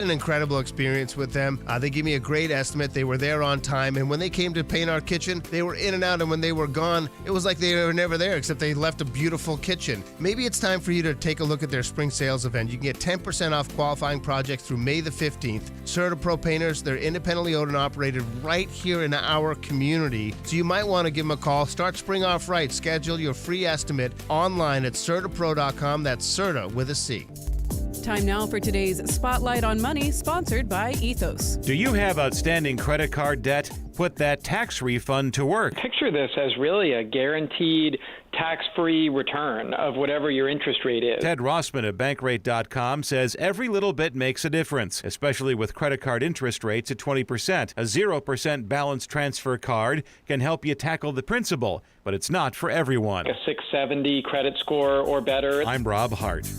An incredible experience with them. They gave me a great estimate. They were there on time, and when they came to paint our kitchen, they were in and out, and when they were gone, it was like they were never there, except they left a beautiful kitchen. Maybe it's time for you to take a look at their spring sales event. You can get 10% off qualifying projects through May the 15th. CertaPro Painters, they're independently owned and operated right here in our community, so you might want to give them a call. Start spring off right. Schedule your free estimate online at CertaPro.com. That's Certa with a C. Time now for today's Spotlight on Money, sponsored by Ethos. Do you have outstanding credit card debt? Put that tax refund to work. Picture this as really a guaranteed tax-free return of whatever your interest rate is. Ted Rossman of Bankrate.com says every little bit makes a difference, especially with credit card interest rates at 20%. A 0% balance transfer card can help you tackle the principal, but it's not for everyone. A 670 credit score or better. I'm Rob Hart.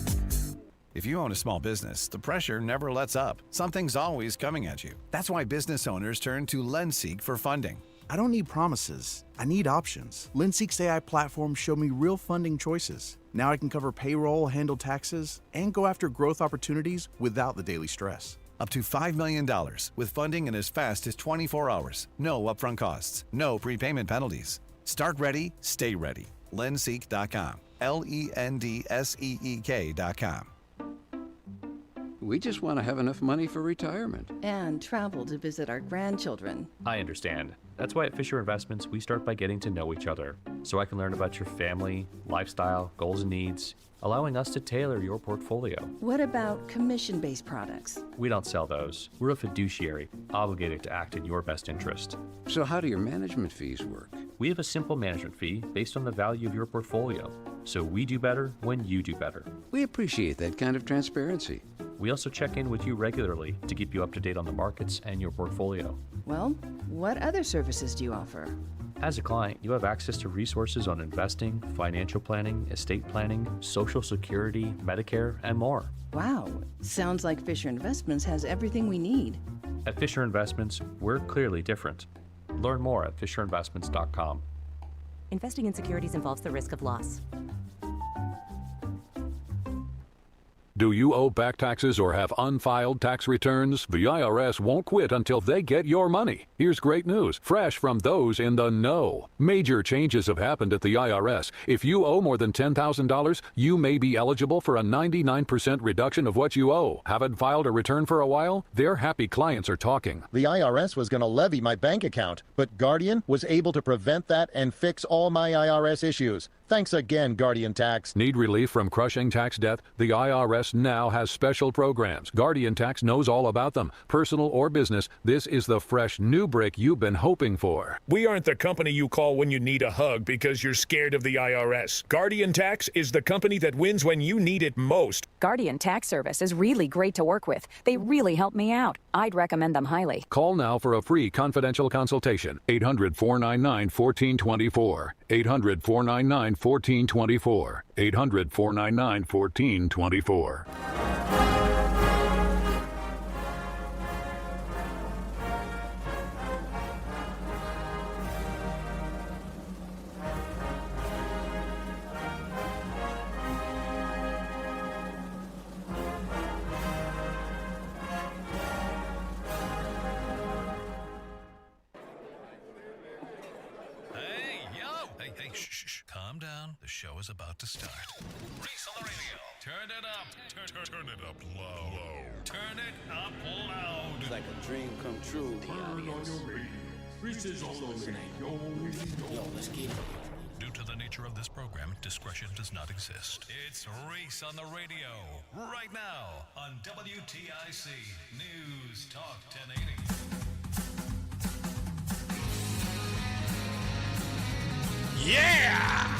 If you own a small business, the pressure never lets up. Something's always coming at you. That's why business owners turn to LendSeek for funding. I don't need promises. I need options. LendSeek's AI platform showed me real funding choices. Now I can cover payroll, handle taxes, and go after growth opportunities without the daily stress. Up to $5 million with funding in as fast as 24 hours. No upfront costs. No prepayment penalties. Start ready, stay ready. LendSeek.com. LendSeek.com. We just want to have enough money for retirement. And travel to visit our grandchildren. I understand. That's why at Fisher Investments, we start by getting to know each other, so I can learn about your family, lifestyle, goals and needs, allowing us to tailor your portfolio. What about commission-based products? We don't sell those. We're a fiduciary, obligated to act in your best interest. So how do your management fees work? We have a simple management fee based on the value of your portfolio, so we do better when you do better. We appreciate that kind of transparency. We also check in with you regularly to keep you up to date on the markets and your portfolio. Well, what other services do you offer? As a client, you have access to resources on investing, financial planning, estate planning, Social Security, Medicare, and more. Wow, sounds like Fisher Investments has everything we need. At Fisher Investments, we're clearly different. Learn more at FisherInvestments.com. Investing in securities involves the risk of loss. Do you owe back taxes or have unfiled tax returns? The IRS won't quit until they get your money. Here's great news, fresh from those in the know. Major changes have happened at the IRS. If you owe more than $10,000, you may be eligible for a 99% reduction of what you owe. Haven't filed a return for a while? Their happy clients are talking. The IRS was going to levy my bank account, but Guardian was able to prevent that and fix all my IRS issues. Thanks again, Guardian Tax. Need relief from crushing tax debt? The IRS now has special programs. Guardian Tax knows all about them. Personal or business, this is the fresh new break you've been hoping for. We aren't the company you call when you need a hug because you're scared of the IRS. Guardian Tax is the company that wins when you need it most. Guardian Tax Service is really great to work with. They really help me out. I'd recommend them highly. Call now for a free confidential consultation. 800-499-1424. 800-499-1424. 800-499-1424. Calm down. The show is about to start. Reese on the radio. Turn it up. Turn it up low. Turn it up loud. It's like a dream come true. Reese is on the radio. Yo, let's get it. Due to the nature of this program, discretion does not exist. It's Reese on the radio. Right now on WTIC News Talk 1080. Yeah!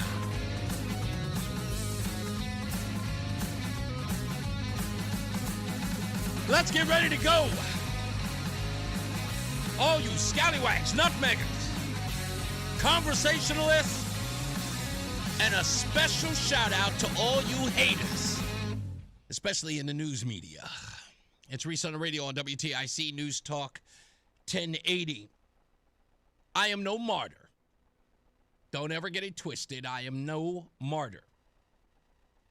Let's get ready to go. All you scallywags, nutmeggers, conversationalists, and a special shout out to all you haters, especially in the news media. It's Reese on the radio on WTIC News Talk 1080. I am no martyr. Don't ever get it twisted. I am no martyr.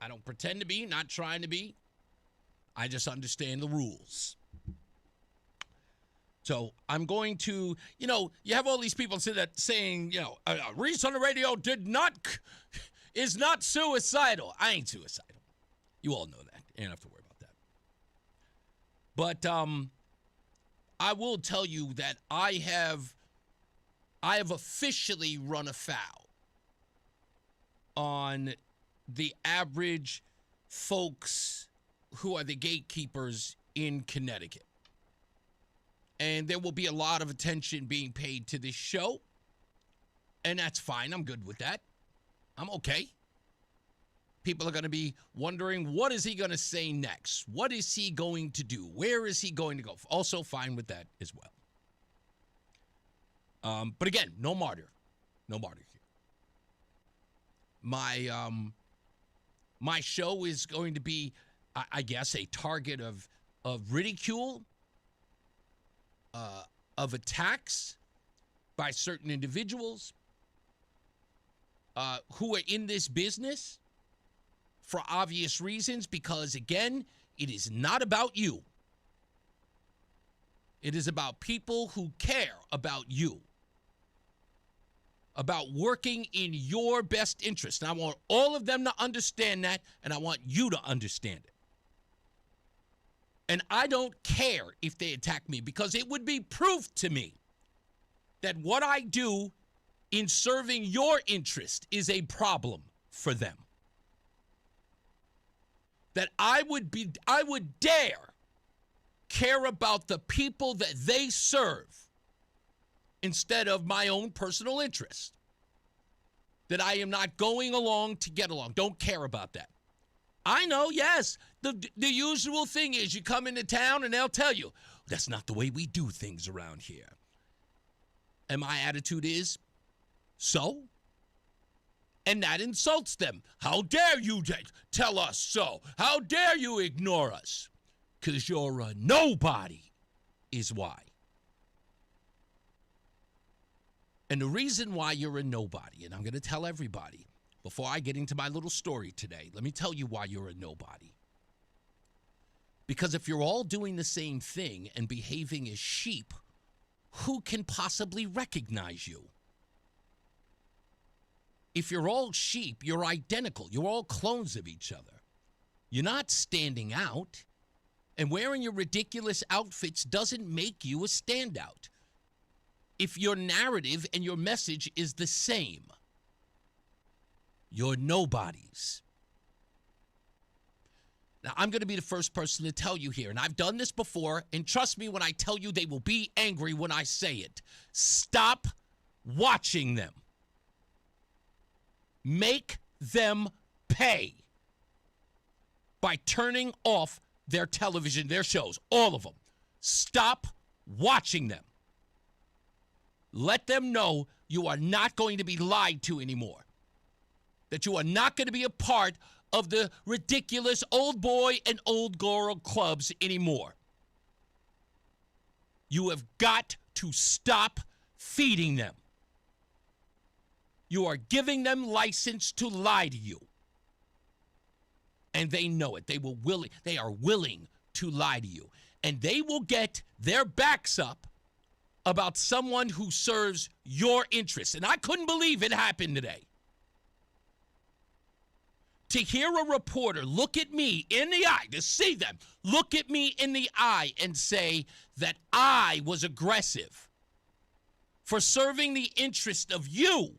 I don't pretend to be, not trying to be. I just understand the rules. So I'm going to, you have all these people saying, Reese on the radio is not suicidal. I ain't suicidal. You all know that. You don't have to worry about that. But I will tell you that I have officially run afoul on the average folks who are the gatekeepers in Connecticut. And there will be a lot of attention being paid to this show. And that's fine. I'm good with that. I'm okay. People are going to be wondering, what is he going to say next? What is he going to do? Where is he going to go? Also fine with that as well. But again, no martyr. No martyr here. My show is going to be, I guess, a target of ridicule, of attacks by certain individuals who are in this business for obvious reasons, because, again, it is not about you. It is about people who care about you, about working in your best interest. And I want all of them to understand that, and I want you to understand it. And I don't care if they attack me, because it would be proof to me that what I do in serving your interest is a problem for them. That I would dare care about the people that they serve instead of my own personal interest. That I am not going along to get along. Don't care about that. I know, yes, the usual thing is you come into town and they'll tell you, that's not the way we do things around here. And my attitude is, so? And that insults them. How dare you tell us so? How dare you ignore us? Because you're a nobody is why. And the reason why you're a nobody, and I'm going to tell everybody, before I get into my little story today, let me tell you why you're a nobody. Because if you're all doing the same thing and behaving as sheep, who can possibly recognize you? If you're all sheep, you're identical. You're all clones of each other. You're not standing out. And wearing your ridiculous outfits doesn't make you a standout. If your narrative and your message is the same, you're nobodies. Now, I'm going to be the first person to tell you here, and I've done this before, and trust me when I tell you, they will be angry when I say it. Stop watching them. Make them pay by turning off their television, their shows, all of them. Stop watching them. Let them know you are not going to be lied to anymore. That you are not going to be a part of the ridiculous old boy and old girl clubs anymore. You have got to stop feeding them. You are giving them license to lie to you. And they know it. They are willing to lie to you. And they will get their backs up about someone who serves your interests. And I couldn't believe it happened today. To hear a reporter look at me in the eye, to see them look at me in the eye and say that I was aggressive for serving the interest of you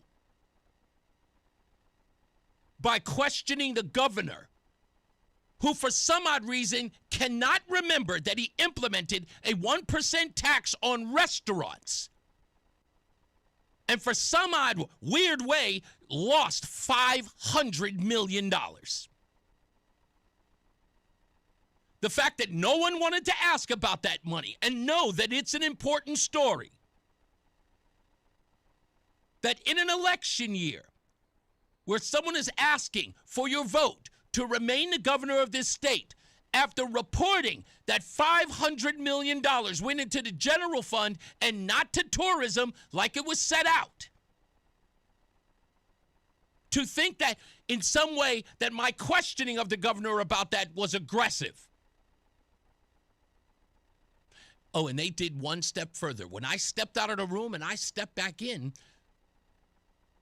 by questioning the governor, who for some odd reason cannot remember that he implemented a 1% tax on restaurants, and for some odd weird way lost $500 million. The fact that no one wanted to ask about that money and know that it's an important story. That in an election year where someone is asking for your vote to remain the governor of this state, after reporting that $500 million went into the general fund and not to tourism like it was set out. To think that in some way that my questioning of the governor about that was aggressive. Oh, and they did one step further. When I stepped out of the room and I stepped back in,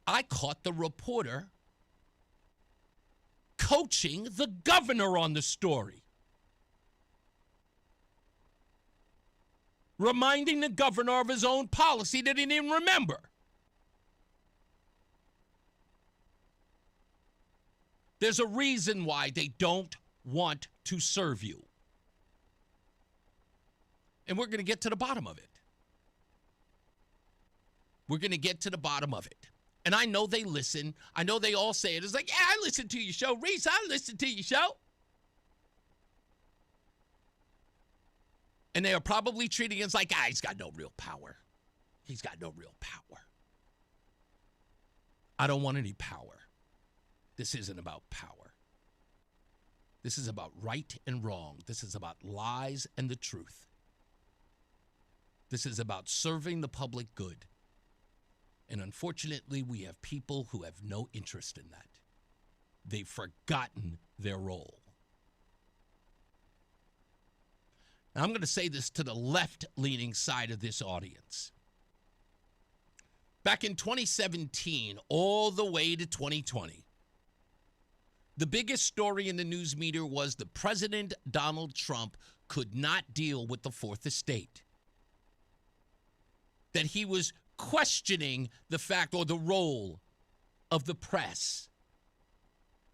I caught the reporter coaching the governor on the story. Reminding the governor of his own policy that he didn't remember. There's a reason why they don't want to serve you. And we're going to get to the bottom of it. We're going to get to the bottom of it. And I know they listen. I know they all say it. It's like, yeah, I listen to your show. Reese, I listen to your show. And they are probably treating us like, he's got no real power. He's got no real power. I don't want any power. This isn't about power. This is about right and wrong. This is about lies and the truth. This is about serving the public good. And unfortunately, we have people who have no interest in that. They've forgotten their role. Now, I'm going to say this to the left-leaning side of this audience. Back in 2017, all the way to 2020, the biggest story in the news meter was the President Donald Trump could not deal with the Fourth Estate. That he was questioning the fact or the role of the press.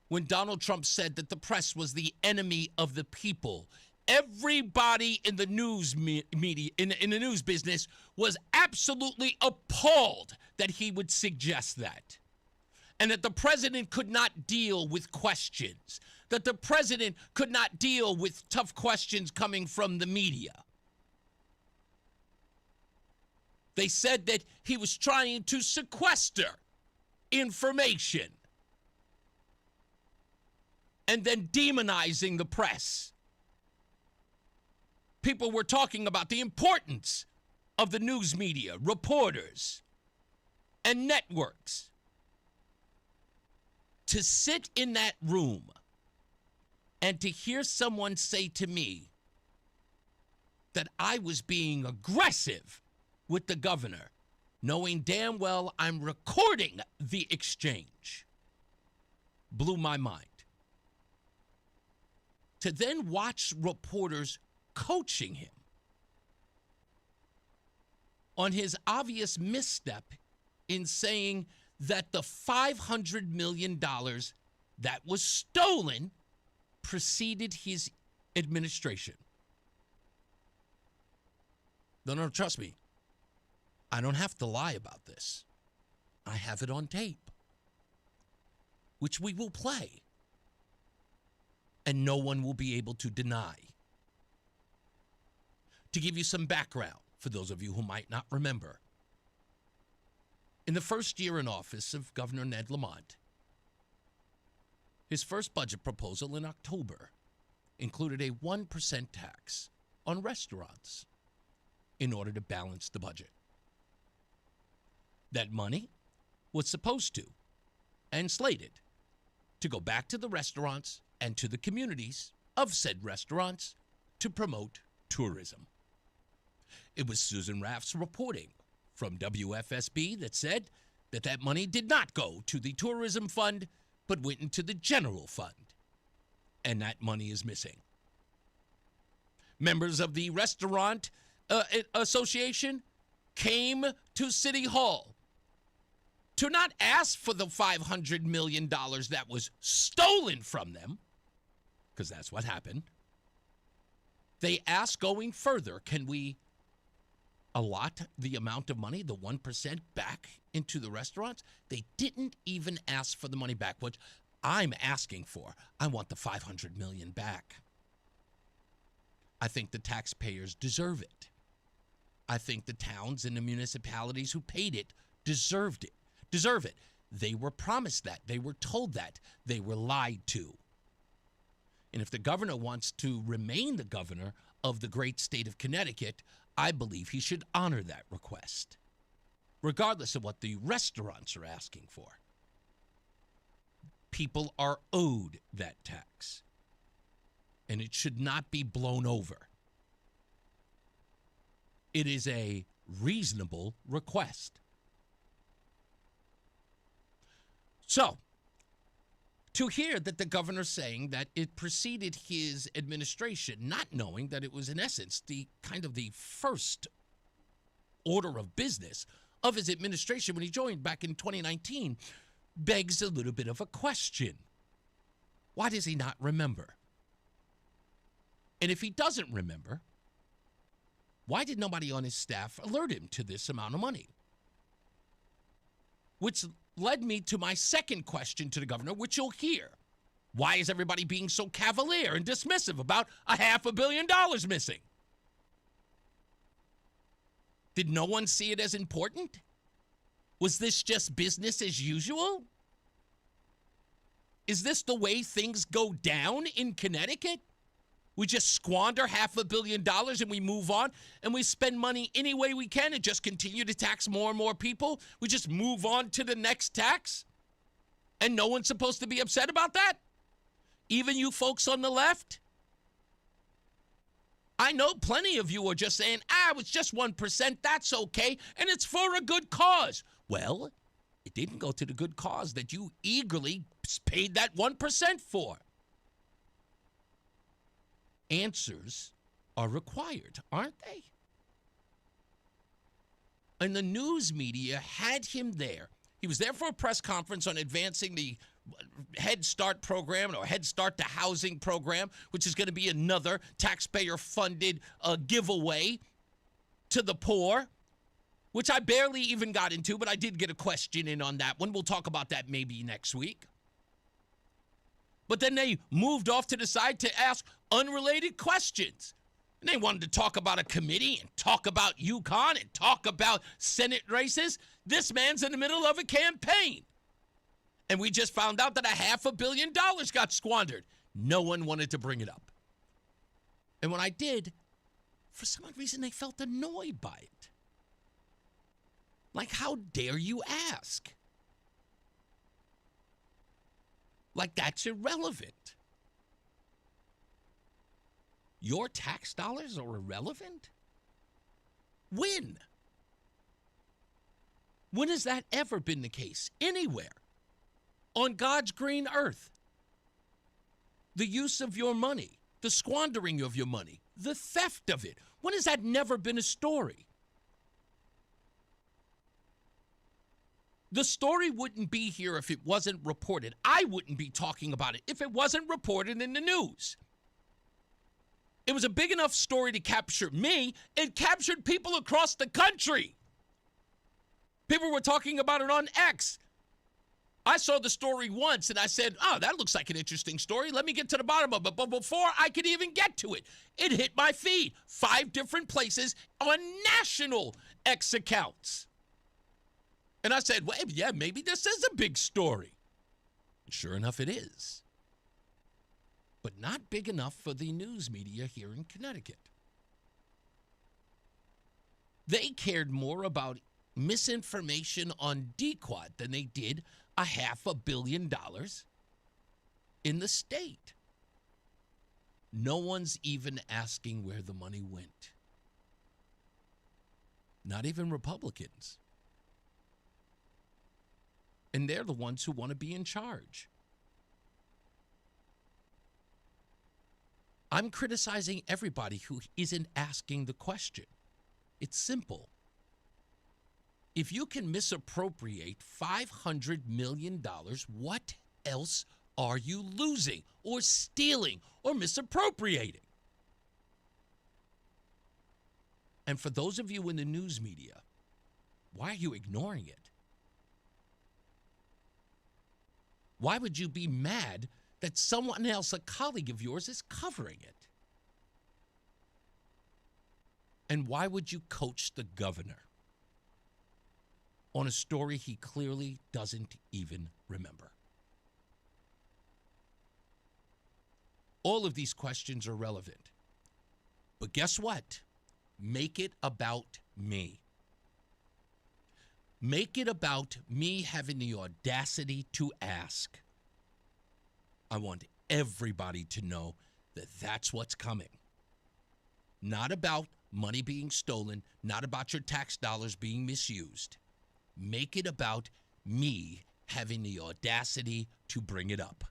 When Donald Trump said that the press was the enemy of the people, everybody in the news media, in the news business, was absolutely appalled that he would suggest that. And that the president could not deal with questions. That the president could not deal with tough questions coming from the media. They said that he was trying to sequester information and then demonizing the press. People were talking about the importance of the news media, reporters, and networks. To sit in that room and to hear someone say to me that I was being aggressive with the governor, knowing damn well I'm recording the exchange, blew my mind. To then watch reporters coaching him on his obvious misstep in saying that the $500 million that was stolen preceded his administration. No, trust me. I don't have to lie about this. I have it on tape, which we will play, and no one will be able to deny. To give you some background, for those of you who might not remember, in the first year in office of Governor Ned Lamont, his first budget proposal in October included a 1% tax on restaurants in order to balance the budget. That money was supposed to, and slated, to go back to the restaurants and to the communities of said restaurants to promote tourism. It was Susan Raff's reporting from WFSB that said that that money did not go to the tourism fund, but went into the general fund. And that money is missing. Members of the Restaurant Association came to City Hall to not ask for the $500 million that was stolen from them, because that's what happened. They asked, going further, can we allot the amount of money, the 1%, back into the restaurants? They didn't even ask for the money back, which I'm asking for. I want the $500 million back. I think the taxpayers deserve it. I think the towns and the municipalities who paid it deserve it. They were promised that. They were told that. They were lied to. And if the governor wants to remain the governor of the great state of Connecticut, I believe he should honor that request, regardless of what the restaurants are asking for. People are owed that tax, and it should not be blown over. It is a reasonable request. So, to hear that the governor's saying that it preceded his administration, not knowing that it was in essence the first order of business of his administration when he joined back in 2019, begs a little bit of a question. Why does he not remember? And if he doesn't remember, why did nobody on his staff alert him to this amount of money? Which led me to my second question to the governor, which you'll hear. Why is everybody being so cavalier and dismissive about $500 million missing? Did no one see it as important? Was this just business as usual? Is this the way things go down in Connecticut? We just squander $500 million and we move on and we spend money any way we can and just continue to tax more and more people? We just move on to the next tax? And no one's supposed to be upset about that? Even you folks on the left? I know plenty of you are just saying, it's just 1%, that's okay, and it's for a good cause. Well, it didn't go to the good cause that you eagerly paid that 1% for. Answers are required, aren't they? And the news media had him there. He was there for a press conference on advancing the Head Start program, or Head Start to Housing program, which is going to be another taxpayer-funded giveaway to the poor, which I barely even got into, but I did get a question in on that one. We'll talk about that maybe next week. But then they moved off to the side to ask unrelated questions. And they wanted to talk about a committee and talk about UConn and talk about Senate races. This man's in the middle of a campaign. And we just found out that $500 million got squandered. No one wanted to bring it up. And when I did, for some odd reason, they felt annoyed by it. Like, how dare you ask? Like, that's irrelevant. Your tax dollars are irrelevant? When? When has that ever been the case? Anywhere. On God's green earth. The use of your money, the squandering of your money, the theft of it. When has that never been a story? The story wouldn't be here if it wasn't reported. I wouldn't be talking about it if it wasn't reported in the news. It was a big enough story to capture me. It captured people across the country. People were talking about it on X. I saw the story once and I said, that looks like an interesting story. Let me get to the bottom of it. But before I could even get to it, it hit my feed. 5 different places on national X accounts. And I said, well, yeah, maybe this is a big story. Sure enough, it is. But not big enough for the news media here in Connecticut. They cared more about misinformation on DQuad than they did $500 million in the state. No one's even asking where the money went. Not even Republicans. And they're the ones who want to be in charge. I'm criticizing everybody who isn't asking the question. It's simple. If you can misappropriate $500 million, what else are you losing or stealing or misappropriating? And for those of you in the news media, why are you ignoring it? Why would you be mad that someone else, a colleague of yours, is covering it? And why would you coach the governor on a story he clearly doesn't even remember? All of these questions are relevant. But guess what? Make it about me. Make it about me having the audacity to ask. I want everybody to know that that's what's coming. Not about money being stolen, not about your tax dollars being misused. Make it about me having the audacity to bring it up.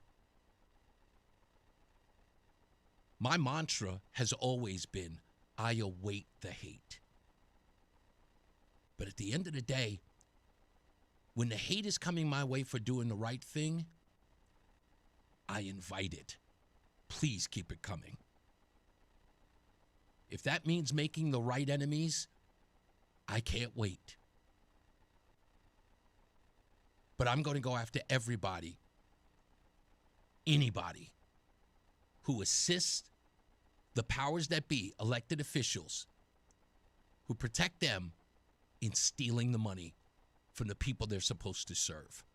My mantra has always been, I await the hate. But at the end of the day, when the hate is coming my way for doing the right thing, I invite it. Please keep it coming. If that means making the right enemies, I can't wait. But I'm going to go after everybody, anybody who assists the powers that be, elected officials, who protect them in stealing the money from the people they're supposed to serve.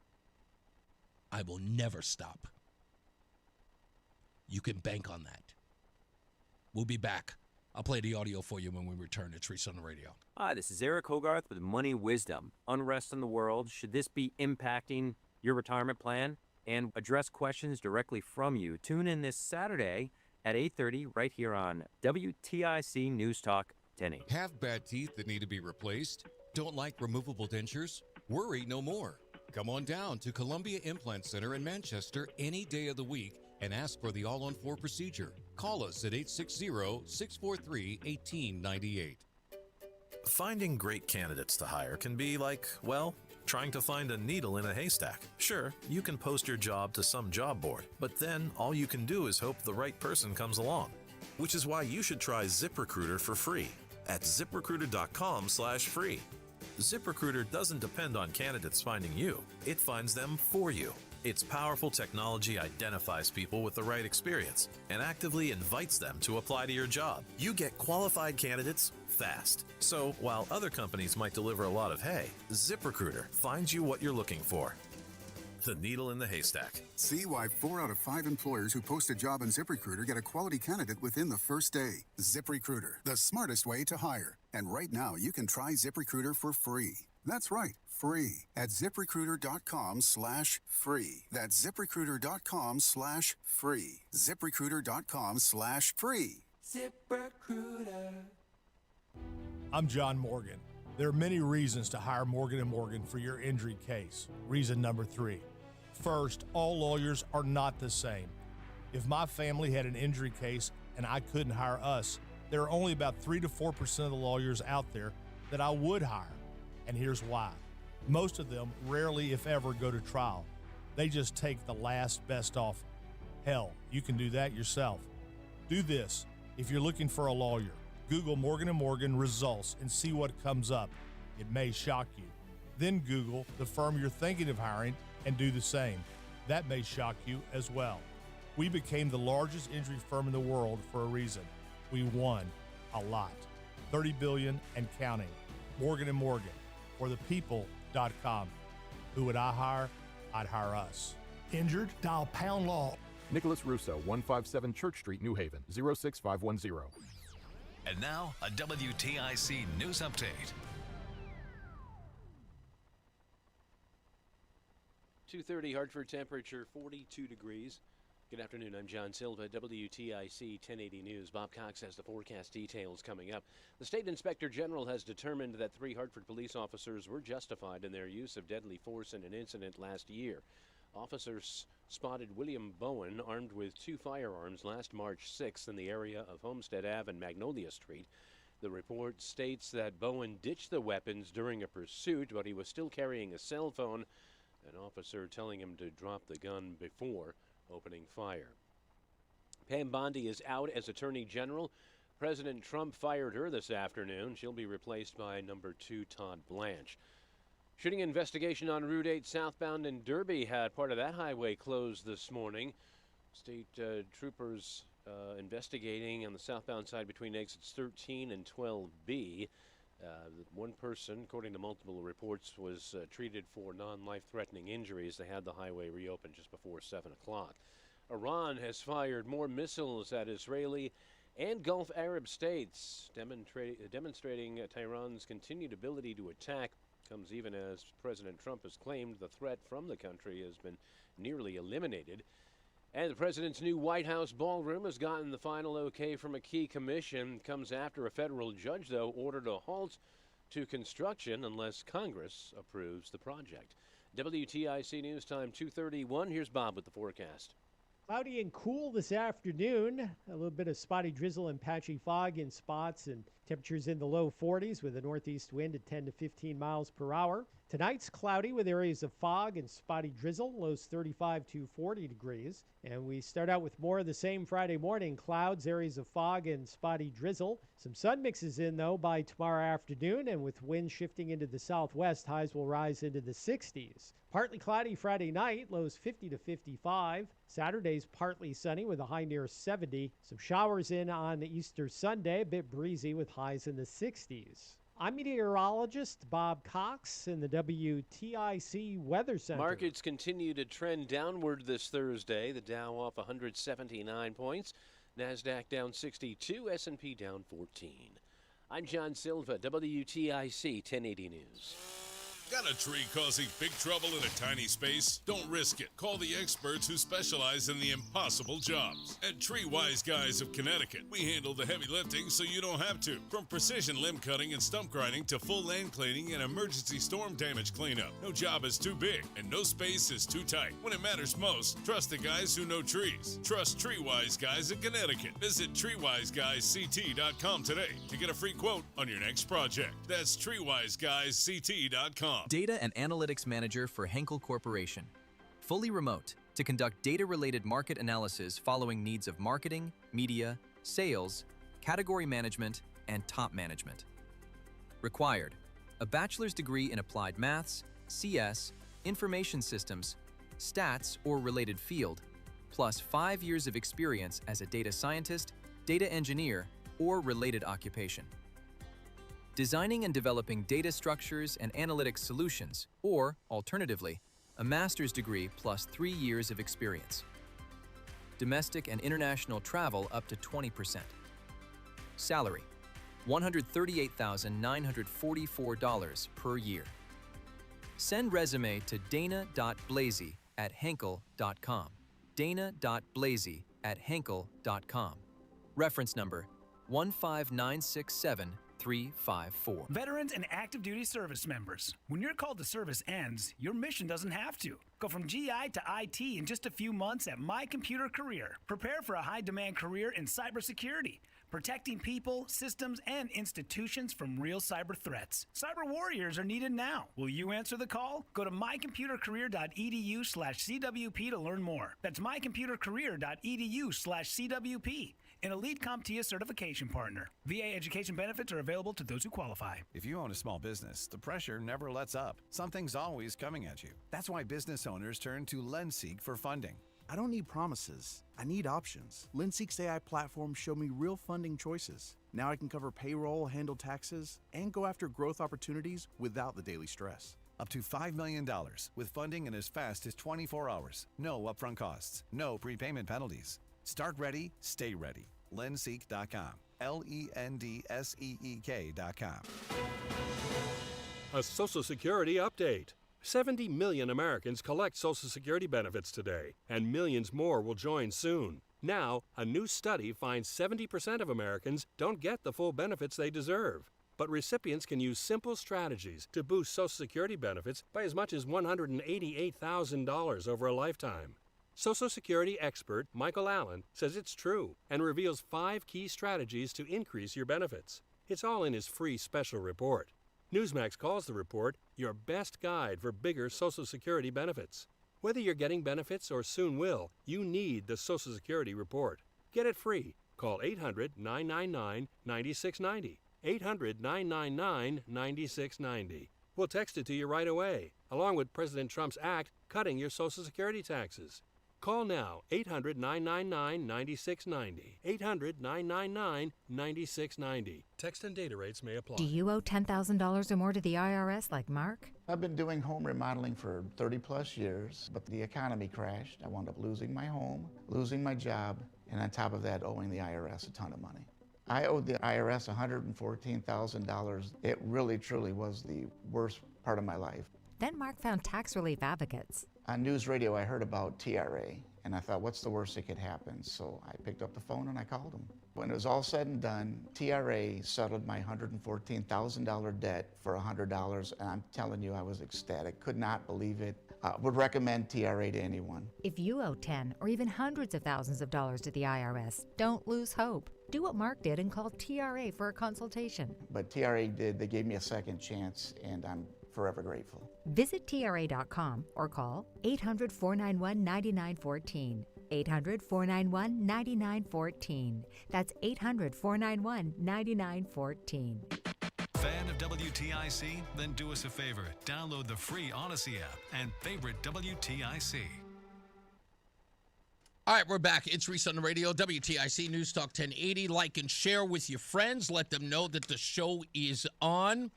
I will never stop. You can bank on that. We'll be back. I'll play the audio for you when we return. It's Reese on the radio. Hi, this is Eric Hogarth with Money Wisdom. Unrest in the world. Should this be impacting your retirement plan? And address questions directly from you. Tune in this Saturday at 8:30 right here on WTIC NewsTalk 1080. Have bad teeth that need to be replaced? Don't like removable dentures? Worry no more. Come on down to Columbia Implant Center in Manchester any day of the week and ask for the all-on-4 procedure. Call us at 860-643-1898. Finding great candidates to hire can be like, well, trying to find a needle in a haystack. Sure, you can post your job to some job board, but then all you can do is hope the right person comes along. Which is why you should try ZipRecruiter for free at ZipRecruiter.com/free. ZipRecruiter doesn't depend on candidates finding you. It finds them for you. Its powerful technology identifies people with the right experience and actively invites them to apply to your job. You get qualified candidates fast. So while other companies might deliver a lot of hay, ZipRecruiter finds you what you're looking for. The needle in the haystack. See why 4 out of 5 employers who post a job on ZipRecruiter get a quality candidate within the first day. ZipRecruiter, the smartest way to hire. And right now, you can try ZipRecruiter for free. That's right, free at ZipRecruiter.com/free. That's ZipRecruiter.com/free. ZipRecruiter.com/free. ZipRecruiter. I'm John Morgan. There are many reasons to hire Morgan & Morgan for your injury case. Reason number 3. First, all lawyers are not the same. If my family had an injury case and I couldn't hire us, there are only about 3 to 4% of the lawyers out there that I would hire. And here's why. Most of them rarely, if ever, go to trial. They just take the last best offer. Hell, you can do that yourself. Do this. If you're looking for a lawyer, Google Morgan & Morgan results and see what comes up. It may shock you. Then Google the firm you're thinking of hiring and do the same. That may shock you as well. We became the largest injury firm in the world for a reason. We won a lot. $30 billion and counting. Morgan & Morgan. Or thepeople.com. Who would I hire? I'd hire us. Injured? Dial pound law. Nicholas Russo, 157 Church Street, New Haven, 06510. And now, a WTIC news update. 2:30 Hartford, temperature 42 degrees. Good afternoon, I'm John Silva, WTIC 1080 News. Bob Cox has the forecast details coming up. The State Inspector General has determined that 3 Hartford police officers were justified in their use of deadly force in an incident last year. Officers spotted William Bowen armed with 2 firearms last March 6th in the area of Homestead Ave and Magnolia Street. The report states that Bowen ditched the weapons during a pursuit, but he was still carrying a cell phone, an officer telling him to drop the gun before opening fire. Pam Bondi is out as Attorney General. President Trump fired her this afternoon. She'll be replaced by number 2 Todd Blanche. Shooting investigation on Route 8 southbound in Derby had part of that highway closed this morning. State troopers investigating on the southbound side between exits 13 and 12B. One person, according to multiple reports, was treated for non-life-threatening injuries. They had the highway reopened just before 7 o'clock. Iran has fired more missiles at Israeli and Gulf Arab states, demonstrating Tehran's continued ability to attack. Comes even as President Trump has claimed the threat from the country has been nearly eliminated. And the president's new White House ballroom has gotten the final okay from a key commission. It comes after a federal judge, though, ordered a halt to construction unless Congress approves the project. WTIC News Time 2:31. Here's Bob with the forecast. Cloudy and cool this afternoon. A little bit of spotty drizzle and patchy fog in spots, and temperatures in the low 40s with a northeast wind at 10 to 15 miles per hour. Tonight's cloudy with areas of fog and spotty drizzle, lows 35 to 40 degrees. And we start out with more of the same Friday morning. Clouds, areas of fog and spotty drizzle. Some sun mixes in, though, by tomorrow afternoon, and with winds shifting into the southwest, highs will rise into the 60s. Partly cloudy Friday night, lows 50 to 55. Saturday's partly sunny with a high near 70. Some showers in on Easter Sunday, a bit breezy with highs in the 60s. I'm meteorologist Bob Cox in the WTIC Weather Center. Markets continue to trend downward this Thursday. The Dow off 179 points. NASDAQ down 62. S&P down 14. I'm John Silva, WTIC 1080 News. Got a tree causing big trouble in a tiny space? Don't risk it. Call the experts who specialize in the impossible jobs. At Tree Wise Guys of Connecticut, we handle the heavy lifting so you don't have to. From precision limb cutting and stump grinding to full land cleaning and emergency storm damage cleanup. No job is too big and no space is too tight. When it matters most, trust the guys who know trees. Trust Tree Wise Guys of Connecticut. Visit treewiseguysct.com today to get a free quote on your next project. That's treewiseguysct.com. Data and Analytics Manager for Henkel Corporation. Fully remote to conduct data-related market analysis following needs of marketing, media, sales, category management, and top management. Required: a bachelor's degree in applied maths, CS, information systems, stats, or related field, plus 5 years of experience as a data scientist, data engineer, or related occupation. Designing and developing data structures and analytics solutions, or, alternatively, a master's degree plus 3 years of experience. Domestic and international travel up to 20%. Salary: $138,944 per year. Send resume to dana.blazy@henkel.com. dana.blazy@henkel.com. Reference number 15967-354. Veterans and active duty service members, when your call to service ends, your mission doesn't have to. Go from GI to IT in just a few months at My Computer Career. Prepare for a high-demand career in cybersecurity, protecting people, systems, and institutions from real cyber threats. Cyber warriors are needed now. Will you answer the call? Go to mycomputercareer.edu/CWP to learn more. That's mycomputercareer.edu/CWP. An Elite CompTIA certification partner. VA education benefits are available to those who qualify. If you own a small business, the pressure never lets up. Something's always coming at you. That's why business owners turn to LendSeek for funding. I don't need promises. I need options. LendSeek's AI platform showed me real funding choices. Now I can cover payroll, handle taxes, and go after growth opportunities without the daily stress. Up to $5 million with funding in as fast as 24 hours. No upfront costs. No prepayment penalties. Start ready, stay ready. LendSeek.com. LendSeek.com. A Social Security update. 70 million Americans collect Social Security benefits today, and millions more will join soon. Now, a new study finds 70% of Americans don't get the full benefits they deserve. But recipients can use simple strategies to boost Social Security benefits by as much as $188,000 over a lifetime. Social Security expert Michael Allen says it's true and reveals 5 key strategies to increase your benefits. It's all in his free special report. Newsmax calls the report your best guide for bigger Social Security benefits. Whether you're getting benefits or soon will, you need the Social Security report. Get it free. Call 800-999-9690. 800-999-9690. We'll text it to you right away, along with President Trump's act cutting your Social Security taxes. Call now, 800-999-9690. 800-999-9690. Text and data rates may apply. Do you owe $10,000 or more to the IRS like Mark? I've been doing home remodeling for 30 plus years, but the economy crashed. I wound up losing my home, losing my job, and on top of that, owing the IRS a ton of money. I owed the IRS $114,000. It really, truly was the worst part of my life. Then Mark found tax relief advocates. On news radio, I heard about TRA, And I thought, what's the worst that could happen? So I picked up the phone and I called them. When it was all said and done, TRA settled my $114,000 debt for $100, and I'm telling you, I was ecstatic. Could not believe it. Would recommend TRA to anyone. If you owe 10 or even hundreds of thousands of dollars to the IRS, don't lose hope. Do what Mark did and call TRA for a consultation. But TRA did. They gave me a second chance, and I'm forever grateful. Visit TRA.com or call 800-491-9914. 800-491-9914. That's 800-491-9914. Fan of WTIC? Then do us a favor. Download the free Odyssey app and favorite WTIC. All right, we're back. It's Reese on the radio, WTIC News Talk 1080. Like and share with your friends. Let them know that the show is on.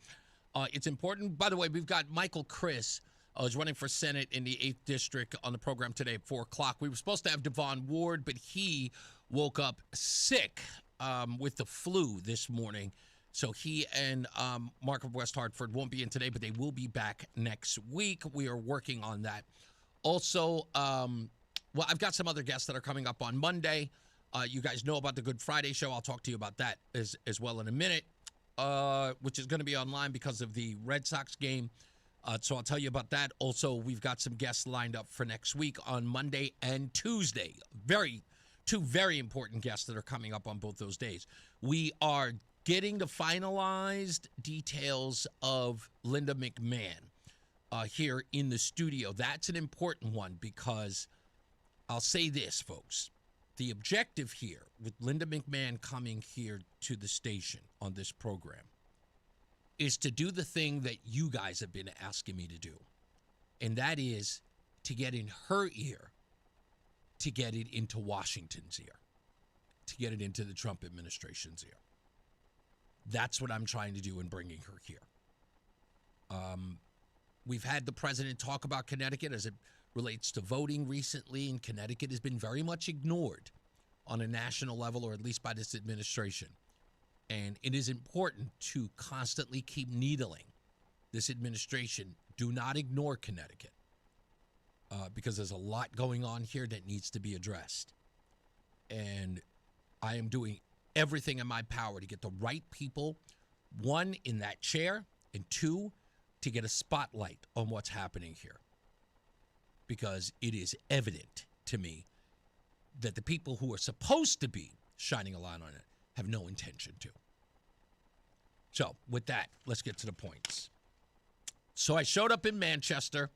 It's important. By the way, we've got Michael Criss, who's running for Senate in the 8th District on the program today at 4 o'clock. We were supposed to have Devon Ward, but he woke up sick with the flu this morning. So he and Mark of West Hartford won't be in today, but they will be back next week. We are working on that. Also, well, I've got some other guests that are coming up on Monday. You guys know about the Good Friday show. I'll talk to you about that as well in a minute, which is going to be online because of the Red Sox game. So I'll tell you about that. Also, we've got some guests lined up for next week on Monday and Tuesday. Two very important guests that are coming up on both those days. We are getting the finalized details of Linda McMahon here in the studio. That's an important one because I'll say this, folks. The objective here with Linda McMahon coming here to the station on this program is to do the thing that you guys have been asking me to do, and that is to get in her ear, to get it into Washington's ear, to get it into the Trump administration's ear. That's what I'm trying to do in bringing her here. We've had the president talk about Connecticut as it relates to voting recently, and Connecticut has been very much ignored on a national level, or at least by this administration. And it is important to constantly keep needling this administration. Do not ignore Connecticut because there's a lot going on here that needs to be addressed. And I am doing everything in my power to get the right people, one, in that chair, and two, to get a spotlight on what's happening here. Because it is evident to me that the people who are supposed to be shining a light on it have no intention to. So, with that, let's get to the points. So I showed up in Manchester,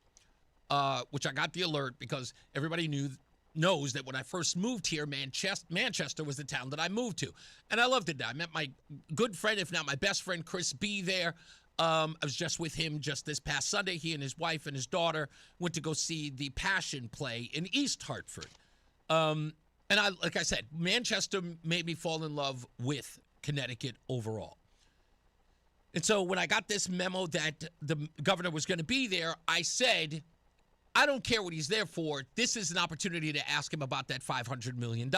which I got the alert because everybody knows that when I first moved here, Manchester was the town that I moved to. And I loved it. I met my good friend, if not my best friend, Criss B there. I was just with him just this past Sunday. He and his wife and his daughter went to go see the Passion play in East Hartford. And like I said, Manchester made me fall in love with Connecticut overall. And so when I got this memo that the governor was going to be there, I said, I don't care what he's there for. This is an opportunity to ask him about that $500 million,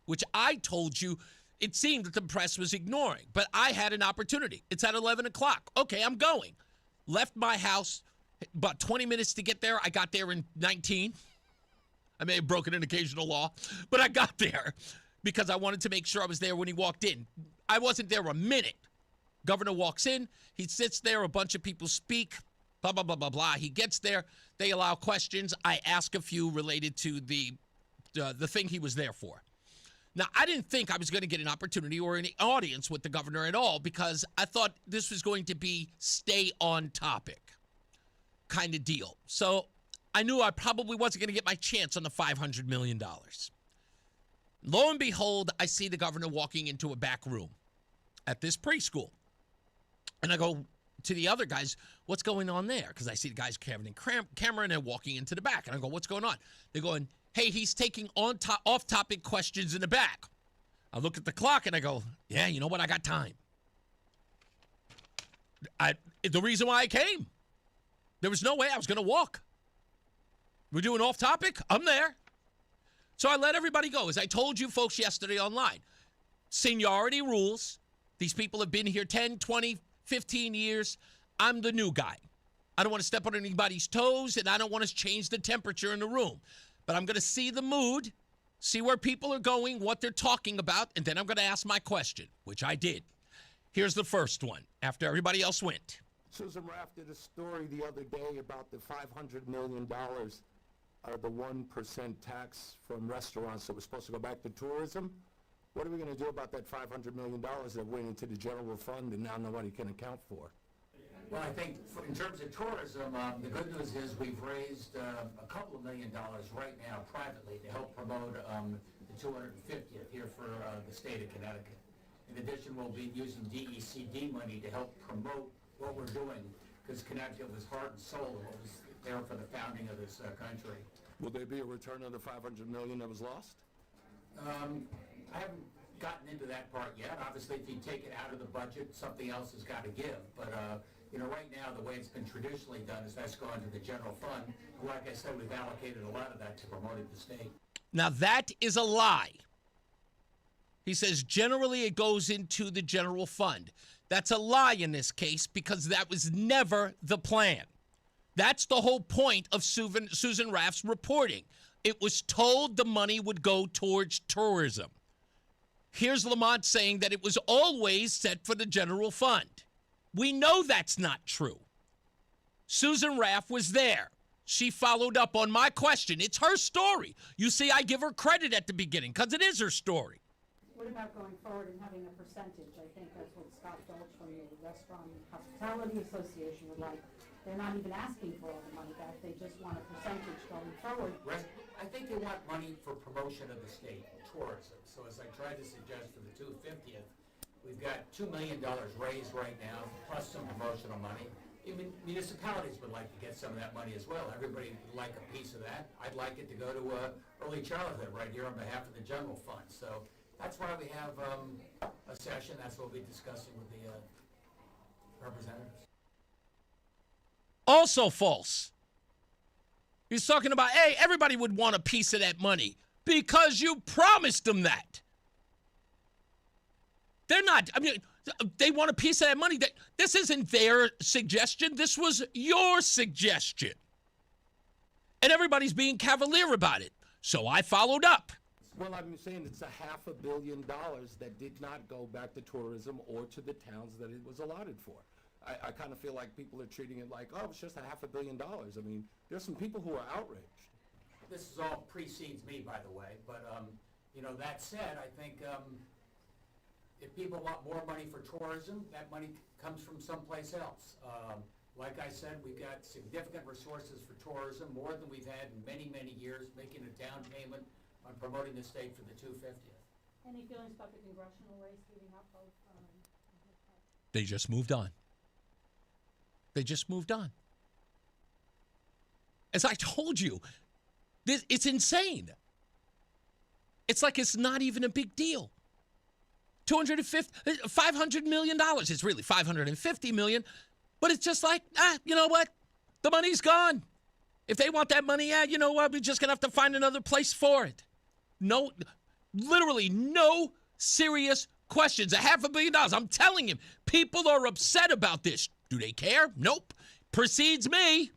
which I told you it seemed that the press was ignoring. But I had an opportunity. It's at 11 o'clock. Okay, I'm going. Left my house, about 20 minutes to get there. I got there in 19. I may have broken an occasional law, but I got there because I wanted to make sure I was there when he walked in. I wasn't there a minute. Governor walks in. He sits there. A bunch of people speak. Blah, blah, blah, blah, blah. He gets there. They allow questions. I ask a few related to the thing he was there for. Now, I didn't think I was going to get an opportunity or an audience with the governor at all because I thought this was going to be stay on topic kind of deal. So I knew I probably wasn't going to get my chance on the $500 million. Lo and behold, I see the governor walking into a back room at this preschool. And I go to the other guys, what's going on there? Because I see the guys carrying camera and they're walking into the back. And I go, what's going on? They're going, hey, he's taking off-topic questions in the back. I look at the clock and I go, yeah, you know what? I got time. The reason why I came, there was no way I was going to walk. We're doing off-topic. I'm there. So I let everybody go. As I told you folks yesterday online, seniority rules. These people have been here 10, 20, 15 years. I'm the new guy. I don't want to step on anybody's toes, and I don't want to change the temperature in the room. but I'm going to see the mood, see where people are going, what they're talking about, and then I'm going to ask my question, which I did. Here's the first one, after everybody else went. Susan Raff did a story the other day about the $500 million the 1% tax from restaurants that was supposed to go back to tourism. What are we going to do about that $500 million that went into the general fund and now nobody can account for? Well, I think in terms of tourism, the good news is we've raised a couple of $1 million right now privately to help promote the 250th here for the state of Connecticut. In addition, we'll be using DECD money to help promote what we're doing, because Connecticut was heart and soul of what was there for the founding of this country. Will there be a return of the $500 million that was lost? I haven't gotten into that part yet. Obviously, if you take it out of the budget, something else has got to give. But right now, the way it's been traditionally done is that's going to the general fund. Like I said, we've allocated a lot of that to promoting the state. Now, that is a lie. He says generally it goes into the general fund. That's a lie in this case because that was never the plan. That's the whole point of Susan Raff's reporting. It was told the money would go towards tourism. Here's Lamont saying that it was always set for the general fund. We know that's not true. Susan Raff was there. She followed up on my question. It's her story. You see, I give her credit at the beginning because it is her story. What about going forward and having a percentage? I think that's what Scott Dolch from the Restaurant and Hospitality Association would like. They're not even asking for all the money back. They just want a percentage going forward. I think they want money for promotion of the state, tourism. So as I tried to suggest for the 250th, we've got $2 million raised right now, plus some promotional money. Even municipalities would like to get some of that money as well. Everybody would like a piece of that. I'd like it to go to early childhood right here on behalf of the general fund. So that's why we have a session. That's what we'll be discussing with the representatives. Also false. He's talking about, hey, everybody would want a piece of that money because you promised them that. They're not, they want a piece of that money. This isn't their suggestion. This was your suggestion. And everybody's being cavalier about it. So I followed up. Well, I'm saying it's $500 million that did not go back to tourism or to the towns that it was allotted for. I kind of feel like people are treating it like, oh, it's just $500 million. I mean, there's some people who are outraged. This is all precedes me, by the way. But, that said, I think if people want more money for tourism, that money comes from someplace else. Like I said, we've got significant resources for tourism, more than we've had in many, many years, making a down payment on promoting the state for the 250th. Any feelings about the congressional race heating up? They just moved on. They just moved on. As I told you, it's insane. It's like it's not even a big deal. $500 million. It's really $550 million. But it's just like, you know what? The money's gone. If they want that money, you know what? We're just going to have to find another place for it. No, literally no serious questions. $500 million. I'm telling you, people are upset about this. Do they care? Nope. Precedes me.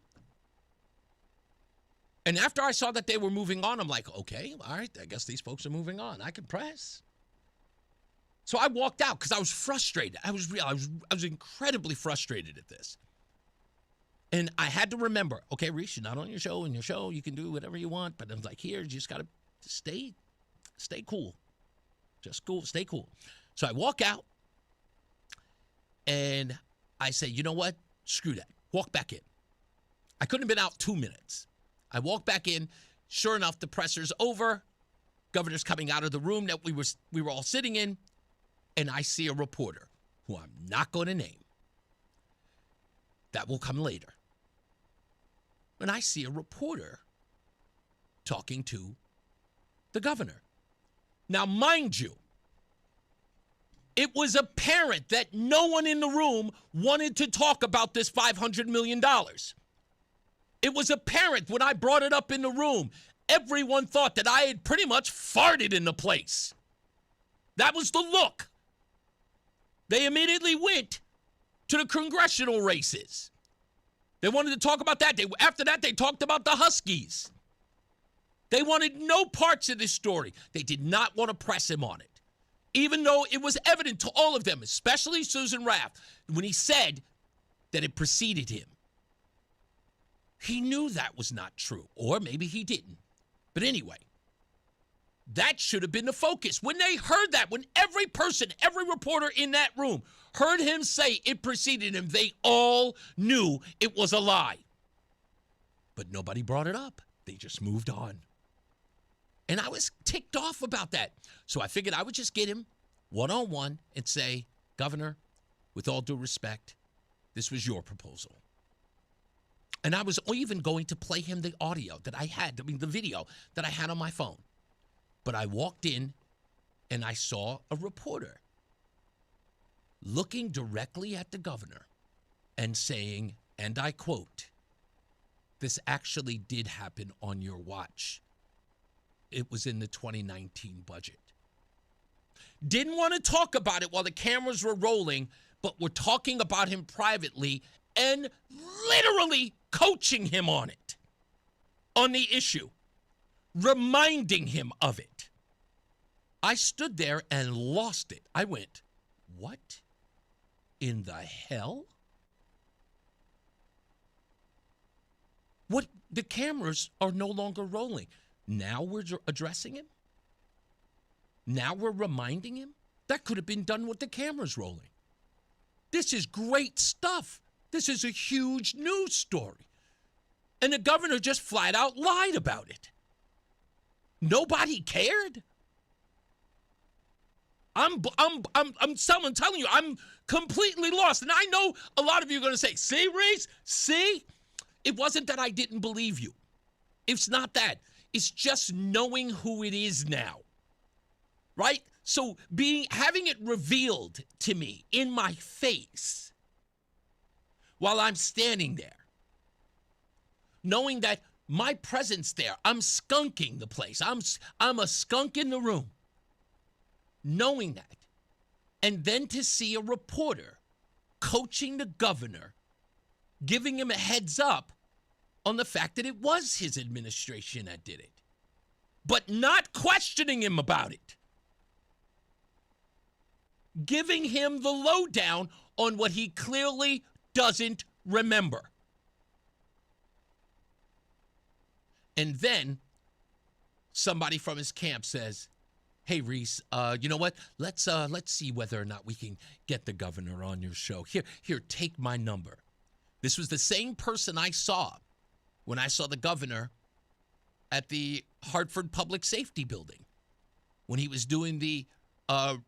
And after I saw that they were moving on, I'm like, okay, all right, I guess these folks are moving on. I can press. So I walked out because I was frustrated. I was incredibly frustrated at this. And I had to remember, okay, Reese, you're not on your show. In your show, you can do whatever you want. But I was like, here, you just got to stay cool. Just cool, stay cool. So I walk out, and I say, you know what? Screw that. Walk back in. I couldn't have been out 2 minutes. I walk back in. Sure enough, the presser's over. Governor's coming out of the room that we were all sitting in, and I see a reporter who I'm not going to name. That will come later. And I see a reporter talking to the governor. Now, mind you, it was apparent that no one in the room wanted to talk about this $500 million. It was apparent when I brought it up in the room. Everyone thought that I had pretty much farted in the place. That was the look. They immediately went to the congressional races. They wanted to talk about that. After that, they talked about the Huskies. They wanted no parts of this story. They did not want to press him on it, even though it was evident to all of them, especially Susan Raff, when he said that it preceded him. He knew that was not true, or maybe he didn't. But anyway, that should have been the focus. When they heard that, when every person, every reporter in that room heard him say it preceded him, they all knew it was a lie. But nobody brought it up. They just moved on. And I was ticked off about that. So I figured I would just get him one-on-one and say, Governor, with all due respect, this was your proposal. And I was even going to play him the audio that I had, the video that I had on my phone. But I walked in and I saw a reporter looking directly at the governor and saying, and I quote, "This actually did happen on your watch. It was in the 2019 budget." Didn't want to talk about it while the cameras were rolling, but were talking about him privately and literally coaching him on it, on the issue, reminding him of it. I stood there and lost it. I went, what in the hell? What? The cameras are no longer rolling. Now we're addressing him? Now we're reminding him? That could have been done with the cameras rolling. This is great stuff. This is a huge news story. And the governor just flat out lied about it. Nobody cared. I'm telling you, I'm completely lost. And I know a lot of you are going to say, see, Reese, see? It wasn't that I didn't believe you. It's not that. It's just knowing who it is now. Right? So having it revealed to me in my face while I'm standing there, knowing that my presence there, I'm skunking the place. I'm a skunk in the room. Knowing that. And then to see a reporter coaching the governor, giving him a heads up on the fact that it was his administration that did it, but not questioning him about it. Giving him the lowdown on what he clearly doesn't remember. And then somebody from his camp says, hey, Reese, you know what? Let's see whether or not we can get the governor on your show. Here, take my number. This was the same person I saw when I saw the governor at the Hartford Public Safety Building when he was doing the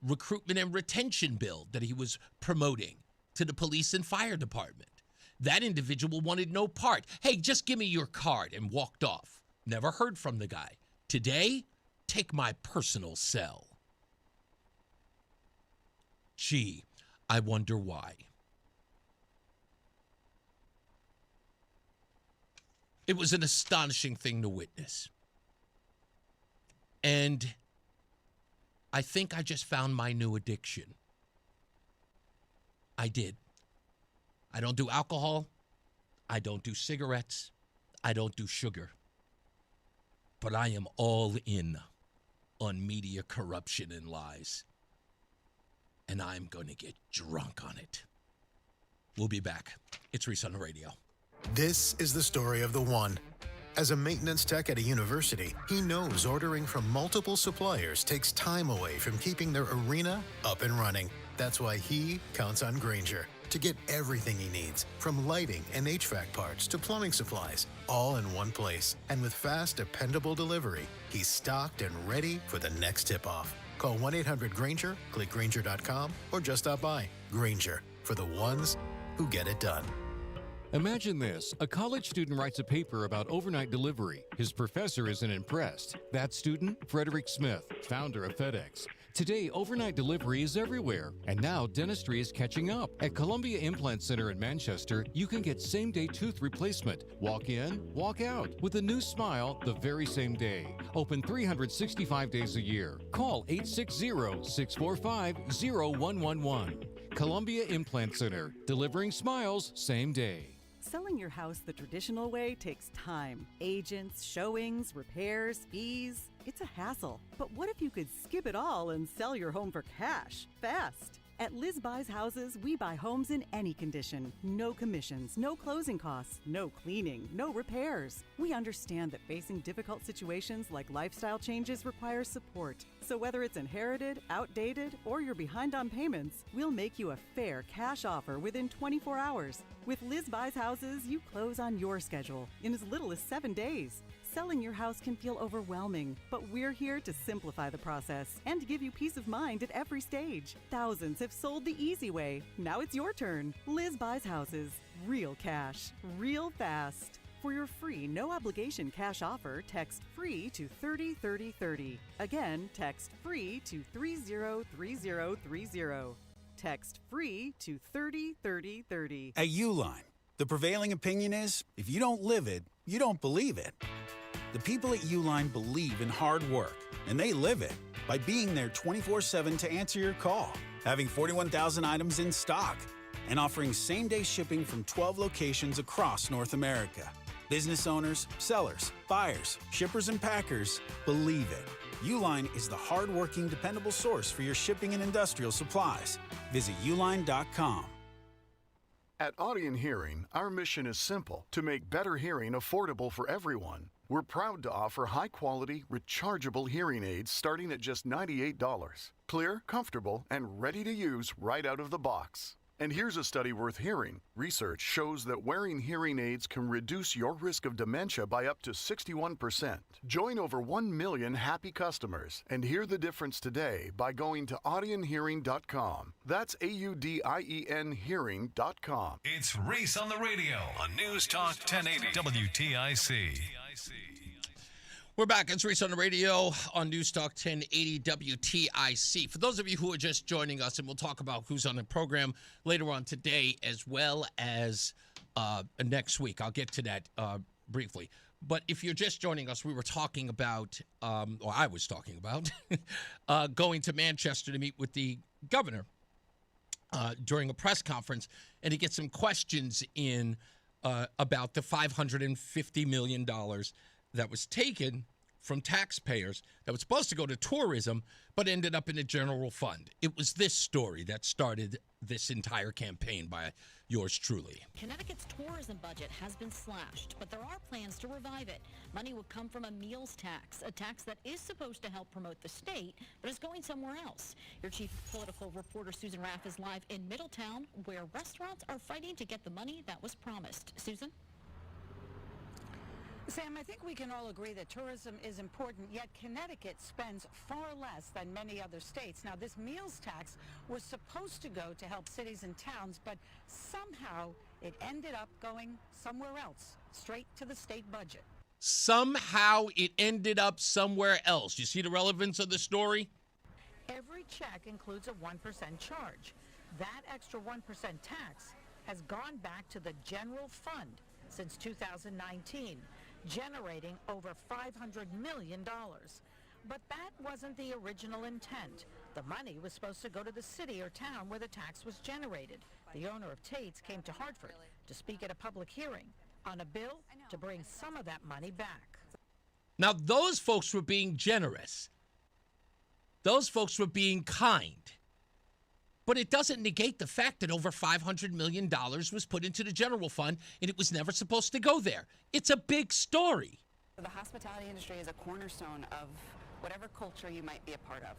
recruitment and retention bill that he was promoting to the police and fire department. That individual wanted no part. Hey, just give me your card, and walked off. Never heard from the guy. Today, take my personal cell. Gee, I wonder why. It was an astonishing thing to witness. And I think I just found my new addiction. I did. I don't do alcohol. I don't do cigarettes. I don't do sugar. But I am all in on media corruption and lies. And I'm going to get drunk on it. We'll be back. It's Reese on the radio. This is the story of the one. As a maintenance tech at a university, he knows ordering from multiple suppliers takes time away from keeping their arena up and running. That's why he counts on Grainger to get everything he needs, from lighting and HVAC parts to plumbing supplies, all in one place. And with fast, dependable delivery, he's stocked and ready for the next tip-off. Call 1-800-GRAINGER, click Grainger.com, or just stop by. Grainger, for the ones who get it done. Imagine this. A college student writes a paper about overnight delivery. His professor isn't impressed. That student, Frederick Smith, founder of FedEx. Today, overnight delivery is everywhere, and now dentistry is catching up. At Columbia Implant Center in Manchester, you can get same-day tooth replacement. Walk in, walk out, with a new smile the very same day. Open 365 days a year. Call 860-645-0111. Columbia Implant Center, delivering smiles same day. Selling your house the traditional way takes time. Agents, showings, repairs, fees. It's a hassle. But what if you could skip it all and sell your home for cash, fast? At Liz Buys Houses, we buy homes in any condition. No commissions, no closing costs, no cleaning, no repairs. We understand that facing difficult situations like lifestyle changes requires support. So whether it's inherited, outdated, or you're behind on payments, we'll make you a fair cash offer within 24 hours. With Liz Buys Houses, you close on your schedule in as little as 7 days. Selling your house can feel overwhelming, but we're here to simplify the process and give you peace of mind at every stage. Thousands have sold the easy way. Now it's your turn. Liz Buys Houses. Real cash. Real fast. For your free, no-obligation cash offer, text FREE to 303030. Again, text FREE to 303030. Text FREE to 303030. At Uline, the prevailing opinion is, if you don't live it, you don't believe it. The people at Uline believe in hard work, and they live it by being there 24/7 to answer your call, having 41,000 items in stock, and offering same-day shipping from 12 locations across North America. Business owners, sellers, buyers, shippers, and packers believe it. Uline is the hard-working, dependable source for your shipping and industrial supplies. Visit uline.com. At Audion Hearing, our mission is simple: to make better hearing affordable for everyone. We're proud to offer high-quality, rechargeable hearing aids starting at just $98. Clear, comfortable, and ready to use right out of the box. And here's a study worth hearing. Research shows that wearing hearing aids can reduce your risk of dementia by up to 61%. Join over 1 million happy customers and hear the difference today by going to audionhearing.com. That's AUDIEN hearing.com. It's Reese on the Radio on News Talk 1080 WTIC. We're back. It's Reese on the Radio on News Talk 1080 WTIC. For those of you who are just joining us, and we'll talk about who's on the program later on today as well as next week. I'll get to that briefly. But if you're just joining us, we were talking about, or I was talking about, going to Manchester to meet with the governor during a press conference and to get some questions in about the $550 million that was taken from taxpayers that was supposed to go to tourism but ended up in a general fund. It was this story that started this entire campaign by yours truly. Connecticut's tourism budget has been slashed, but there are plans to revive it. Money will come from a meals tax, a tax that is supposed to help promote the state, but is going somewhere else. Your chief political reporter, Susan Raff, is live in Middletown, where restaurants are fighting to get the money that was promised. Susan? Sam, I think we can all agree that tourism is important, yet Connecticut spends far less than many other states. Now, this meals tax was supposed to go to help cities and towns, but somehow it ended up going somewhere else, straight to the state budget. Somehow it ended up somewhere else. You see the relevance of the story? Every check includes a 1% charge. That extra 1% tax has gone back to the general fund since 2019. Generating over $500 million. But that wasn't the original intent. The money was supposed to go to the city or town where the tax was generated. The owner of Tate's came to Hartford to speak at a public hearing on a bill to bring some of that money back. Now, those folks were being generous. Those folks were being kind. But it doesn't negate the fact that over $500 million was put into the general fund, and it was never supposed to go there. It's a big story. The hospitality industry is a cornerstone of whatever culture you might be a part of.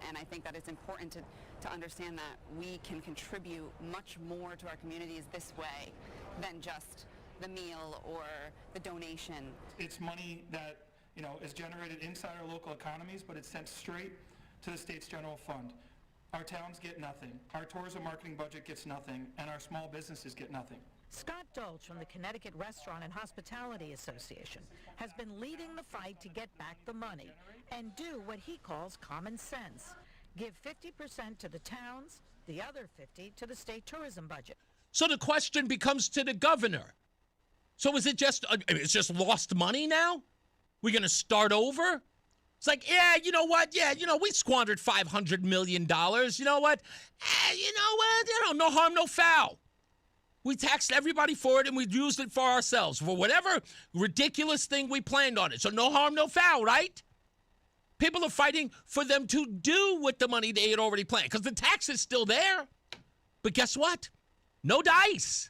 And I think that it's important to understand that we can contribute much more to our communities this way than just the meal or the donation. It's money that, is generated inside our local economies, but it's sent straight to the state's general fund. Our towns get nothing, our tourism marketing budget gets nothing, and our small businesses get nothing. Scott Dolch from the Connecticut Restaurant and Hospitality Association has been leading the fight to get back the money and do what he calls common sense. Give 50% to the towns, the other 50% to the state tourism budget. So the question becomes to the governor. So is it just, it's just lost money now? We're going to start over? It's like, yeah, you know what? Yeah, we squandered $500 million. You know what? No harm, no foul. We taxed everybody for it, and we used it for ourselves, for whatever ridiculous thing we planned on it. So no harm, no foul, right? People are fighting for them to do with the money they had already planned, because the tax is still there. But guess what? No dice.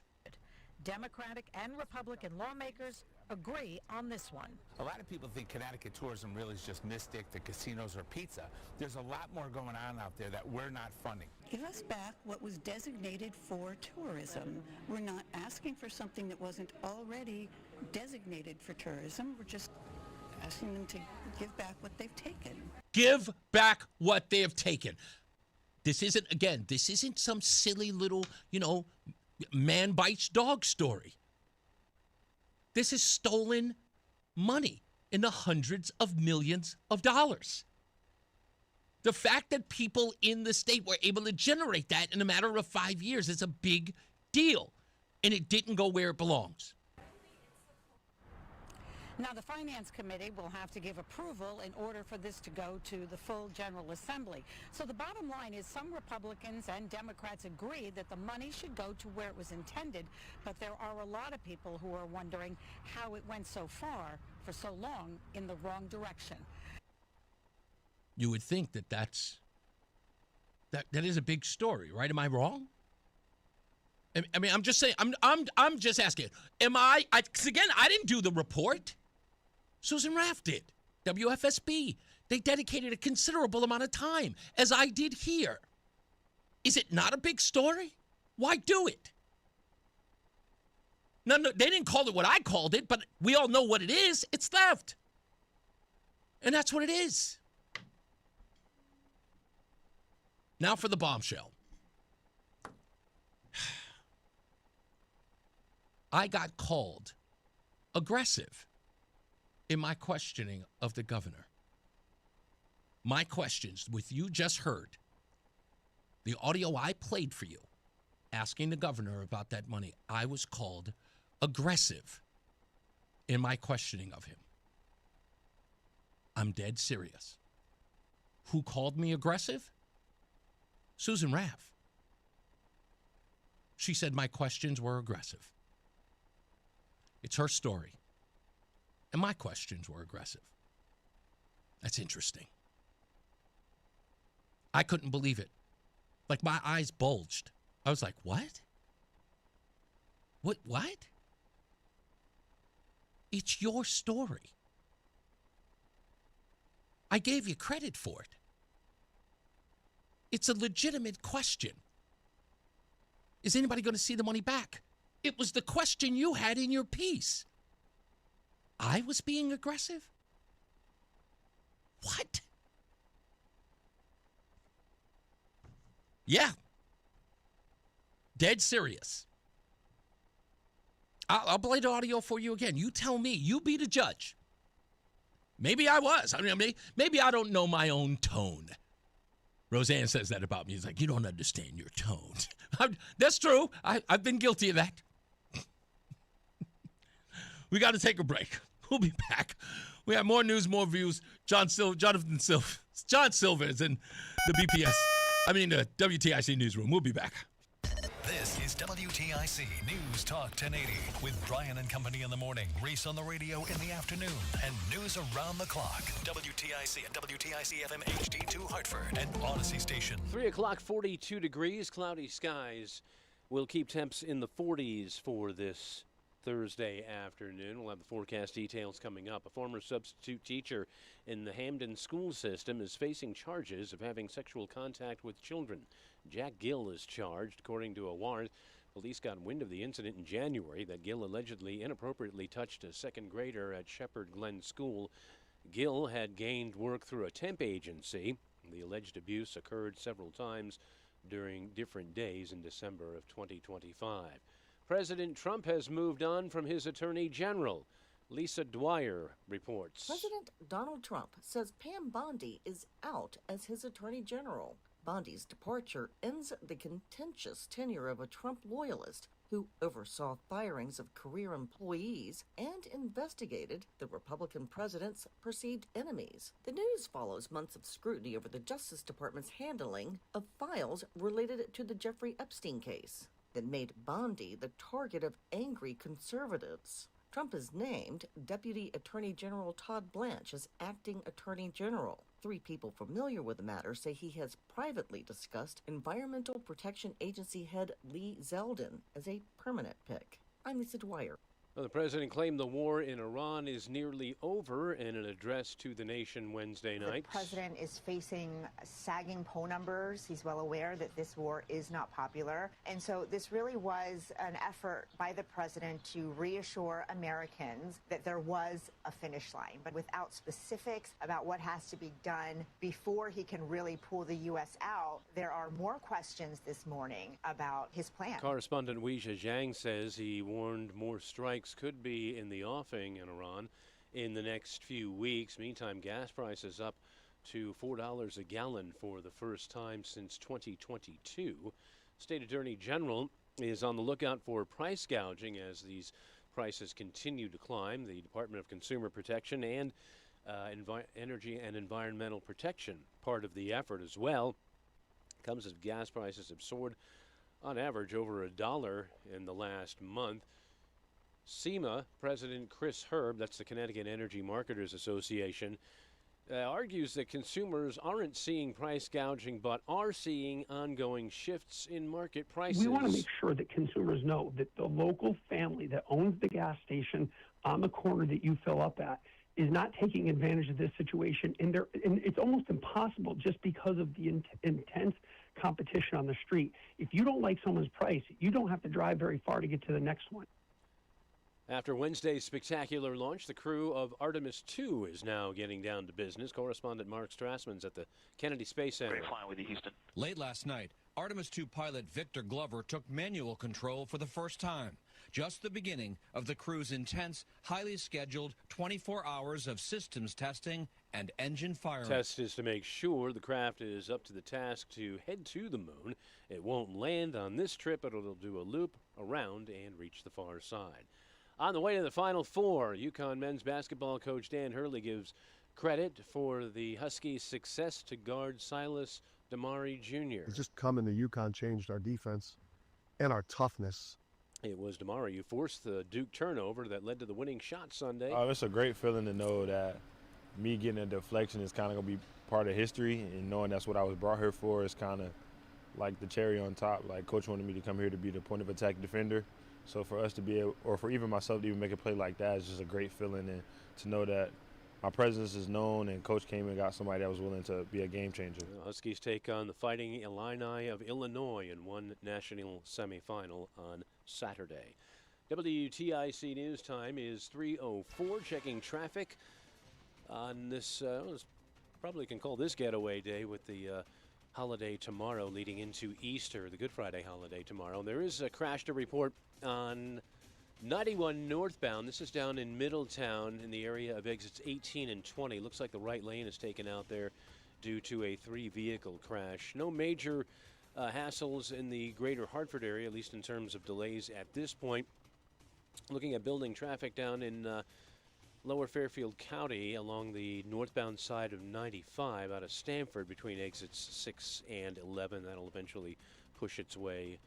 Democratic and Republican lawmakers agree on this one. A lot of people think Connecticut tourism really is just Mystic, the casinos, or pizza. There's a lot more going on out there that we're not funding. Give us back what was designated for tourism. We're not asking for something that wasn't already designated for tourism. We're just asking them to give back what they've taken. Give back what they have taken. This isn't some silly little, man bites dog story. This is stolen money in the hundreds of millions of dollars. The fact that people in the state were able to generate that in a matter of 5 years is a big deal. And it didn't go where it belongs. Now, the Finance Committee will have to give approval in order for this to go to the full General Assembly. So the bottom line is some Republicans and Democrats agree that the money should go to where it was intended, but there are a lot of people who are wondering how it went so far for so long in the wrong direction. You would think that is a big story, right? Am I wrong? I mean, I'm just saying. I'm just asking. Am I? Because again, I didn't do the report. Susan Raff did. WFSB. They dedicated a considerable amount of time, as I did here. Is it not a big story? Why do it? No, they didn't call it what I called it, but we all know what it is. It's theft. And that's what it is. Now for the bombshell. I got called aggressive in my questioning of the governor. My questions, with you just heard, the audio I played for you, asking the governor about that money, I was called aggressive in my questioning of him. I'm dead serious. Who called me aggressive? Susan Raff. She said my questions were aggressive. It's her story. And my questions were aggressive. That's interesting. I couldn't believe it. Like my eyes bulged. I was like, what? What? It's your story. I gave you credit for it. It's a legitimate question. Is anybody going to see the money back? It was the question you had in your piece. I was being aggressive? What? Yeah. Dead serious. I'll play the audio for you again. You tell me. You be the judge. Maybe I was. I mean, maybe I don't know my own tone. Roseanne says that about me. He's like, you don't understand your tone. That's true. I've been guilty of that. We got to take a break. We'll be back. We have more news, more views. John Silver is in the the WTIC newsroom. We'll be back. This is WTIC News Talk 1080 with Brian and Company in the morning, Reese on the radio in the afternoon, and news around the clock. WTIC and WTIC FM HD2 Hartford and Odyssey Station. 3 o'clock, 42 degrees, cloudy skies. We'll keep temps in the 40s for this Thursday afternoon. We'll have the forecast details coming up. A former substitute teacher in the Hamden school system is facing charges of having sexual contact with children. Jack Gill is charged, according to a warrant. Police got wind of the incident in January that Gill allegedly inappropriately touched a second grader at Shepherd Glen School. Gill had gained work through a temp agency. The alleged abuse occurred several times during different days in December of 2025. President Trump has moved on from his attorney general. Lisa Dwyer reports. President Donald Trump says Pam Bondi is out as his attorney general. Bondi's departure ends the contentious tenure of a Trump loyalist who oversaw firings of career employees and investigated the Republican president's perceived enemies. The news follows months of scrutiny over the Justice Department's handling of files related to the Jeffrey Epstein case. that made Bondi the target of angry conservatives. Trump has named Deputy Attorney General Todd Blanche as acting Attorney General. 3 people familiar with the matter say he has privately discussed Environmental Protection Agency head Lee Zeldin as a permanent pick. I'm Lisa Dwyer. Well, the president claimed the war in Iran is nearly over in an address to the nation Wednesday night. The president is facing sagging poll numbers. He's well aware that this war is not popular. And so this really was an effort by the president to reassure Americans that there was a finish line, but without specifics about what has to be done before he can really pull the U.S. out. There are more questions this morning about his plan. Correspondent Weijia Zhang says he warned more strikes could be in the offing in Iran in the next few weeks. Meantime, gas prices up to $4 a gallon for the first time since 2022. State Attorney General is on the lookout for price gouging as these prices continue to climb. The Department of Consumer Protection and Energy and Environmental Protection, part of the effort as well, comes as gas prices have soared on average over $1 in the last month. SEMA President Criss, that's the Connecticut Energy Marketers Association, argues that consumers aren't seeing price gouging but are seeing ongoing shifts in market prices. We want to make sure that consumers know that the local family that owns the gas station on the corner that you fill up at is not taking advantage of this situation. And it's almost impossible just because of the intense competition on the street. If you don't like someone's price, you don't have to drive very far to get to the next one. After Wednesday's spectacular launch, the crew of Artemis II is now getting down to business. Correspondent Mark Strassman's at the Kennedy Space Center. Great flying with you, Houston. Late last night, Artemis II pilot Victor Glover took manual control for the first time. Just the beginning of the crew's intense, highly scheduled 24 hours of systems testing and engine firing. Test is to make sure the craft is up to the task to head to the moon. It won't land on this trip, but it'll do a loop around and reach the far side. On the way to the Final Four, UConn men's basketball coach Dan Hurley gives credit for the Huskies' success to guard Silas Damari Jr. Just coming to UConn changed our defense and our toughness. It was Damari who forced the Duke turnover that led to the winning shot Sunday. It's a great feeling to know that me getting a deflection is kind of going to be part of history, and knowing that's what I was brought here for is kind of like the cherry on top. Like, Coach wanted me to come here to be the point of attack defender. So for us to be able, or for even myself to even make a play like that is just a great feeling, and to know that my presence is known and Coach came and got somebody that was willing to be a game changer. The Huskies take on the Fighting Illini of Illinois in one national semifinal on Saturday. WTIC News Time is 3:04. Checking traffic on this, probably can call this getaway day with the holiday tomorrow leading into Easter, the Good Friday holiday tomorrow. And there is a crash to report on 91 northbound. This is down in Middletown in the area of exits 18 and 20. Looks like the right lane is taken out there due to a 3-vehicle crash. No major hassles in the greater Hartford area, at least in terms of delays at this point. Looking at building traffic down in Lower Fairfield County along the northbound side of 95 out of Stamford between exits 6 and 11. That'll eventually push its way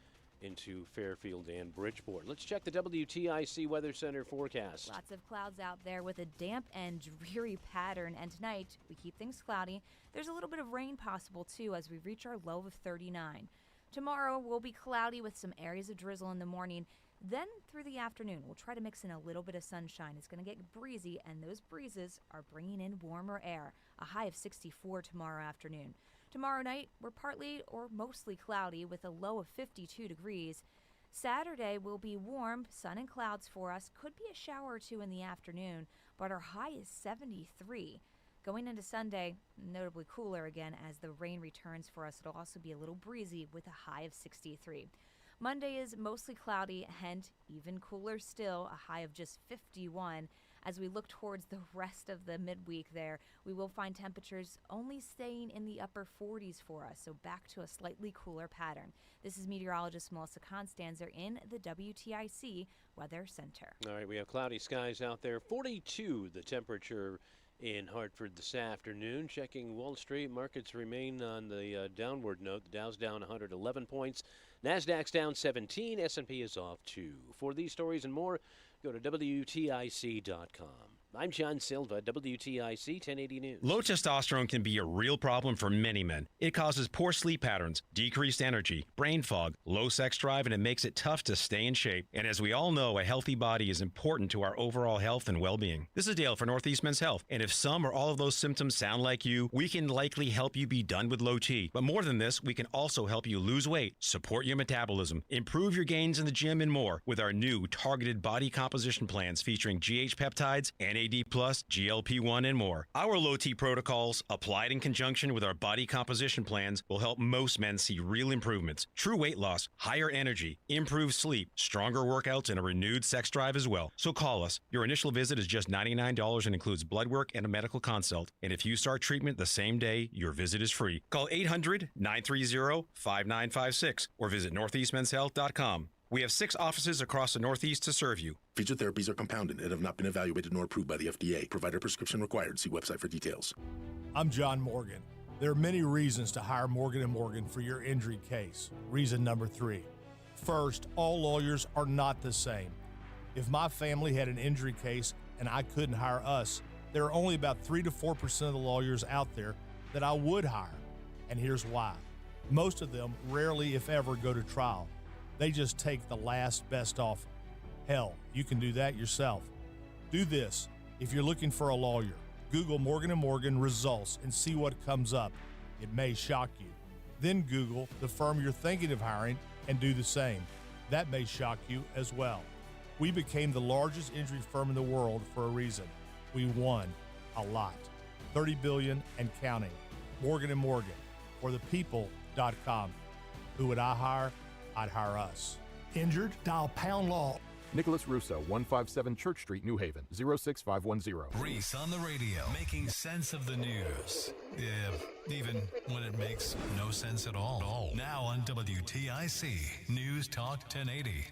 into Fairfield and Bridgeport. Let's check the WTIC Weather Center forecast. Lots of clouds out there with a damp and dreary pattern, and tonight we keep things cloudy. There's a little bit of rain possible too as we reach our low of 39. Tomorrow will be cloudy with some areas of drizzle in the morning. Then through the afternoon, we'll try to mix in a little bit of sunshine. It's going to get breezy, and those breezes are bringing in warmer air. A high of 64 tomorrow afternoon. Tomorrow night, we're partly or mostly cloudy with a low of 52 degrees. Saturday will be warm, sun and clouds for us. Could be a shower or two in the afternoon, but our high is 73. Going into Sunday, notably cooler again as the rain returns for us. It'll also be a little breezy with a high of 63. Monday is mostly cloudy and even cooler still, a high of just 51. As we look towards the rest of the midweek there, we will find temperatures only staying in the upper 40s for us, so back to a slightly cooler pattern. This is meteorologist Melissa Constanzer in the WTIC Weather Center. All right, we have cloudy skies out there. 42 the temperature in Hartford this afternoon. Checking Wall Street, markets remain on the downward note. The Dow's down 111 points. NASDAQ's down 17. S&P is off 2. For these stories and more, go to WTIC.com. I'm John Silva, WTIC 1080 News. Low testosterone can be a real problem for many men. It causes poor sleep patterns, decreased energy, brain fog, low sex drive, and it makes it tough to stay in shape. And as we all know, a healthy body is important to our overall health and well-being. This is Dale for Northeast Men's Health, and if some or all of those symptoms sound like you, we can likely help you be done with low T. But more than this, we can also help you lose weight, support your metabolism, improve your gains in the gym, and more with our new targeted body composition plans featuring GH peptides, NAD+, GLP-1, and more. Our low T protocols, applied in conjunction with our body composition plans, will help most men see real improvements, true weight loss, higher energy, improved sleep, stronger workouts, and a renewed sex drive as well. So call us. Your initial visit is just $99 and includes blood work and a medical consult. And if you start treatment the same day, your visit is free. Call 800-930-5956 or visit northeastmenshealth.com. We have 6 offices across the Northeast to serve you. Featured therapies are compounded and have not been evaluated nor approved by the FDA. Provider prescription required. See website for details. I'm John Morgan. There are many reasons to hire Morgan & Morgan for your injury case. Reason number 3. First, all lawyers are not the same. If my family had an injury case and I couldn't hire us, there are only about 3 to 4% of the lawyers out there that I would hire. And here's why. Most of them rarely, if ever, go to trial. They just take the last best offer. Hell, you can do that yourself. Do this. If you're looking for a lawyer, Google Morgan & Morgan results and see what comes up. It may shock you. Then Google the firm you're thinking of hiring and do the same. That may shock you as well. We became the largest injury firm in the world for a reason. We won a lot. $30 billion and counting. Morgan & Morgan. For the people.com. Who would I hire? I'd hire us. Injured? Dial pound law. Nicholas Russo, 157 Church Street, New Haven, 06510. Reese on the radio, making sense of the news. Yeah, even when it makes no sense at all. Now on WTIC, News Talk 1080.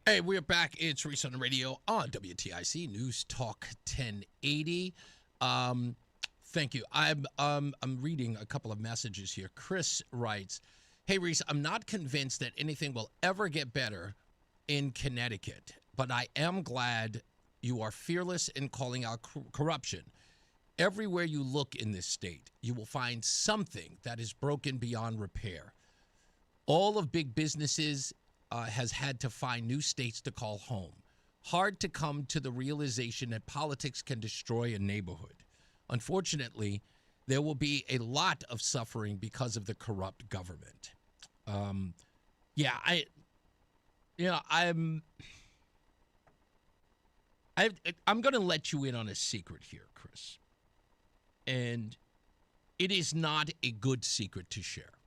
Hey, we're back. It's Reese on the radio on WTIC, News Talk 1080. Thank you. I'm reading a couple of messages here. Criss writes, "Hey, Reese, I'm not convinced that anything will ever get better in Connecticut, but I am glad you are fearless in calling out corruption. Everywhere you look in this state, you will find something that is broken beyond repair. All of big businesses has had to find new states to call home. Hard to come to the realization that politics can destroy a neighborhood. Unfortunately, there will be a lot of suffering because of the corrupt government." I'm going to let you in on a secret here, Criss. And it is not a good secret to share,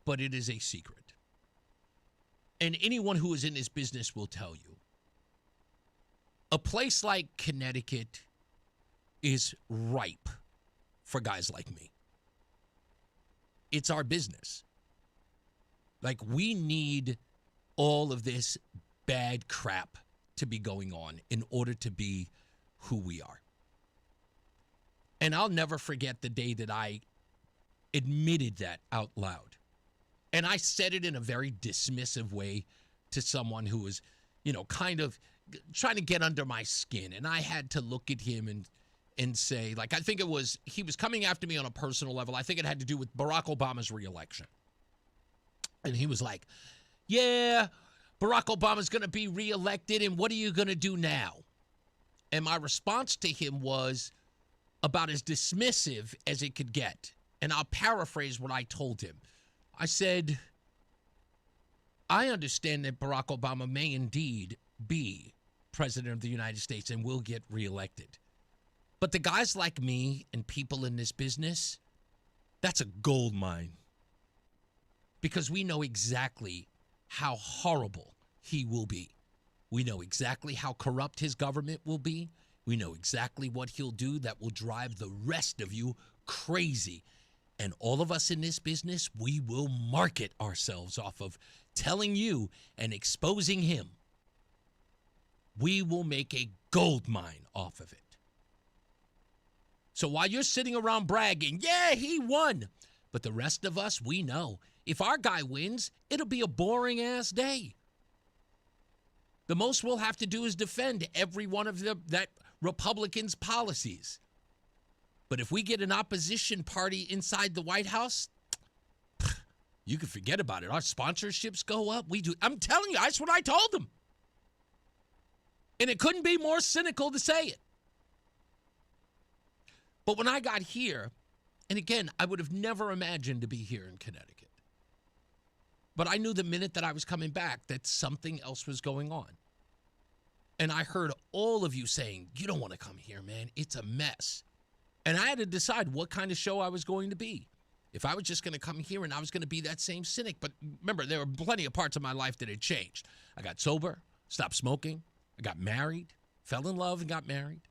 but it is a secret. And anyone who is in this business will tell you. A place like Connecticut is ripe for guys like me. It's our business. Like, we need all of this bad crap to be going on in order to be who we are. And I'll never forget the day that I admitted that out loud. And I said it in a very dismissive way to someone who was, kind of trying to get under my skin. And I had to look at him and say, like, I think he was coming after me on a personal level. I think it had to do with Barack Obama's reelection. And he was like, yeah, Barack Obama's going to be reelected, and what are you going to do now? And my response to him was about as dismissive as it could get. And I'll paraphrase what I told him. I said, I understand that Barack Obama may indeed be president of the United States and will get reelected. But the guys like me and people in this business, that's a gold mine. Because we know exactly how horrible he will be. We know exactly how corrupt his government will be. We know exactly what he'll do that will drive the rest of you crazy. And all of us in this business, we will market ourselves off of telling you and exposing him. We will make a gold mine off of it. So while you're sitting around bragging, yeah, he won. But the rest of us, we know. If our guy wins, it'll be a boring-ass day. The most we'll have to do is defend every one of that Republicans' policies. But if we get an opposition party inside the White House, you can forget about it. Our sponsorships go up. We do. I'm telling you, that's what I told them. And it couldn't be more cynical to say it. But when I got here, and again, I would have never imagined to be here in Connecticut. But I knew the minute that I was coming back that something else was going on. And I heard all of you saying, you don't want to come here, man. It's a mess. And I had to decide what kind of show I was going to be. If I was just going to come here and I was going to be that same cynic. But remember, there were plenty of parts of my life that had changed. I got sober, stopped smoking, I got married, fell in love and got married.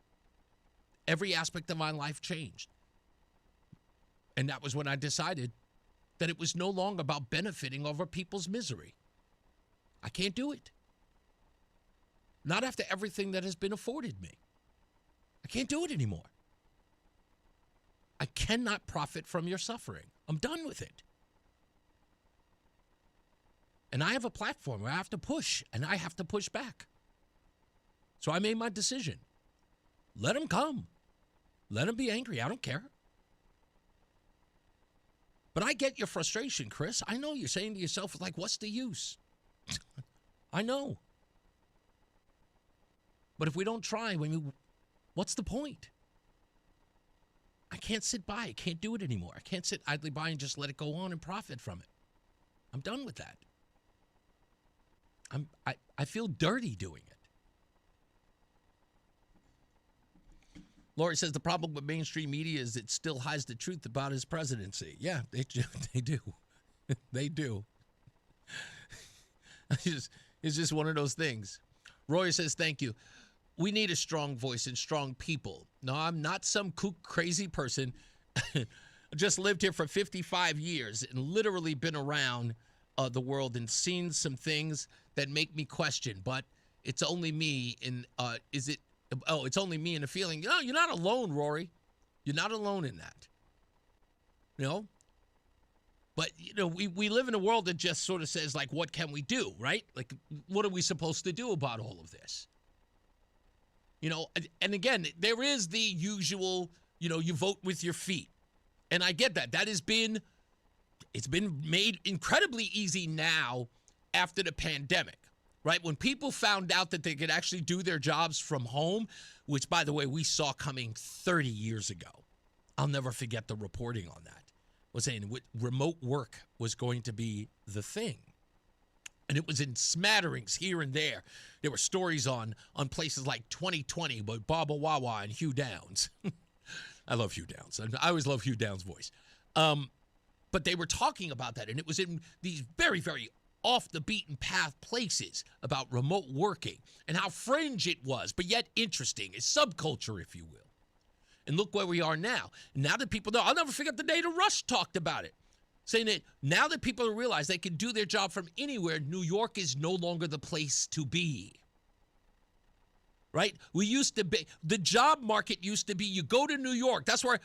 Every aspect of my life changed. And that was when I decided that it was no longer about benefiting over people's misery. I can't do it. Not after everything that has been afforded me. I can't do it anymore. I cannot profit from your suffering. I'm done with it. And I have a platform where I have to push, and I have to push back. So I made my decision. Let them come. Let them be angry. I don't care. But I get your frustration, Chris. I know you're saying to yourself, like, what's the use? I know. But if we don't try, what's the point? I can't sit by. I can't do it anymore. I can't sit idly by and just let it go on and profit from it. I'm done with that. I feel dirty doing it. Lori says the problem with mainstream media is it still hides the truth about his presidency. Yeah, they do. They do. It's just one of those things. Roy says, thank you. We need a strong voice and strong people. No, I'm not some kook crazy person. I just lived here for 55 years and literally been around the world and seen some things that make me question. But it's only me it's only me in the feeling. No, you're not alone, Rory. You're not alone in that. You know? But, you know, we live in a world that just sort of says, like, what can we do, right? Like, what are we supposed to do about all of this? You know, and again, there is the usual, you know, you vote with your feet. And I get that. It's been made incredibly easy now after the pandemic, right? When people found out that they could actually do their jobs from home, which, by the way, we saw coming 30 years ago. I'll never forget the reporting on that. Was saying remote work was going to be the thing. And it was in smatterings here and there. There were stories on places like 2020 with Baba Wawa and Hugh Downs. I love Hugh Downs. I always love Hugh Downs' voice. But they were talking about that, and it was in these very, very off-the-beaten-path places about remote working and how fringe it was, but yet interesting. It's subculture, if you will. And look where we are now. Now that people know, I'll never forget the day that Rush talked about it, saying that now that people realize they can do their job from anywhere, New York is no longer the place to be. Right? The job market used to be, you go to New York. That's where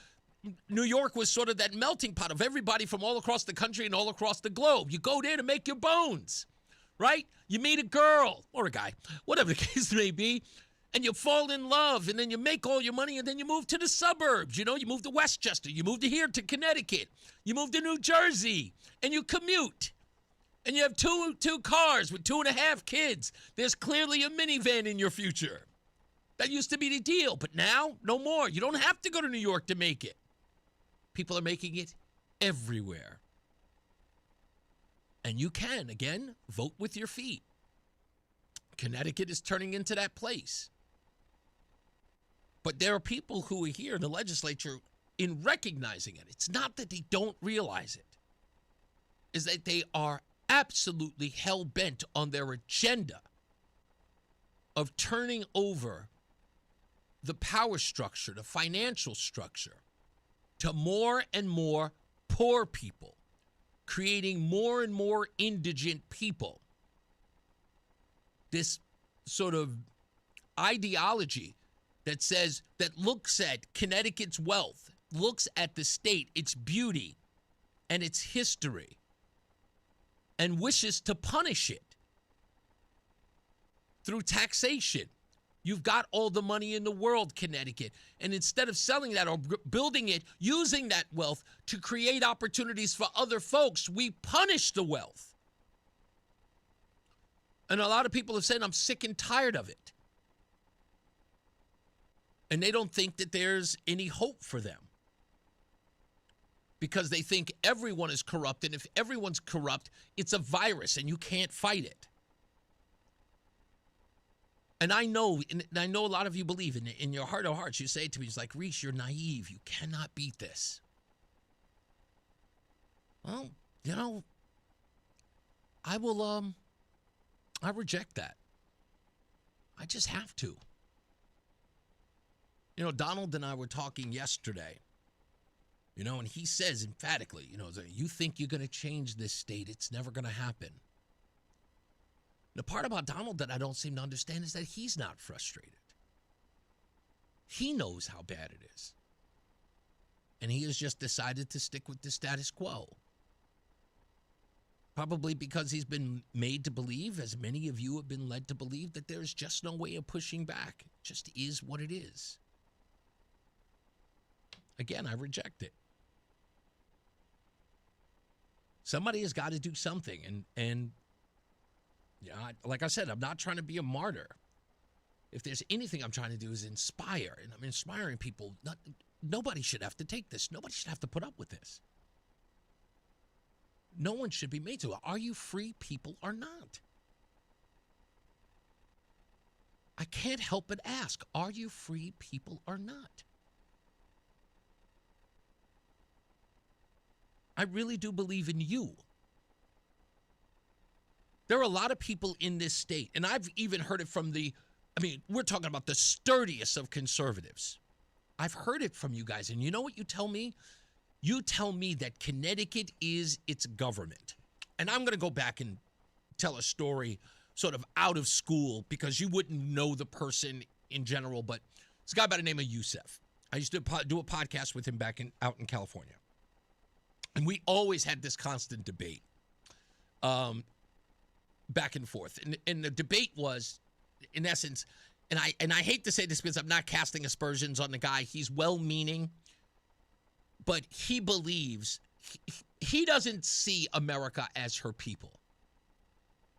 New York was sort of that melting pot of everybody from all across the country and all across the globe. You go there to make your bones, right? You meet a girl or a guy, whatever the case may be, and you fall in love, and then you make all your money, and then you move to the suburbs. You know, you move to Westchester. You move to here to Connecticut. You move to New Jersey, and you commute. And you have two cars with 2.5 kids. There's clearly a minivan in your future. That used to be the deal, but now, no more. You don't have to go to New York to make it. People are making it everywhere. And you can, again, vote with your feet. Connecticut is turning into that place. But there are people who are here in the legislature in recognizing it. It's not that they don't realize it. It's that they are absolutely hell-bent on their agenda of turning over the power structure, the financial structure, to more and more poor people, creating more and more indigent people. This sort of ideology that looks at Connecticut's wealth, looks at the state, its beauty, and its history, and wishes to punish it through taxation. You've got all the money in the world, Connecticut. And instead of selling that or building it, using that wealth to create opportunities for other folks, we punish the wealth. And a lot of people have said, I'm sick and tired of it. And they don't think that there's any hope for them, because they think everyone is corrupt. And if everyone's corrupt, it's a virus and you can't fight it. And I know a lot of you believe in your heart of hearts. You say to me, it's like, Reese, you're naive. You cannot beat this. Well, I reject that. I just have to. Donald and I were talking yesterday, and he says emphatically, you think you're going to change this state. It's never going to happen. The part about Donald that I don't seem to understand is that he's not frustrated. He knows how bad it is. And he has just decided to stick with the status quo. Probably because he's been made to believe, as many of you have been led to believe, that there's just no way of pushing back. It just is what it is. Again, I reject it. Somebody has got to do something. And like I said, I'm not trying to be a martyr. If there's anything I'm trying to do is inspire, and I'm inspiring people. Nobody should have to take this. Nobody should have to put up with this. No one should be made to. Are you free people or not? I can't help but ask, are you free people or not? I really do believe in you. There are a lot of people in this state, and I've even heard it from we're talking about the sturdiest of conservatives. I've heard it from you guys, and you know what you tell me? You tell me that Connecticut is its government. And I'm going to go back and tell a story sort of out of school, because you wouldn't know the person in general, but it's a guy by the name of Youssef. I used to do a podcast with him out in California. And we always had this constant debate. Back and forth. And the debate was, in essence, and I hate to say this because I'm not casting aspersions on the guy. He's well-meaning, but he believes, he doesn't see America as her people,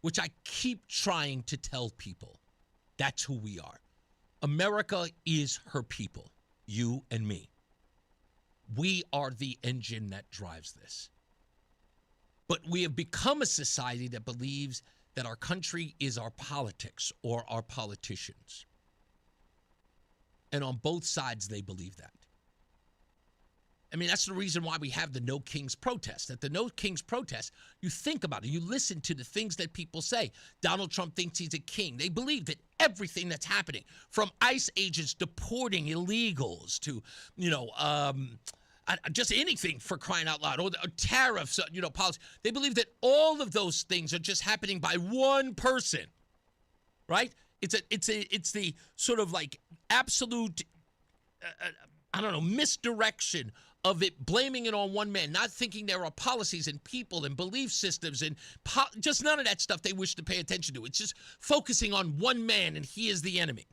which I keep trying to tell people. That's who we are. America is her people, you and me. We are the engine that drives this. But we have become a society that believes that our country is our politics or our politicians. And on both sides, they believe that. That's the reason why we have the No Kings protest. At the No Kings protest, you think about it. You listen to the things that people say. Donald Trump thinks he's a king. They believe that everything that's happening, from ICE agents deporting illegals to, just anything, for crying out loud, or tariffs, policy. They believe that all of those things are just happening by one person, right? It's the sort of like absolute, misdirection of it, blaming it on one man, not thinking there are policies and people and belief systems and just none of that stuff they wish to pay attention to. It's just focusing on one man, and he is the enemy.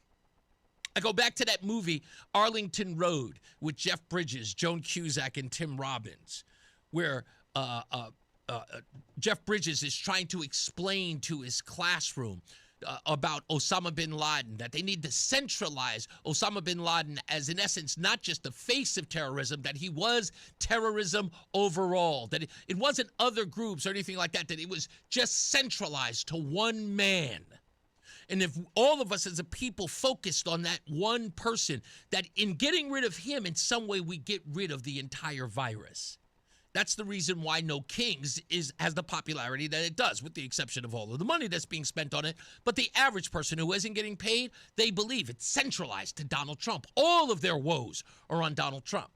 I go back to that movie, Arlington Road, with Jeff Bridges, Joan Cusack, and Tim Robbins, where Jeff Bridges is trying to explain to his classroom about Osama bin Laden, that they need to centralize Osama bin Laden as, in essence, not just the face of terrorism, that he was terrorism overall, that it wasn't other groups or anything like that it was just centralized to one man. And if all of us as a people focused on that one person, that in getting rid of him, in some way we get rid of the entire virus. That's the reason why No Kings has the popularity that it does, with the exception of all of the money that's being spent on it. But the average person who isn't getting paid, they believe it's centralized to Donald Trump. All of their woes are on Donald Trump.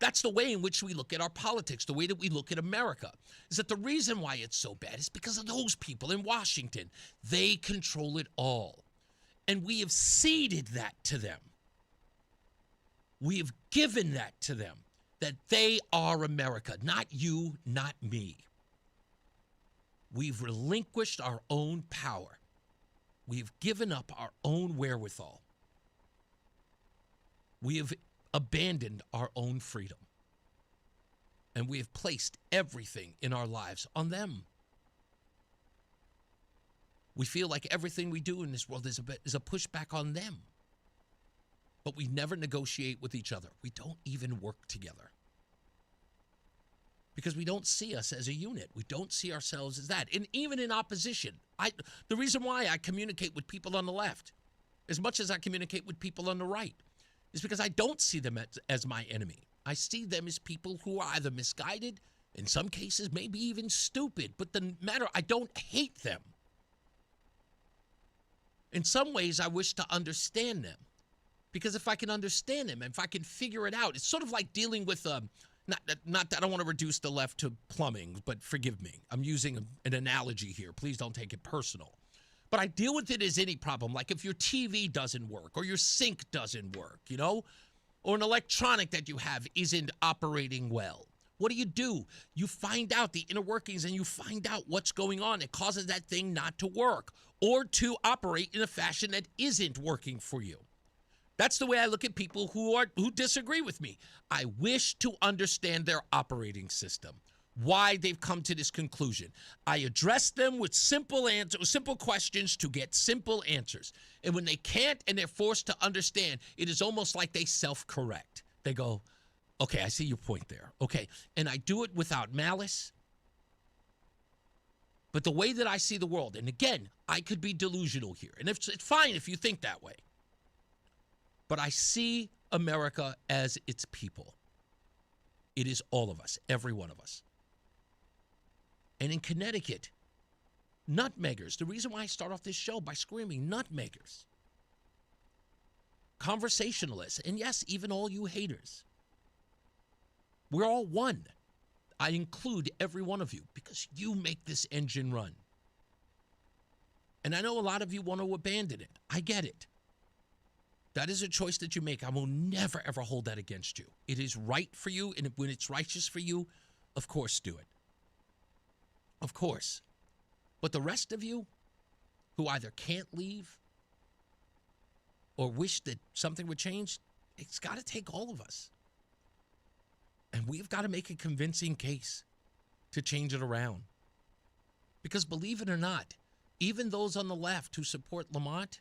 That's the way in which we look at our politics, the way that we look at America. Is that the reason why it's so bad is because of those people in Washington. They control it all. And we have ceded that to them. We've given that to them, that they are America, not you, not me. We've relinquished our own power. We've given up our own wherewithal. We have abandoned our own freedom. And we have placed everything in our lives on them. We feel like everything we do in this world is a pushback on them. But we never negotiate with each other. We don't even work together. Because we don't see us as a unit. We don't see ourselves as that. And even in opposition, the reason why I communicate with people on the left as much as I communicate with people on the right is because I don't see them as my enemy. I see them as people who are either misguided, in some cases maybe even stupid, but the matter, I don't hate them. In some ways, I wish to understand them. Because if I can understand them, if I can figure it out, it's sort of like dealing with, not that I don't want to reduce the left to plumbing, but forgive me. I'm using an analogy here. Please don't take it personal. But I deal with it as any problem, like if your TV doesn't work or your sink doesn't work, or an electronic that you have isn't operating well. What do? You find out the inner workings and you find out what's going on that causes that thing not to work or to operate in a fashion that isn't working for you. That's the way I look at people who disagree with me. I wish to understand their operating system, why they've come to this conclusion. I address them with simple questions to get simple answers. And when they can't and they're forced to understand, it is almost like they self-correct. They go, okay, I see your point there. Okay, and I do it without malice. But the way that I see the world, and again, I could be delusional here, and it's fine if you think that way. But I see America as its people. It is all of us, every one of us. And in Connecticut, nutmeggers, the reason why I start off this show by screaming nutmeggers, conversationalists, and yes, even all you haters, we're all one. I include every one of you because you make this engine run. And I know a lot of you want to abandon it. I get it. That is a choice that you make. I will never, ever hold that against you. It is right for you, and when it's righteous for you, of course, do it. Of course. But the rest of you who either can't leave or wish that something would change, it's got to take all of us. And we've got to make a convincing case to change it around. Because believe it or not, even those on the left who support Lamont,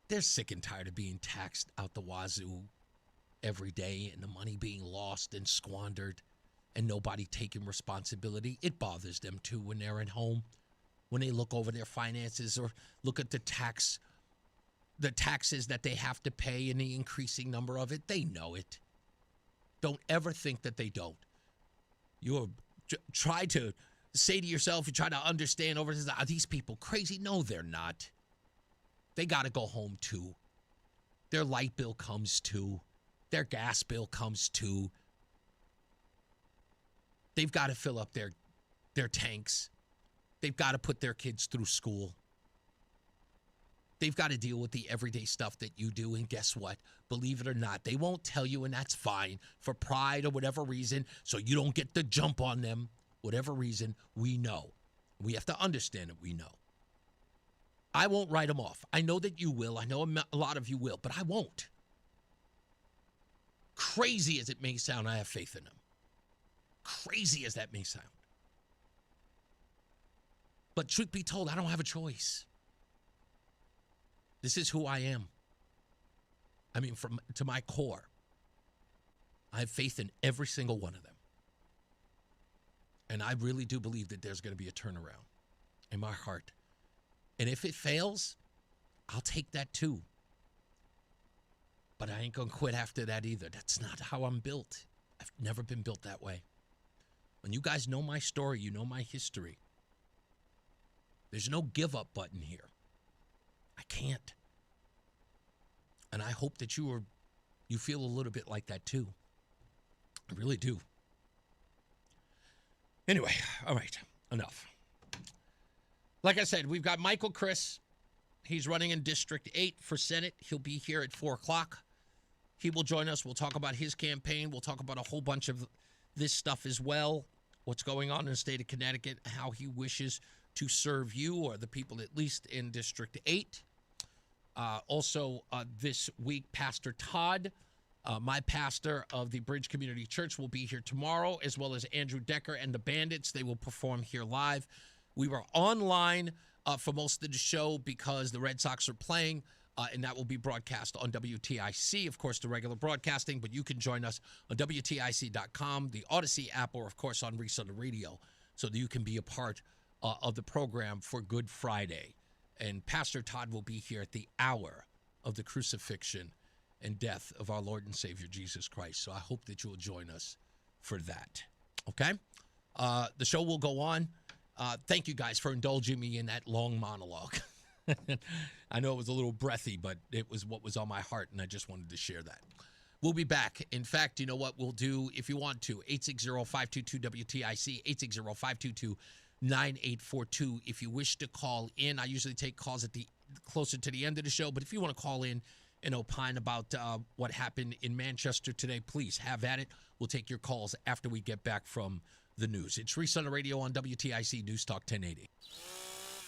they're sick and tired of being taxed out the wazoo every day and the money being lost and squandered and nobody taking responsibility. It bothers them too when they're at home, when they look over their finances or look at the taxes that they have to pay and the increasing number of it. They know it. Don't ever think that they don't. You try to say to yourself, you try to understand over, are these people crazy? No, they're not. They got to go home too. Their light bill comes too. Their gas bill comes too. They've got to fill up their tanks. They've got to put their kids through school. They've got to deal with the everyday stuff that you do. And guess what? Believe it or not, they won't tell you, and that's fine, for pride or whatever reason, so you don't get the jump on them. Whatever reason, we know. We have to understand that we know. I won't write them off. I know that you will. I know a lot of you will, but I won't. Crazy as it may sound, I have faith in them. Crazy as that may sound. But truth be told, I don't have a choice. This is who I am. I mean, to my core, I have faith in every single one of them. And I really do believe that there's going to be a turnaround in my heart. And if it fails, I'll take that too. But I ain't going to quit after that either. That's not how I'm built. I've never been built that way. When you guys know my story, you know my history. There's no give up button here. I can't. And I hope that you feel a little bit like that too. I really do. Anyway, all right, enough. Like I said, we've got Michael Criss. He's running in District 8 for Senate. He'll be here at 4 o'clock. He will join us. We'll talk about his campaign. We'll talk about a whole bunch of this stuff as well, what's going on in the state of Connecticut, how he wishes to serve you or the people at least in District 8. Also, this week, Pastor Todd, my pastor of the Bridge Community Church, will be here tomorrow, as well as Andrew Decker and the Bandits. They will perform here live. We were online for most of the show because the Red Sox are playing, and that will be broadcast on WTIC, of course, the regular broadcasting, but you can join us on WTIC.com, the Odyssey app, or, of course, on Reese on the radio, so that you can be a part of the program for Good Friday. And Pastor Todd will be here at the hour of the crucifixion and death of our Lord and Savior Jesus Christ. So I hope that you will join us for that. Okay? The show will go on. Thank you guys for indulging me in that long monologue. I know it was a little breathy, but it was what was on my heart, and I just wanted to share that. We'll be back. In fact, you know what we'll do if you want to? 860-522-WTIC, 860-522-9842. If you wish to call in, I usually take calls at the closer to the end of the show, but if you want to call in and opine about what happened in Manchester today, please have at it. We'll take your calls after we get back from the news. It's Reese on the radio on WTIC News Talk 1080.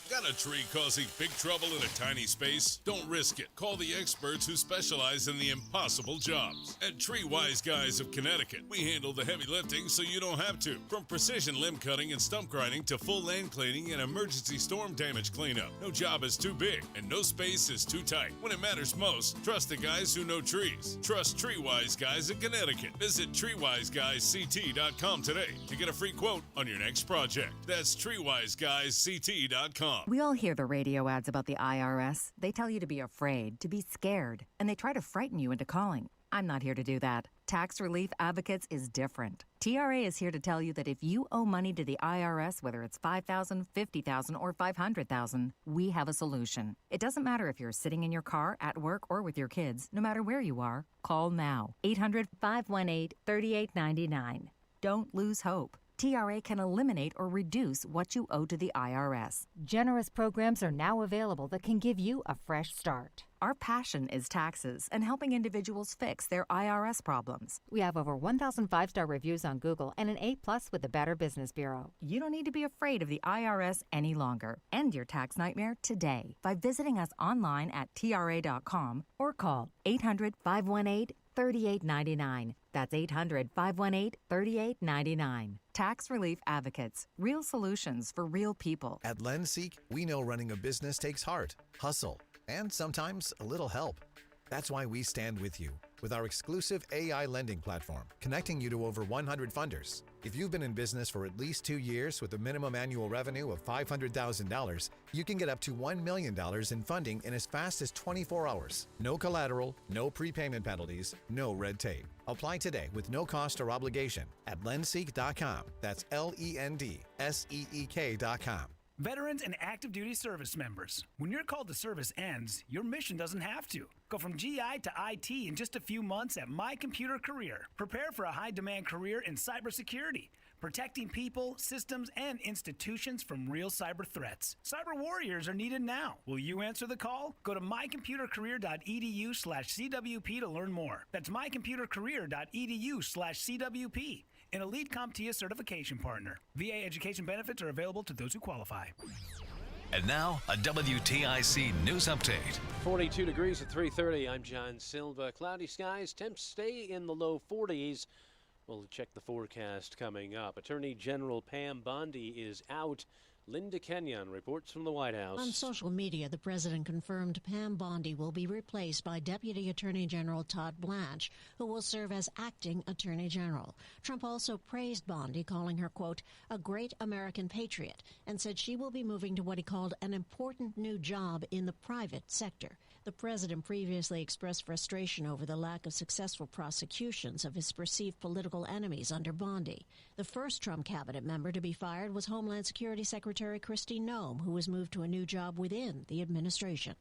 Got a tree causing big trouble in a tiny space? Don't risk it. Call the experts who specialize in the impossible jobs. At Tree Wise Guys of Connecticut, we handle the heavy lifting so you don't have to. From precision limb cutting and stump grinding to full land cleaning and emergency storm damage cleanup. No job is too big and no space is too tight. When it matters most, trust the guys who know trees. Trust Tree Wise Guys of Connecticut. Visit treewiseguysct.com today to get a free quote on your next project. That's treewiseguysct.com. We all hear the radio ads about the IRS. They tell you to be afraid, to be scared, and they try to frighten you into calling. I'm not here to do that. Tax Relief Advocates is different. TRA is here to tell you that if you owe money to the IRS, whether it's $5,000, $50,000, or $500,000, we have a solution. It doesn't matter if you're sitting in your car, at work, or with your kids. No matter where you are, call now. 800-518-3899. Don't lose hope. TRA can eliminate or reduce what you owe to the IRS. Generous programs are now available that can give you a fresh start. Our passion is taxes and helping individuals fix their IRS problems. We have over 1,000 5-star reviews on Google and an A+ with the Better Business Bureau. You don't need to be afraid of the IRS any longer. End your tax nightmare today by visiting us online at TRA.com or call 800-518-3899. That's 800-518-3899. Tax Relief Advocates. Real solutions for real people. At LendSeek, we know running a business takes heart, hustle, and sometimes a little help. That's why we stand with you with our exclusive AI lending platform, connecting you to over 100 funders. If you've been in business for at least 2 years with a minimum annual revenue of $500,000, you can get up to $1 million in funding in as fast as 24 hours. No collateral, no prepayment penalties, no red tape. Apply today with no cost or obligation at lendseek.com. That's LENDSEEK.com. Veterans and active duty service members, when your call to service ends, your mission doesn't have to. Go from GI to IT in just a few months at My Computer Career. Prepare for a high-demand career in cybersecurity, protecting people, systems, and institutions from real cyber threats. Cyber warriors are needed now. Will you answer the call? Go to mycomputercareer.edu/CWP to learn more. That's mycomputercareer.edu/CWP. An elite CompTIA certification partner. VA education benefits are available to those who qualify. And now, a WTIC news update. 42 degrees at 3:30. I'm John Silva. Cloudy skies. Temps stay in the low 40s. We'll check the forecast coming up. Attorney General Pam Bondi is out. Linda Kenyon reports from the White House. On social media, the president confirmed Pam Bondi will be replaced by Deputy Attorney General Todd Blanche, who will serve as acting Attorney General. Trump also praised Bondi, calling her, quote, a great American patriot, and said she will be moving to what he called an important new job in the private sector. The president previously expressed frustration over the lack of successful prosecutions of his perceived political enemies under Bondi. The first Trump cabinet member to be fired was Homeland Security Secretary Kristi Noem, who was moved to a new job within the administration.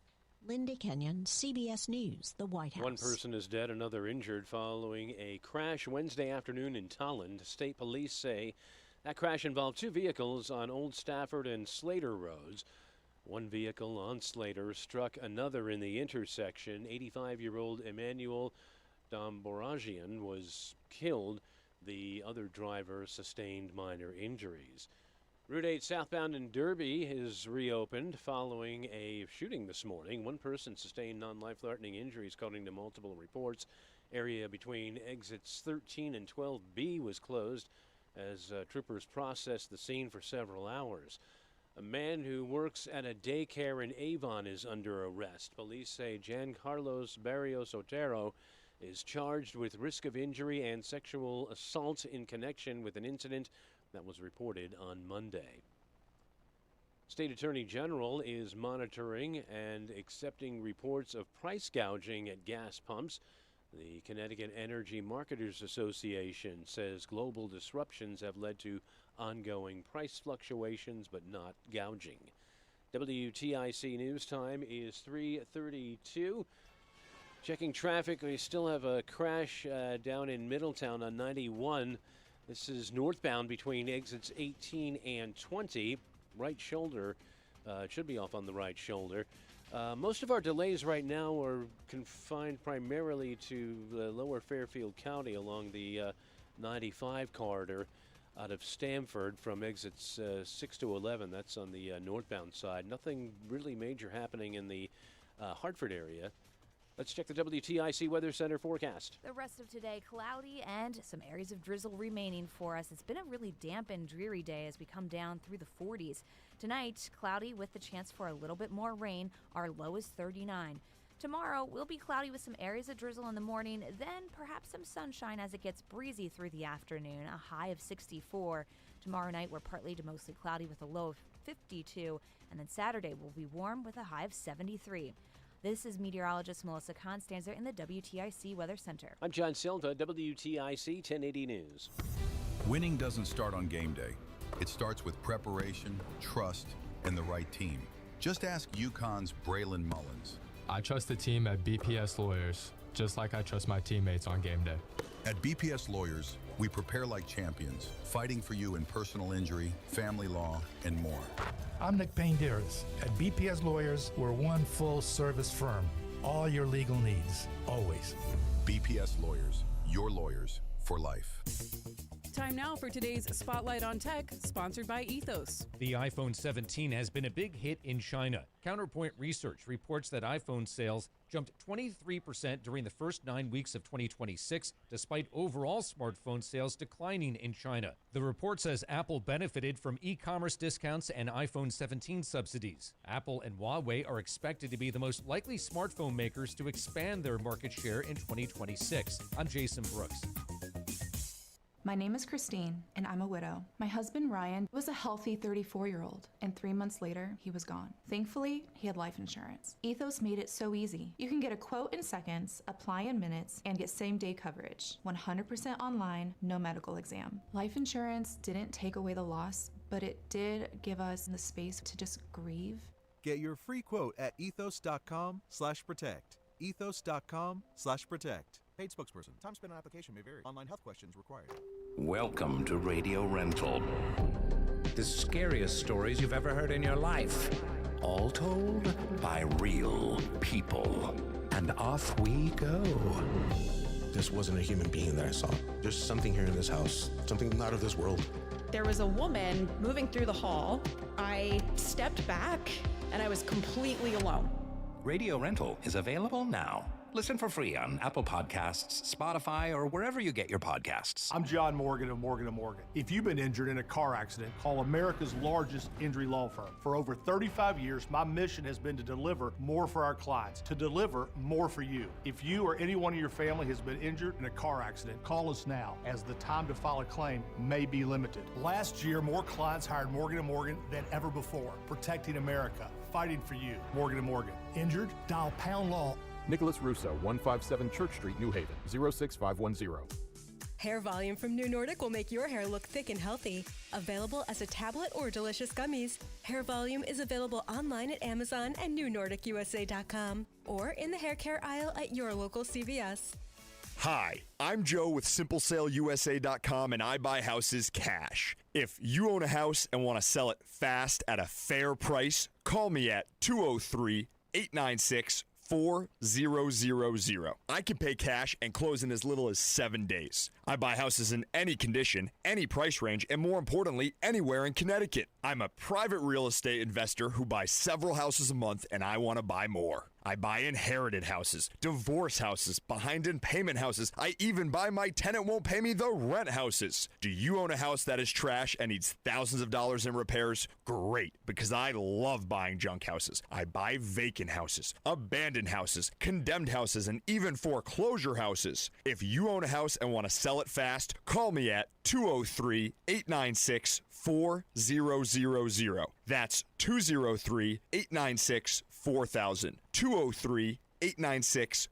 Linda Kenyon, CBS News, the White House. One person is dead, another injured following a crash Wednesday afternoon in Tolland. State police say that crash involved two vehicles on Old Stafford and Slater roads. One vehicle on Slater struck another in the intersection. 85-year-old Emmanuel Domborajian was killed. The other driver sustained minor injuries. Route 8 southbound in Derby is reopened following a shooting this morning. One person sustained non-life-threatening injuries according to multiple reports. Area between exits 13 and 12B was closed as troopers processed the scene for several hours. A man who works at a daycare in Avon is under arrest. Police say Giancarlos Barrios Otero is charged with risk of injury and sexual assault in connection with an incident that was reported on Monday. State Attorney General is monitoring and accepting reports of price gouging at gas pumps. The Connecticut Energy Marketers Association says global disruptions have led to ongoing price fluctuations but not gouging. WTIC News Time is 3:32. Checking traffic, we still have a crash down in Middletown on 91. This is northbound between exits 18 and 20. Right shoulder, it should be off on the right shoulder. Most of our delays right now are confined primarily to the lower Fairfield County along the 95 corridor out of Stamford from exits 6 to 11. That's on the northbound side. Nothing really major happening in the Hartford area. Let's check the WTIC Weather Center forecast. The rest of today, cloudy and some areas of drizzle remaining for us. It's been a really damp and dreary day as we come down through the 40s. Tonight, cloudy with the chance for a little bit more rain. Our low is 39. Tomorrow, we'll be cloudy with some areas of drizzle in the morning, then perhaps some sunshine as it gets breezy through the afternoon, a high of 64. Tomorrow night, we're partly to mostly cloudy with a low of 52. And then Saturday will be warm with a high of 73. This is meteorologist Melissa Constanzer in the WTIC Weather Center. I'm John Silva, WTIC 1080 News. Winning doesn't start on game day. It starts with preparation, trust, and the right team. Just ask UConn's Braylon Mullins. I trust the team at BPS Lawyers, just like I trust my teammates on game day. At BPS Lawyers, we prepare like champions, fighting for you in personal injury, family law, and more. I'm Nick Payne-Deris. At BPS Lawyers, we're one full-service firm. All your legal needs, always. BPS Lawyers, your lawyers for life. Time now for today's Spotlight on Tech, sponsored by Ethos. The iPhone 17 has been a big hit in China. Counterpoint Research reports that iPhone sales jumped 23% during the first 9 weeks of 2026, despite overall smartphone sales declining in China. The report says Apple benefited from e-commerce discounts and iPhone 17 subsidies. Apple and Huawei are expected to be the most likely smartphone makers to expand their market share in 2026. I'm Jason Brooks. My name is Christine, and I'm a widow. My husband, Ryan, was a healthy 34-year-old, and 3 months later, he was gone. Thankfully, he had life insurance. Ethos made it so easy. You can get a quote in seconds, apply in minutes, and get same-day coverage. 100% online, no medical exam. Life insurance didn't take away the loss, but it did give us the space to just grieve. Get your free quote at ethos.com/protect. Ethos.com/protect. Paid spokesperson. Time spent on application may vary. Online health questions required. Welcome to Radio Rental. The scariest stories you've ever heard in your life. All told by real people. And off we go. This wasn't a human being that I saw. There's something here in this house. Something not of this world. There was a woman moving through the hall. I stepped back and I was completely alone. Radio Rental is available now. Listen for free on Apple Podcasts, Spotify, or wherever you get your podcasts. I'm John Morgan of Morgan & Morgan. If you've been injured in a car accident, call America's largest injury law firm. For over 35 years, my mission has been to deliver more for our clients, to deliver more for you. If you or anyone in your family has been injured in a car accident, call us now, as the time to file a claim may be limited. Last year, more clients hired Morgan & Morgan than ever before, protecting America, fighting for you. Morgan & Morgan. Injured? Dial pound law. Nicholas Russo, 157 Church Street, New Haven, 06510. Hair Volume from New Nordic will make your hair look thick and healthy. Available as a tablet or delicious gummies, Hair Volume is available online at Amazon and newnordicusa.com or in the hair care aisle at your local CVS. Hi, I'm Joe with SimpleSaleUSA.com, and I buy houses cash. If you own a house and want to sell it fast at a fair price, call me at 203-896-4600. 4000. I can pay cash and close in as little as 7 days. I buy houses in any condition, any price range, and more importantly, anywhere in Connecticut. I'm a private real estate investor who buys several houses a month, and I want to buy more. I buy inherited houses, divorce houses, behind in payment houses. I even buy my tenant won't pay me the rent houses. Do you own a house that is trash and needs thousands of dollars in repairs? Great, because I love buying junk houses. I buy vacant houses, abandoned houses, condemned houses, and even foreclosure houses. If you own a house and want to sell it fast, call me at 203-896-4000. That's 203-896-4000. 203-896-4000.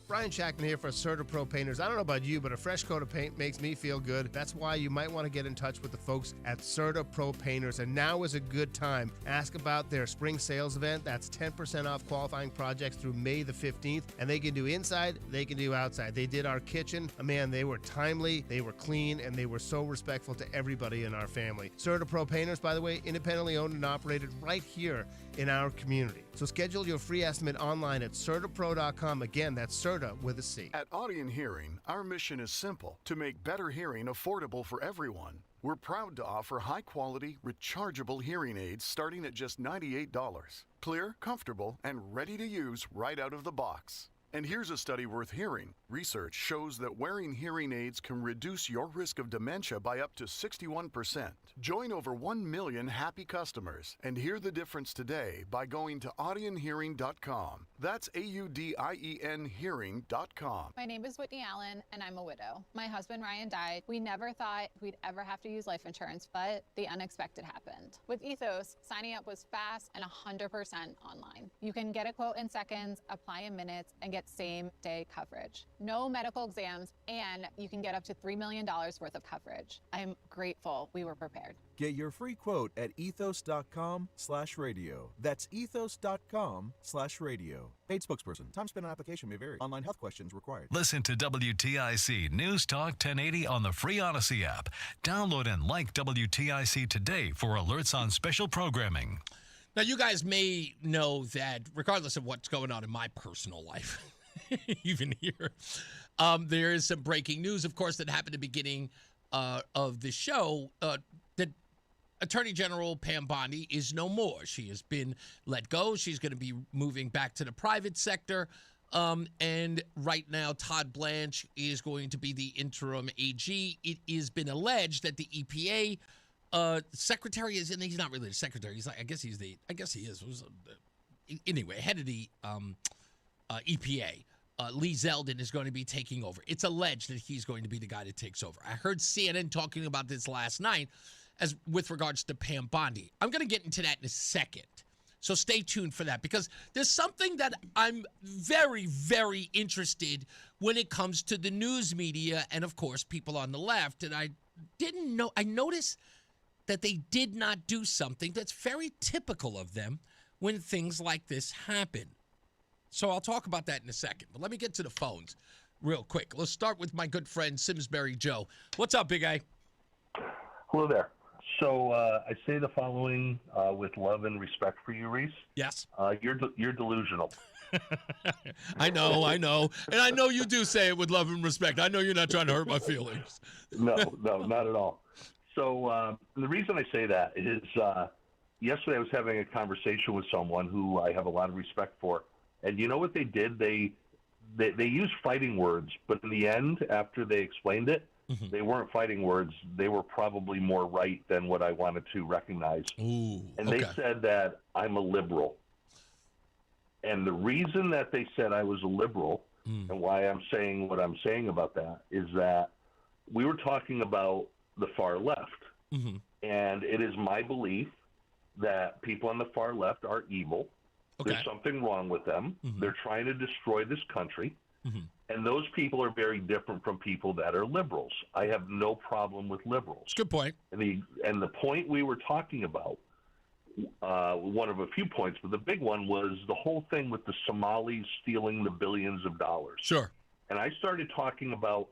Brian Shackman here for CertaPro Painters. I don't know about you, but a fresh coat of paint makes me feel good. That's why you might want to get in touch with the folks at CertaPro Painters. And now is a good time. Ask about their spring sales event. That's 10% off qualifying projects through May the 15th. And they can do inside, they can do outside. They did our kitchen. Man, they were timely, they were clean, and they were so respectful to everybody in our family. CertaPro Painters, by the way, independently owned and operated right here in our community. So schedule your free estimate online at CertaPro.com. Again, that's Certa with a C. At Audion Hearing, our mission is simple: to make better hearing affordable for everyone. We're proud to offer high-quality, rechargeable hearing aids starting at just $98. Clear, comfortable, and ready to use right out of the box. And here's a study worth hearing. Research shows that wearing hearing aids can reduce your risk of dementia by up to 61%. Join over 1 million happy customers and hear the difference today by going to audionhearing.com. That's AUDIEN hearing.com. My name is Whitney Allen, and I'm a widow. My husband Ryan died. We never thought we'd ever have to use life insurance, but the unexpected happened. With Ethos, signing up was fast and 100% online. You can get a quote in seconds, apply in minutes, and get same-day coverage. No medical exams, and you can get up to $3 million worth of coverage. I'm grateful we were prepared. Get your free quote at ethos.com/radio. That's ethos.com/radio. Paid spokesperson. Time spent on application may vary. Online health questions required. Listen to WTIC News Talk 1080 on the free Odyssey app. Download and like WTIC today for alerts on special programming. Now, you guys may know that regardless of what's going on in my personal life, even here, there is some breaking news, of course, that happened at the beginning of the show, that Attorney General Pam Bondi is no more. She has been let go. She's going to be moving back to the private sector. And right now, Todd Blanche is going to be the interim AG. It has been alleged that the EPA secretary is, and he's not really the secretary. He's like, I guess he is. Anyway, head of the EPA. Lee Zeldin is going to be taking over. It's alleged that he's going to be the guy that takes over. I heard CNN talking about this last night as with regards to Pam Bondi. I'm going to get into that in a second. So stay tuned for that, because there's something that I'm very, very interested when it comes to the news media and, of course, people on the left. And I didn't know. I noticed that they did not do something that's very typical of them when things like this happen. So I'll talk about that in a second. But let me get to the phones real quick. Let's start with my good friend Simsbury Joe. What's up, Big A? Hello there. So I say the following with love and respect for you, Reese. Yes. You're delusional. I know. And I know you do say it with love and respect. I know you're not trying to hurt my feelings. No, not at all. So the reason I say that is yesterday I was having a conversation with someone who I have a lot of respect for. And you know what they did? They used fighting words, but in the end, after they explained it, they weren't fighting words. They were probably more right than what I wanted to recognize. They said that I'm a liberal. And the reason that they said I was a liberal and why I'm saying what I'm saying about that is that we were talking about the far left. And it is my belief that people on the far left are evil. There's something wrong with them. They're trying to destroy this country. And those people are very different from people that are liberals. I have no problem with liberals. Good point. And the point we were talking about, one of a few points, but the big one was the whole thing with the Somalis stealing the billions of dollars. Sure. And I started talking about,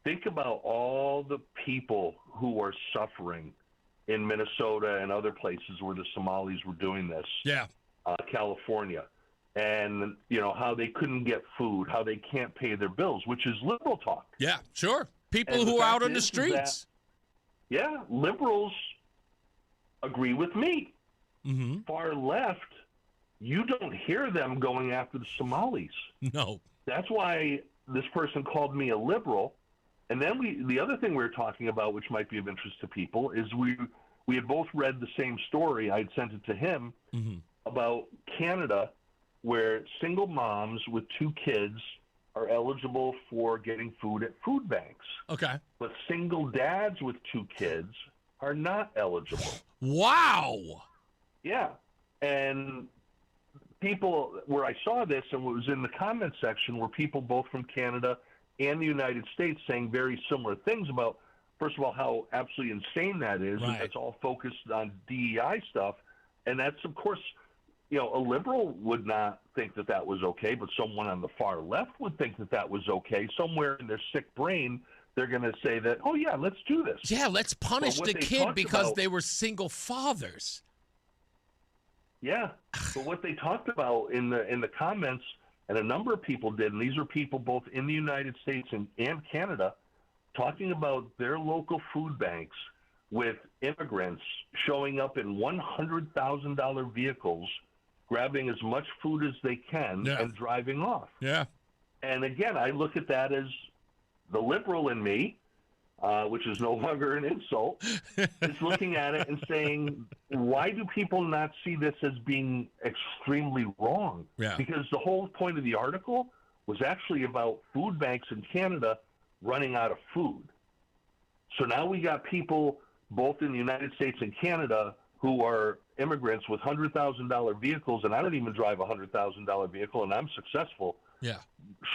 think about all the people who are suffering in Minnesota and other places where the Somalis were doing this. Yeah. California. and, you know, how they couldn't get food, how they can't pay their bills, which is liberal talk. Yeah, sure. People And who the are fact out on the is streets. Yeah, liberals agree with me. Mm-hmm. Far left, you don't hear them going after the Somalis. No. That's why this person called me a liberal. And then the other thing we were talking about, which might be of interest to people, is we had both read the same story. I'd sent it to him about Canada, where single moms with 2 kids are eligible for getting food at food banks. Okay. But single dads with 2 kids are not eligible. Wow. Yeah. And people, where I saw this and what was in the comment section, were people both from Canada and the United States saying very similar things about, first of all, how absolutely insane that is. Right. And that's all focused on DEI stuff. And that's, of course, you know, a liberal would not think that that was okay, but someone on the far left would think that that was okay. Somewhere in their sick brain, they're going to say that, oh, yeah, let's do this. Yeah, let's punish But what the they kid talked because about- they were single fathers. Yeah, but what they talked about in the comments, and a number of people did, and these are people both in the United States and Canada, talking about their local food banks with immigrants showing up in $100,000 vehicles, grabbing as much food as they can, and driving off. Yeah. And again, I look at that as the liberal in me, which is no longer an insult, is looking at it and saying, why do people not see this as being extremely wrong? Yeah. Because the whole point of the article was actually about food banks in Canada running out of food. So now we got people both in the United States and Canada who are immigrants with $100,000 vehicles, and I don't even drive a $100,000 vehicle, and I'm successful, Yeah.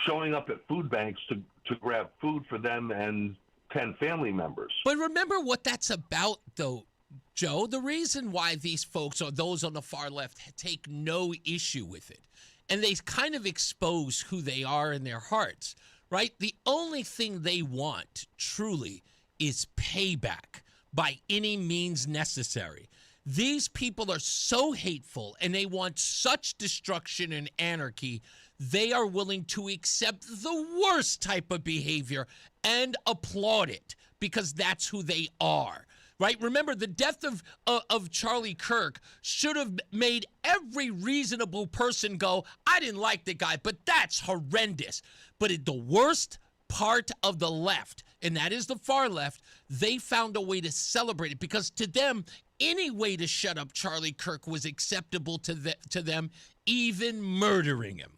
showing up at food banks to grab food for them and 10 family members. But remember what that's about, though, Joe. The reason why these folks, or those on the far left, take no issue with it, and they kind of expose who they are in their hearts, right? The only thing they want, truly, is payback by any means necessary. These people are so hateful, and they want such destruction and anarchy, they are willing to accept the worst type of behavior and applaud it because that's who they are, right? Remember, the death of Charlie Kirk should have made every reasonable person go, I didn't like the guy, but that's horrendous. But the worst part of the left, and that is the far left, they found a way to celebrate it because to them, any way to shut up Charlie Kirk was acceptable to them, even murdering him.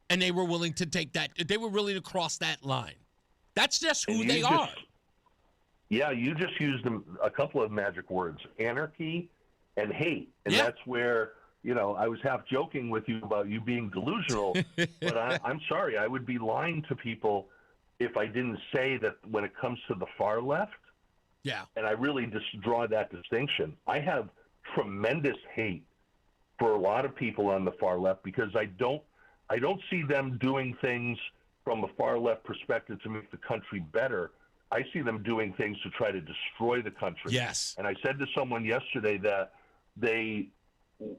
And they were willing to take that. They were willing to cross that line. That's just who they are. Yeah, you just used a couple of magic words, anarchy and hate. And that's where, you know, I was half joking with you about you being delusional, but I'm sorry, I would be lying to people if I didn't say that when it comes to the far left, and I really just draw that distinction, I have tremendous hate for a lot of people on the far left because I don't see them doing things from a far left perspective to make the country better. I see them doing things to try to destroy the country. Yes. And I said to someone yesterday that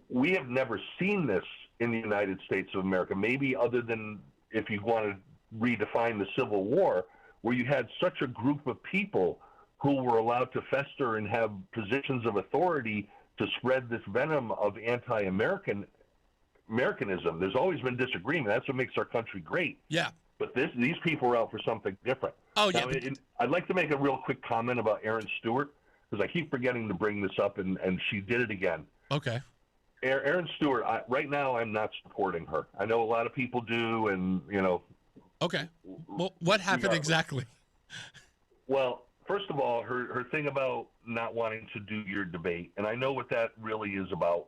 we have never seen this in the United States of America, maybe other than if you want to redefine the Civil War, where you had such a group of people who were allowed to fester and have positions of authority to spread this venom of anti-Americanism. There's always been disagreement. That's what makes our country great. Yeah. But these people are out for something different. Oh, yeah. Now, I'd like to make a real quick comment about Aaron Stewart, because I keep forgetting to bring this up, and she did it again. Okay. Aaron Stewart, right now I'm not supporting her. I know a lot of people do, and, you know. Okay. Well, what happened exactly? Well, first of all, her thing about not wanting to do your debate, and I know what that really is about,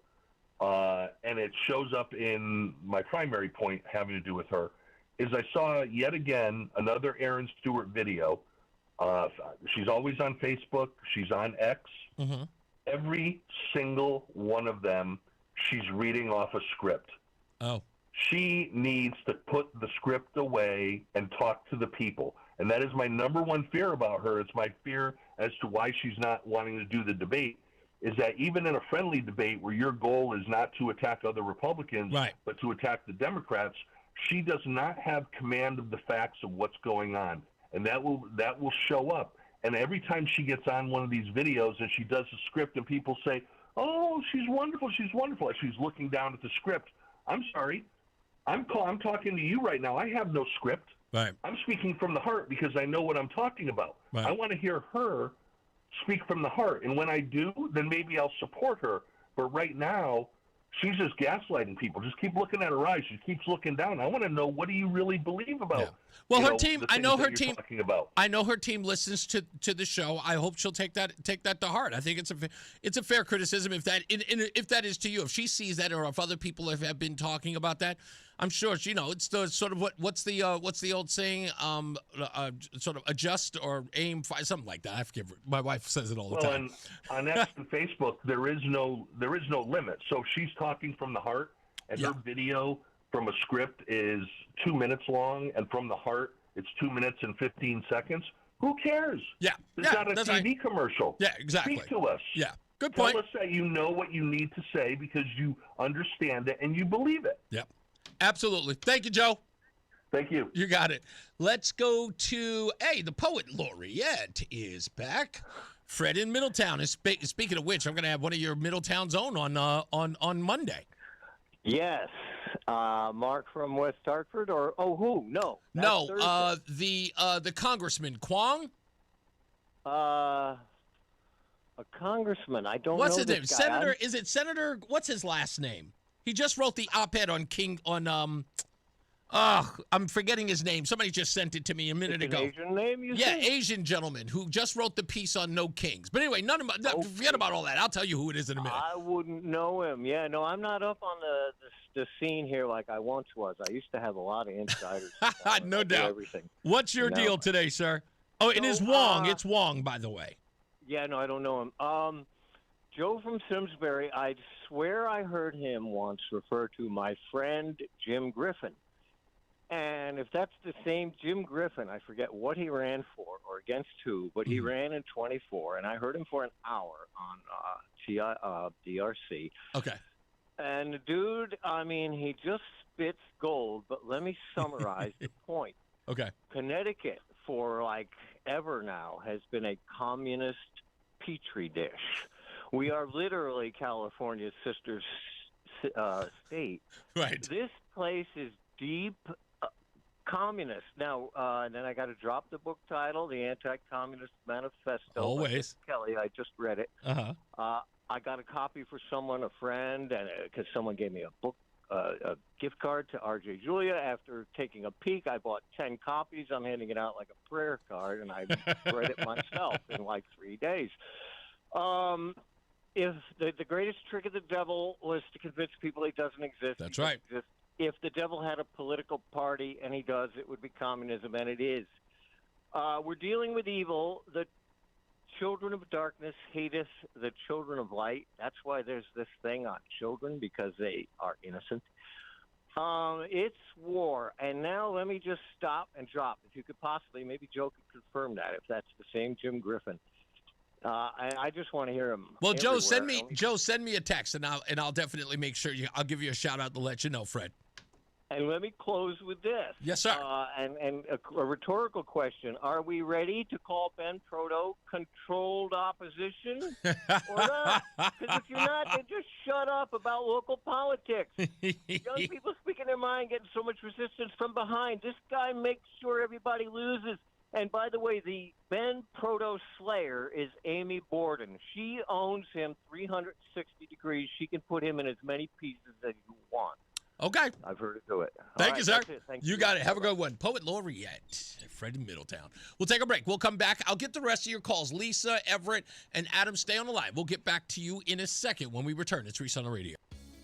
and it shows up in my primary point having to do with her, is I saw yet again another Aaron Stewart video. She's always on Facebook. She's on X. Mm-hmm. Every single one of them, she's reading off a script. Oh. She needs to put the script away and talk to the people. And that is my number one fear about her. It's my fear as to why she's not wanting to do the debate, is that even in a friendly debate where your goal is not to attack other Republicans, but to attack the Democrats, she does not have command of the facts of what's going on. And that will show up. And every time she gets on one of these videos and she does a script and people say, oh, she's wonderful, as she's looking down at the script, I'm sorry. I'm talking to you right now. I have no script. Right. I'm speaking from the heart because I know what I'm talking about. Right. I want to hear her speak from the heart. And when I do, then maybe I'll support her. But right now, she's just gaslighting people. Just keep looking at her eyes. She keeps looking down. I want to know, what do you really believe about? Yeah. Well, her team, I know her team. About. I know her team listens to the show. I hope she'll take that to heart. I think it's a fair criticism if that is to you. If she sees that, or if other people have been talking about that, I'm sure it's the sort of what's the old saying? Sort of adjust or aim, something like that. I forget. My wife says it all the time. Well, on X and Facebook, there is no limit. So if she's talking from the heart, and her video from a script is 2 minutes long, and from the heart it's 2 minutes and 15 seconds. Who cares? Yeah, it's not a TV commercial. Yeah, exactly. Speak to us. Yeah, good point. Tell us that you know what you need to say because you understand it and you believe it. Yep, absolutely. Thank you, Joe. Thank you. You got it. Let's go to the poet laureate is back. Fred in Middletown. And speaking of which, I'm going to have one of your Middletown's own on Monday. Yes. Mark from West Hartford, or who? No. The congressman Kwong. A congressman. I don't know. What's his this name? guy. Senator? Is it Senator? What's his last name? He just wrote the op-ed on King on I'm forgetting his name. Somebody just sent it to me a minute ago. Asian name, you Yeah, say? Asian gentleman who just wrote the piece on No Kings. But anyway, forget about all that. I'll tell you who it is in a minute. I wouldn't know him. Yeah, no, I'm not up on the scene here like I once was. I used to have a lot of insiders. No doubt. Everything. What's your deal today, sir? Oh, it is Wong. It's Wong, by the way. Yeah, no, I don't know him. Joe from Simsbury, I swear I heard him once refer to my friend Jim Griffin. And if that's the same Jim Griffin, I forget what he ran for or against who, but he ran in 24, and I heard him for an hour on DRC. Okay. And the dude, I mean, he just spits gold, but let me summarize the point. Okay. Connecticut, for like ever now, has been a communist petri dish. We are literally California's sister state. Right. This place is deep communist. Now, and then I got to drop the book title, The Anti-Communist Manifesto. Always. Kelly, I just read it. Uh-huh. I got a copy for someone, a friend, and because someone gave me a book, a gift card to R.J. Julia. After taking a peek, I bought 10 copies. I'm handing it out like a prayer card, and I read it myself in like 3 days. If the greatest trick of the devil was to convince people he doesn't exist. That's right. If the devil had a political party, and he does, it would be communism, and it is. We're dealing with evil. The children of darkness hateth the children of light. That's why there's this thing on children, because they are innocent. It's war. And now let me just stop and drop. If you could possibly, maybe Joe could confirm that, if that's the same Jim Griffin. I just want to hear him. Well, everywhere. Joe, send me a text, and I'll definitely make sure I'll give you a shout out to let you know, Fred. And let me close with this. Yes, sir. And a rhetorical question: are we ready to call Ben Proto controlled opposition or not? Because if you're not, then just shut up about local politics. Young people speaking their mind, getting so much resistance from behind. This guy makes sure everybody loses. And by the way, the Ben Proto Slayer is Amy Borden. She owns him 360 degrees. She can put him in as many pieces as you want. Okay. I've heard her do it. Thank you, sir. Thank you got it. Have a good one. Poet laureate, Fred in Middletown. We'll take a break. We'll come back. I'll get the rest of your calls. Lisa, Everett, and Adam, stay on the line. We'll get back to you in a second when we return. It's Reese on the radio.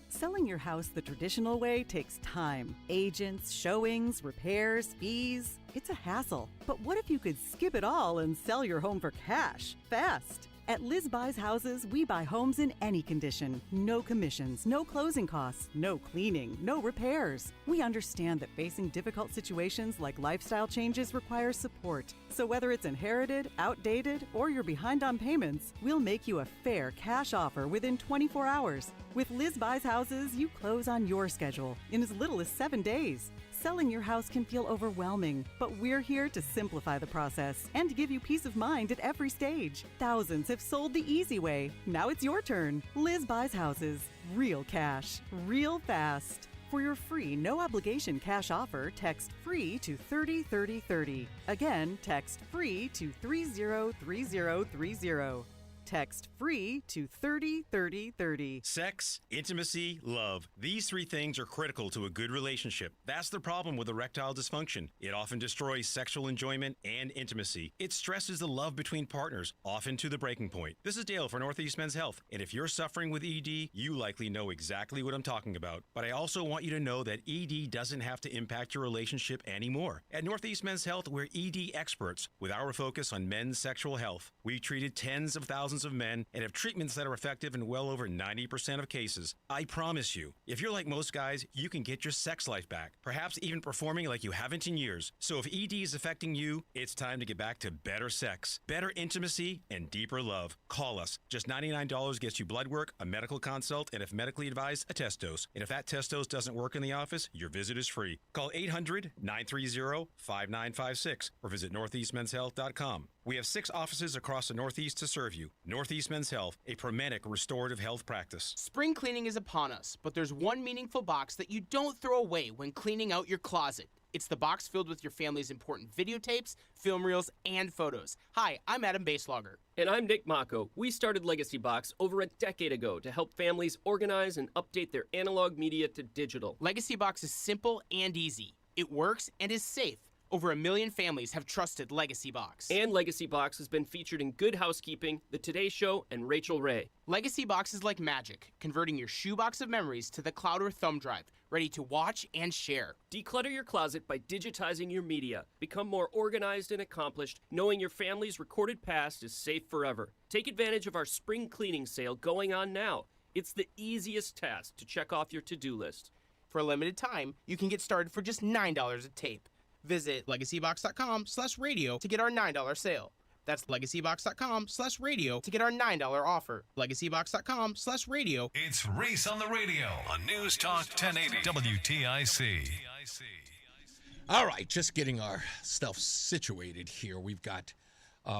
Selling your house the traditional way takes time. Agents, showings, repairs, fees. It's a hassle. But what if you could skip it all and sell your home for cash, fast? At Liz Buys Houses, we buy homes in any condition. No commissions, no closing costs, no cleaning, no repairs. We understand that facing difficult situations like lifestyle changes requires support. So whether it's inherited, outdated, or you're behind on payments, we'll make you a fair cash offer within 24 hours. With Liz Buys Houses, you close on your schedule in as little as 7 days. Selling your house can feel overwhelming, but we're here to simplify the process and give you peace of mind at every stage. Thousands have sold the easy way. Now it's your turn. Liz Buys Houses. Real cash. Real fast. For your free, no-obligation cash offer, text FREE to 303030. Again, text FREE to 303030. Text FREE to 303030. Sex, intimacy, love. These three things are critical to a good relationship. That's the problem with erectile dysfunction. It often destroys sexual enjoyment and intimacy. It stresses the love between partners, often to the breaking point. This is Dale for Northeast Men's Health, and if you're suffering with ED, you likely know exactly what I'm talking about. But I also want you to know that ED doesn't have to impact your relationship anymore. At Northeast Men's Health, we're ED experts with our focus on men's sexual health. We've treated tens of thousands of men and have treatments that are effective in well over 90% of cases. I promise you, if you're like most guys, you can get your sex life back, perhaps even performing like you haven't in years. So if ED is affecting you, it's time to get back to better sex, better intimacy, and deeper love. Call us. Just $99 gets you blood work, a medical consult, and if medically advised, a test dose. And if that test dose doesn't work in the office, your visit is free. Call 800-930-5956 or visit northeastmenshealth.com. We have 6 offices across the Northeast to serve you. Northeast Men's Health, a Promenic restorative health practice. Spring cleaning is upon us, but there's one meaningful box that you don't throw away when cleaning out your closet. It's the box filled with your family's important videotapes, film reels, and photos. Hi, I'm Adam Baselogger. And I'm Nick Mako. We started Legacy Box over a decade ago to help families organize and update their analog media to digital. Legacy Box is simple and easy. It works and is safe. Over 1 million families have trusted Legacy Box. And Legacy Box has been featured in Good Housekeeping, The Today Show, and Rachel Ray. Legacy Box is like magic, converting your shoebox of memories to the cloud or thumb drive, ready to watch and share. Declutter your closet by digitizing your media. Become more organized and accomplished, knowing your family's recorded past is safe forever. Take advantage of our spring cleaning sale going on now. It's the easiest task to check off your to-do list. For a limited time, you can get started for just $9 a tape. Visit legacybox.com/radio to get our $9 sale. That's legacybox.com/radio to get our $9 offer. Legacybox.com/radio. It's Reese on the radio on NewsTalk 1080 WTIC. All right, just getting our stuff situated here. We've got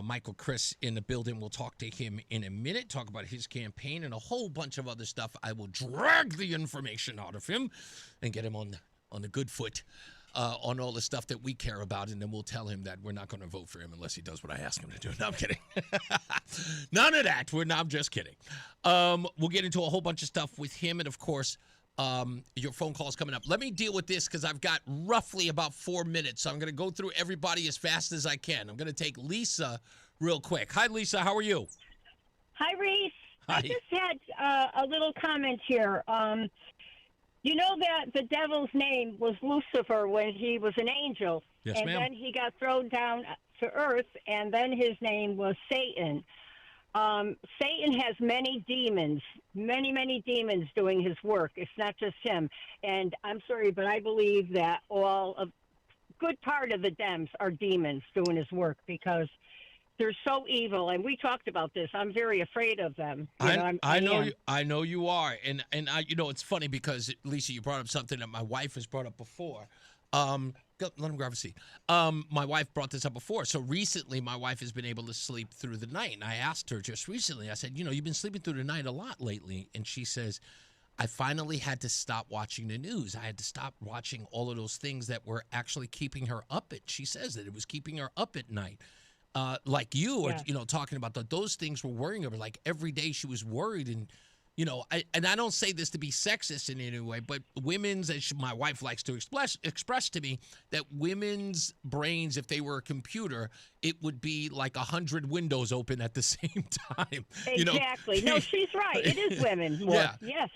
Michael Criss in the building. We'll talk to him in a minute, talk about his campaign and a whole bunch of other stuff. I will drag the information out of him and get him on the good foot. On all the stuff that we care about, and then we'll tell him that we're not going to vote for him unless he does what I ask him to do. No, I'm kidding. None of that. I'm just kidding. We'll get into a whole bunch of stuff with him, and of course, your phone call is coming up. Let me deal with this because I've got roughly about 4 minutes, so I'm going to go through everybody as fast as I can. I'm going to take Lisa real quick. Hi, Lisa. How are you? Hi, Reese. Hi. I just had a little comment here. You know that the devil's name was Lucifer when he was an angel. Yes, and ma'am. then he got thrown down to earth, and then his name was Satan. Satan has many demons, many demons doing his work. It's not just him. And I'm sorry, but I believe that good part of the Dems are demons doing his work because they're so evil, and we talked about this. I'm very afraid of them. I know you are, and I, it's funny because Lisa, you brought up something that my wife has brought up before. Let him grab a seat. My wife brought this up before. So recently, my wife has been able to sleep through the night, and I asked her just recently. I said, you've been sleeping through the night a lot lately, and she says, I finally had to stop watching the news. I had to stop watching all of those things that were actually keeping her up she says that it was keeping her up at night. Like you, or talking about those things were worrying her. Like every day she was worried, and I don't say this to be sexist in any way, but my wife likes to express to me that women's brains, if they were a computer, it would be like 100 windows open at the same time. Exactly. No, she's right. It is women more. Yeah. Yes.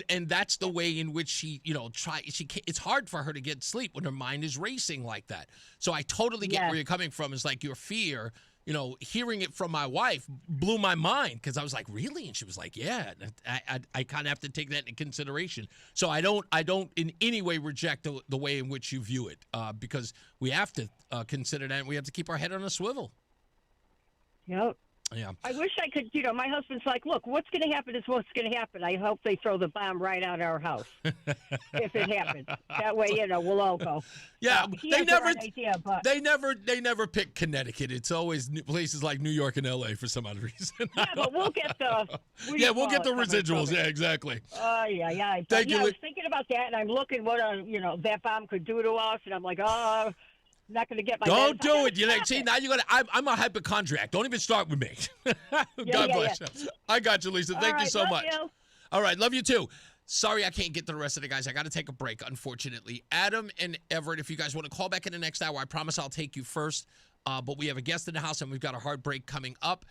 And that's the way in which she, it's hard for her to get sleep when her mind is racing like that. So I totally get where you're coming from. It's like your fear, hearing it from my wife blew my mind because I was like, really? And she was like, yeah. And I kind of have to take that into consideration. So I don't in any way reject the way in which you view it because we have to consider that, and we have to keep our head on a swivel. Yep. Yeah. I wish I could, my husband's like, look, what's going to happen is what's going to happen. I hope they throw the bomb right out our house if it happens. That way, we'll all go. Yeah, they never pick Connecticut. It's always places like New York and L.A. for some odd reason. Yeah, but we'll get the we'll get the residuals. Yeah, exactly. Yeah. Thank you. I was thinking about that, and I'm looking what that bomb could do to us, and I'm like, oh. Not going to get my. Don't do it. See, now you got. I'm a hypochondriac. Don't even start with me. God bless you. I got you, Lisa. Thank you so much. You. All right, love you too. Sorry, I can't get to the rest of the guys. I got to take a break, unfortunately. Adam and Everett, if you guys want to call back in the next hour, I promise I'll take you first. But we have a guest in the house, and we've got a hard break coming up.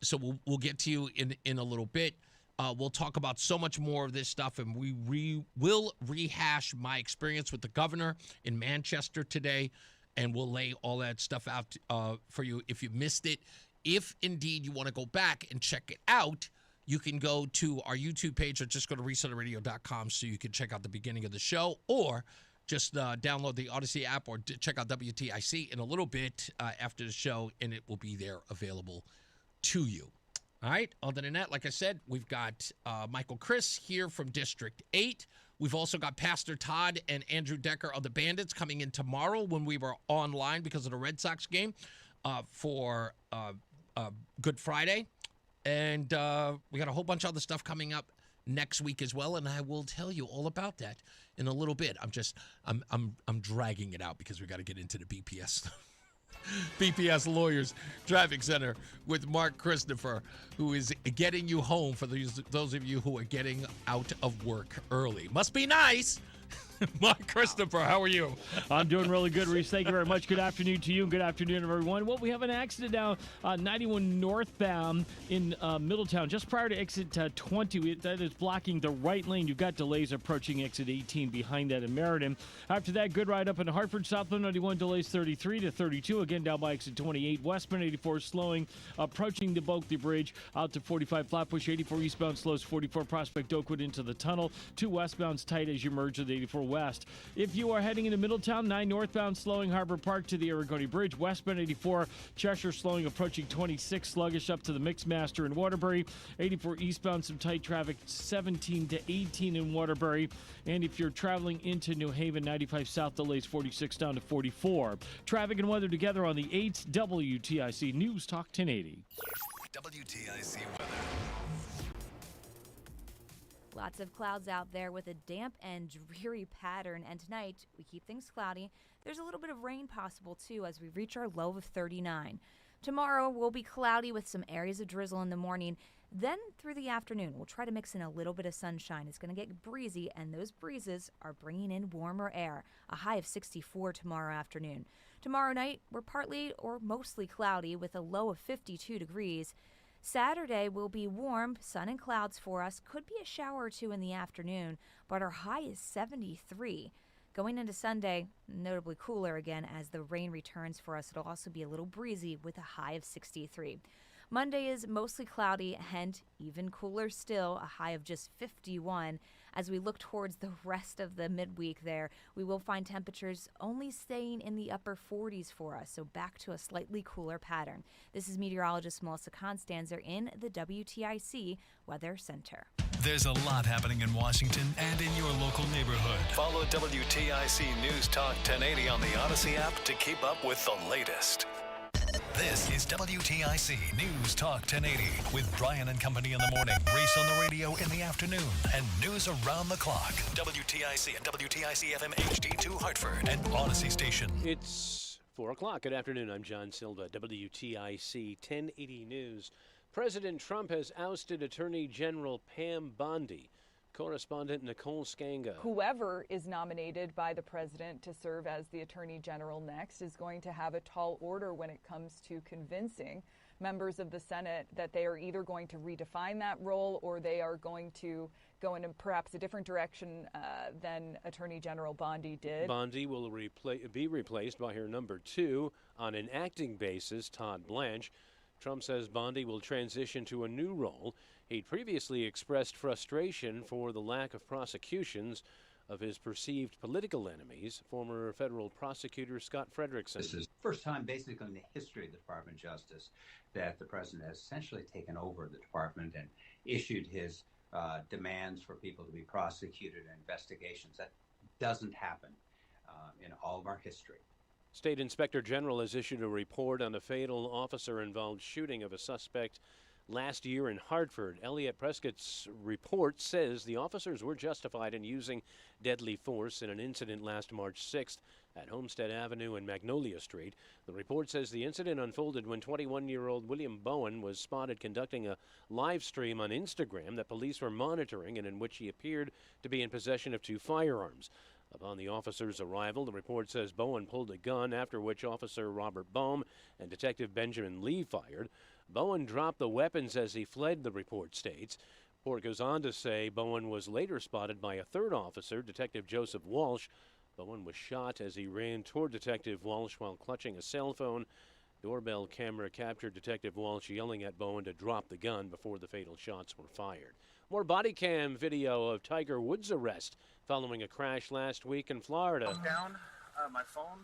So we'll get to you in a little bit. We'll talk about so much more of this stuff, and we will rehash my experience with the governor in Manchester today, and we'll lay all that stuff out for you if you missed it. If indeed you want to go back and check it out, you can go to our YouTube page or just go to resetarradio.com so you can check out the beginning of the show, or just download the Odyssey app or check out WTIC in a little bit after the show, and it will be there available to you. All right. Other than that, like I said, we've got Michael Criss here from District 8. We've also got Pastor Todd and Andrew Decker of the Bandits coming in tomorrow when we were online because of the Red Sox game for Good Friday. And we got a whole bunch of other stuff coming up next week as well, and I will tell you all about that in a little bit. I'm dragging it out because we got to get into the BPS stuff. BPS Lawyers Traffic Center with Mark Christopher, who is getting you home for those of you who are getting out of work early. Must be nice. Mark Christopher, how are you? I'm doing really good, Reese. Thank you very much. Good afternoon to you, and good afternoon, everyone. Well, we have an accident now, 91 northbound in Middletown, just prior to exit 20. That is blocking the right lane. You've got delays approaching exit 18 behind that in Meriden. After that, good ride up in Hartford, southbound 91, delays 33 to 32. Again, down by exit 28. Westbound 84 slowing, approaching the Bulkley Bridge out to 45 Flatbush. 84 eastbound slows 44 Prospect Oakwood into the tunnel. 2 westbounds tight as you merge with 84 west. If you are heading into Middletown, 9 northbound slowing Harbor Park to the Aragoni Bridge. Westbound 84 Cheshire slowing approaching 26, sluggish up to the Mixmaster in Waterbury. 84 eastbound some tight traffic 17 to 18 in Waterbury. And if you're traveling into New Haven, 95 south delays 46 down to 44. Traffic and weather together on the 8th WTIC News Talk 1080. WTIC weather. Lots of clouds out there with a damp and dreary pattern, and tonight we keep things cloudy. There's a little bit of rain possible too as we reach our low of 39. Tomorrow will be cloudy with some areas of drizzle in the morning. Then through the afternoon, we'll try to mix in a little bit of sunshine. It's going to get breezy, and those breezes are bringing in warmer air. A high of 64 tomorrow afternoon. Tomorrow night, we're partly or mostly cloudy with a low of 52 degrees. Saturday will be warm, sun and clouds for us. Could be a shower or two in the afternoon, but our high is 73. Going into Sunday, notably cooler again as the rain returns for us. It'll also be a little breezy with a high of 63. Monday is mostly cloudy and even cooler still, a high of just 51. As we look towards the rest of the midweek there, we will find temperatures only staying in the upper 40s for us, so back to a slightly cooler pattern. This is meteorologist Melissa Constanzer in the WTIC Weather Center. There's a lot happening in Washington and in your local neighborhood. Follow WTIC News Talk 1080 on the Odyssey app to keep up with the latest. This is WTIC News Talk 1080 with Brian and Company in the morning, Reese on the radio in the afternoon, and news around the clock. WTIC and WTIC FM HD2 Hartford and Odyssey Station. It's 4 o'clock. Good afternoon. I'm John Silva, WTIC 1080 News. President Trump has ousted Attorney General Pam Bondi. Correspondent Nicole Skanga. Whoever is nominated by the president to serve as the attorney general next is going to have a tall order when it comes to convincing members of the Senate that they are either going to redefine that role or they are going to go in perhaps a different direction than Attorney General Bondi did. Bondi will be replaced by her number 2 on an acting basis, Todd Blanche. Trump says Bondi will transition to a new role. He'd previously expressed frustration for the lack of prosecutions of his perceived political enemies, former federal prosecutor Scott Frederickson. This is the first time basically in the history of the Department of Justice that the president has essentially taken over the department and issued his demands for people to be prosecuted in investigations. That doesn't happen in all of our history. State Inspector General has issued a report on a fatal officer-involved shooting of a suspect last year in Hartford. Elliot Prescott's report says the officers were justified in using deadly force in an incident last March 6th at Homestead Avenue and Magnolia Street. The report says the incident unfolded when 21-year-old William Bowen was spotted conducting a live stream on Instagram that police were monitoring and in which he appeared to be in possession of 2 firearms. Upon the officer's arrival, the report says Bowen pulled a gun, after which Officer Robert Bohm and Detective Benjamin Lee fired. Bowen dropped the weapons as he fled, the report states. The report goes on to say Bowen was later spotted by a third officer, Detective Joseph Walsh. Bowen was shot as he ran toward Detective Walsh while clutching a cell phone. Doorbell camera captured Detective Walsh yelling at Bowen to drop the gun before the fatal shots were fired. More body cam video of Tiger Woods' arrest following a crash last week in Florida. Down my phone,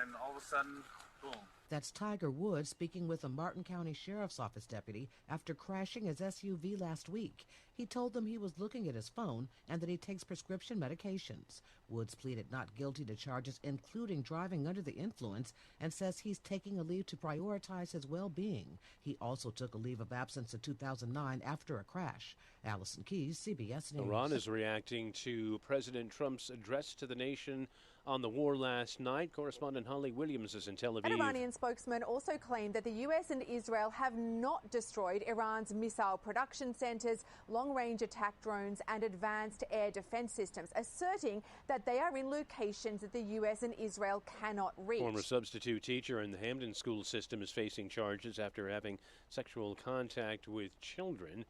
and all of a sudden, boom. That's Tiger Woods speaking with a Martin County Sheriff's Office deputy after crashing his SUV last week. He told them he was looking at his phone and that he takes prescription medications. Woods pleaded not guilty to charges including driving under the influence and says he's taking a leave to prioritize his well-being. He also took a leave of absence in 2009 after a crash. Allison Keyes, CBS News. Iran is reacting to President Trump's address to the nation on the war last night. Correspondent Holly Williams is in Tel Aviv. An Iranian spokesman also claimed that the U.S. and Israel have not destroyed Iran's missile production centers, long-range attack drones and advanced air defense systems, asserting that they are in locations that the U.S. and Israel cannot reach. Former substitute teacher in the Hamden school system is facing charges after having sexual contact with children.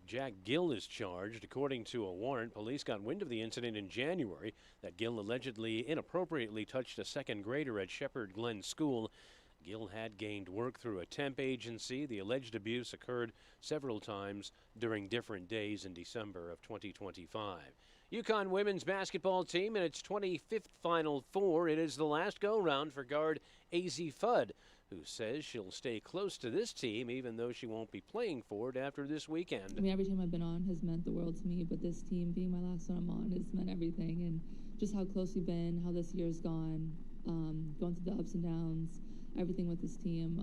Jack Gill is charged. According to a warrant, police got wind of the incident in January that Gill allegedly inappropriately touched a second grader at Shepherd Glen School. Gill had gained work through a temp agency. The alleged abuse occurred several times during different days in December of 2025. UConn women's basketball team in its 25th Final Four. It is the last go-round for guard AZ Fudd, who says she'll stay close to this team even though she won't be playing for it after this weekend. I mean, every time I've been on has meant the world to me, but this team, being my last one I'm on, has meant everything. And just how close we've been, how this year's gone, going through the ups and downs, everything with this team.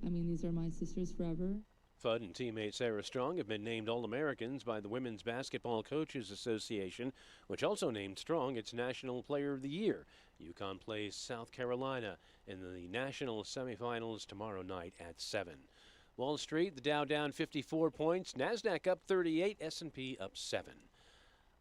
I mean, these are my sisters forever. Fudd and teammate Sarah Strong have been named All-Americans by the Women's Basketball Coaches Association, which also named Strong its National Player of the Year. UConn plays South Carolina in the national semifinals tomorrow night at 7. Wall Street, the Dow down 54 points, NASDAQ up 38, S&P up 7.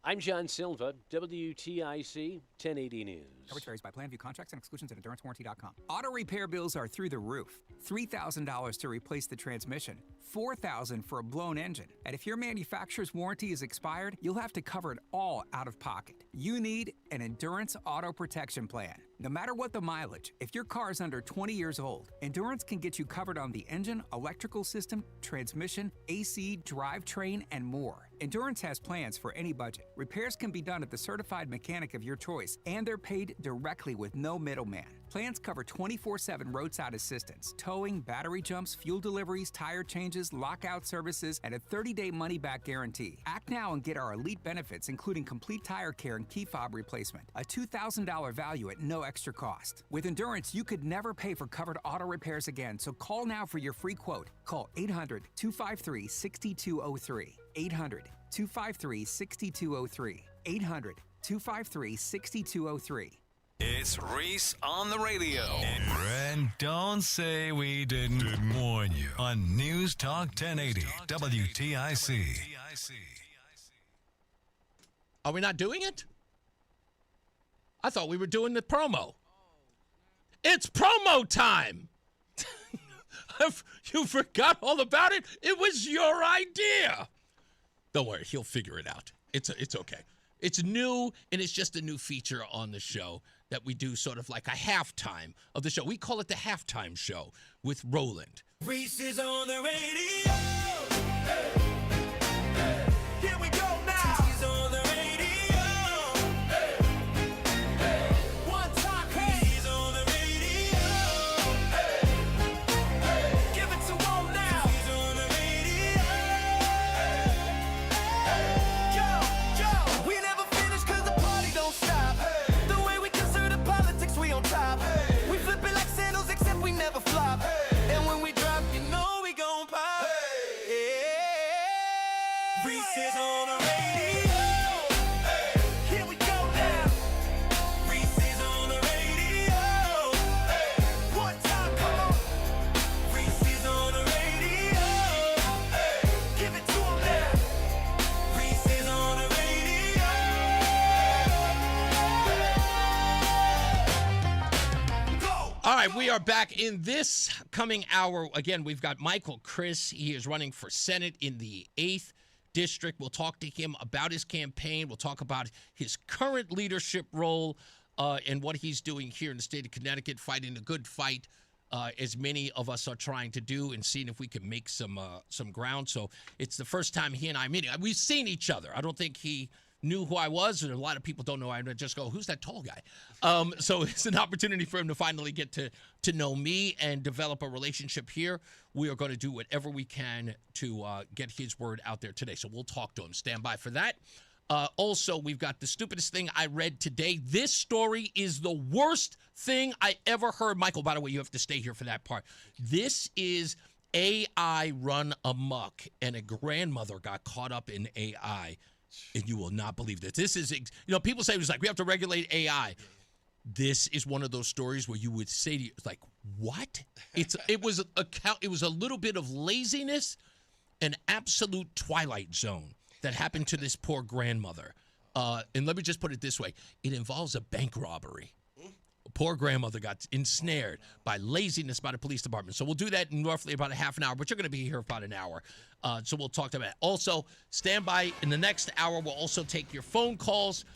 I'm John Silva, WTIC 1080 News. Coverage varies by plan. View contracts and exclusions at EnduranceWarranty.com. Auto repair bills are through the roof. $3,000 to replace the transmission. $4,000 for a blown engine. And if your manufacturer's warranty is expired, you'll have to cover it all out of pocket. You need an Endurance Auto Protection Plan. No matter what the mileage, if your car is under 20 years old, Endurance can get you covered on the engine, electrical system, transmission, AC, drivetrain, and more. Endurance has plans for any budget. Repairs can be done at the certified mechanic of your choice, and they're paid directly with no middleman. Plans cover 24/7 roadside assistance, towing, battery jumps, fuel deliveries, tire changes, lockout services, and a 30-day money-back guarantee. Act now and get our elite benefits, including complete tire care and key fob replacement. A $2,000 value at no extra cost. With Endurance, you could never pay for covered auto repairs again, so call now for your free quote. Call 800-253-6203. 800-253-6203. 800-253-6203. It's Reese on the radio. And don't say we didn't warn you on NewsTalk 1080 WTIC. Are we not doing it? I thought we were doing the promo. It's promo time. You forgot all about it? It was your idea. Don't worry, he'll figure it out. It's okay. It's new, and it's just a new feature on the show that we do sort of like a halftime of the show. We call it the halftime show with Roland. Reese is on the radio. Hey, hey. Here we go now. He's on the radio. Hey, hey. One time, hey. He's on the radio. Hey, hey. Give it to him now. He's on the radio. Hey, hey. Yo, we never finish 'cause the party don't stop. Hey. The way we consider the politics, we on top. Hey. We flip it like sandals, except we never flop. Hey. And when we drop, you know we gon' pop. Hey. Reese is on the radio. Hey. Here we go now. Reese is on the radio. Hey. One time, come on. Reese is on the radio. Hey. Give it to him now. Reese is on the radio. Go. All right, we are back in this coming hour. Again, we've got Michael Criss. He is running for Senate in the 8th District. We'll talk to him about his campaign. We'll talk about his current leadership role and what he's doing here in the state of Connecticut, fighting a good fight, as many of us are trying to do, and seeing if we can make some ground. So it's the first time he and I meet. We've seen each other. I don't think he knew who I was, and a lot of people don't know. I just go, who's that tall guy? So it's an opportunity for him to finally get to know me and develop a relationship here. We are going to do whatever we can to get his word out there today. So we'll talk to him. Stand by for that. Also, we've got the stupidest thing I read today. This story is the worst thing I ever heard. Michael, by the way, you have to stay here for that part. This is AI run amok, and a grandmother got caught up in AI. And you will not believe this. This is, people say it was like, we have to regulate AI. This is one of those stories where you would say to you, like, what? It was a little bit of laziness, an absolute twilight zone that happened to this poor grandmother. And let me just put it this way. It involves a bank robbery. A poor grandmother got ensnared by laziness by the police department. So we'll do that in roughly about a half an hour, but you're going to be here about an hour. So we'll talk to that. Also, stand by. In the next hour, we'll also take your phone calls,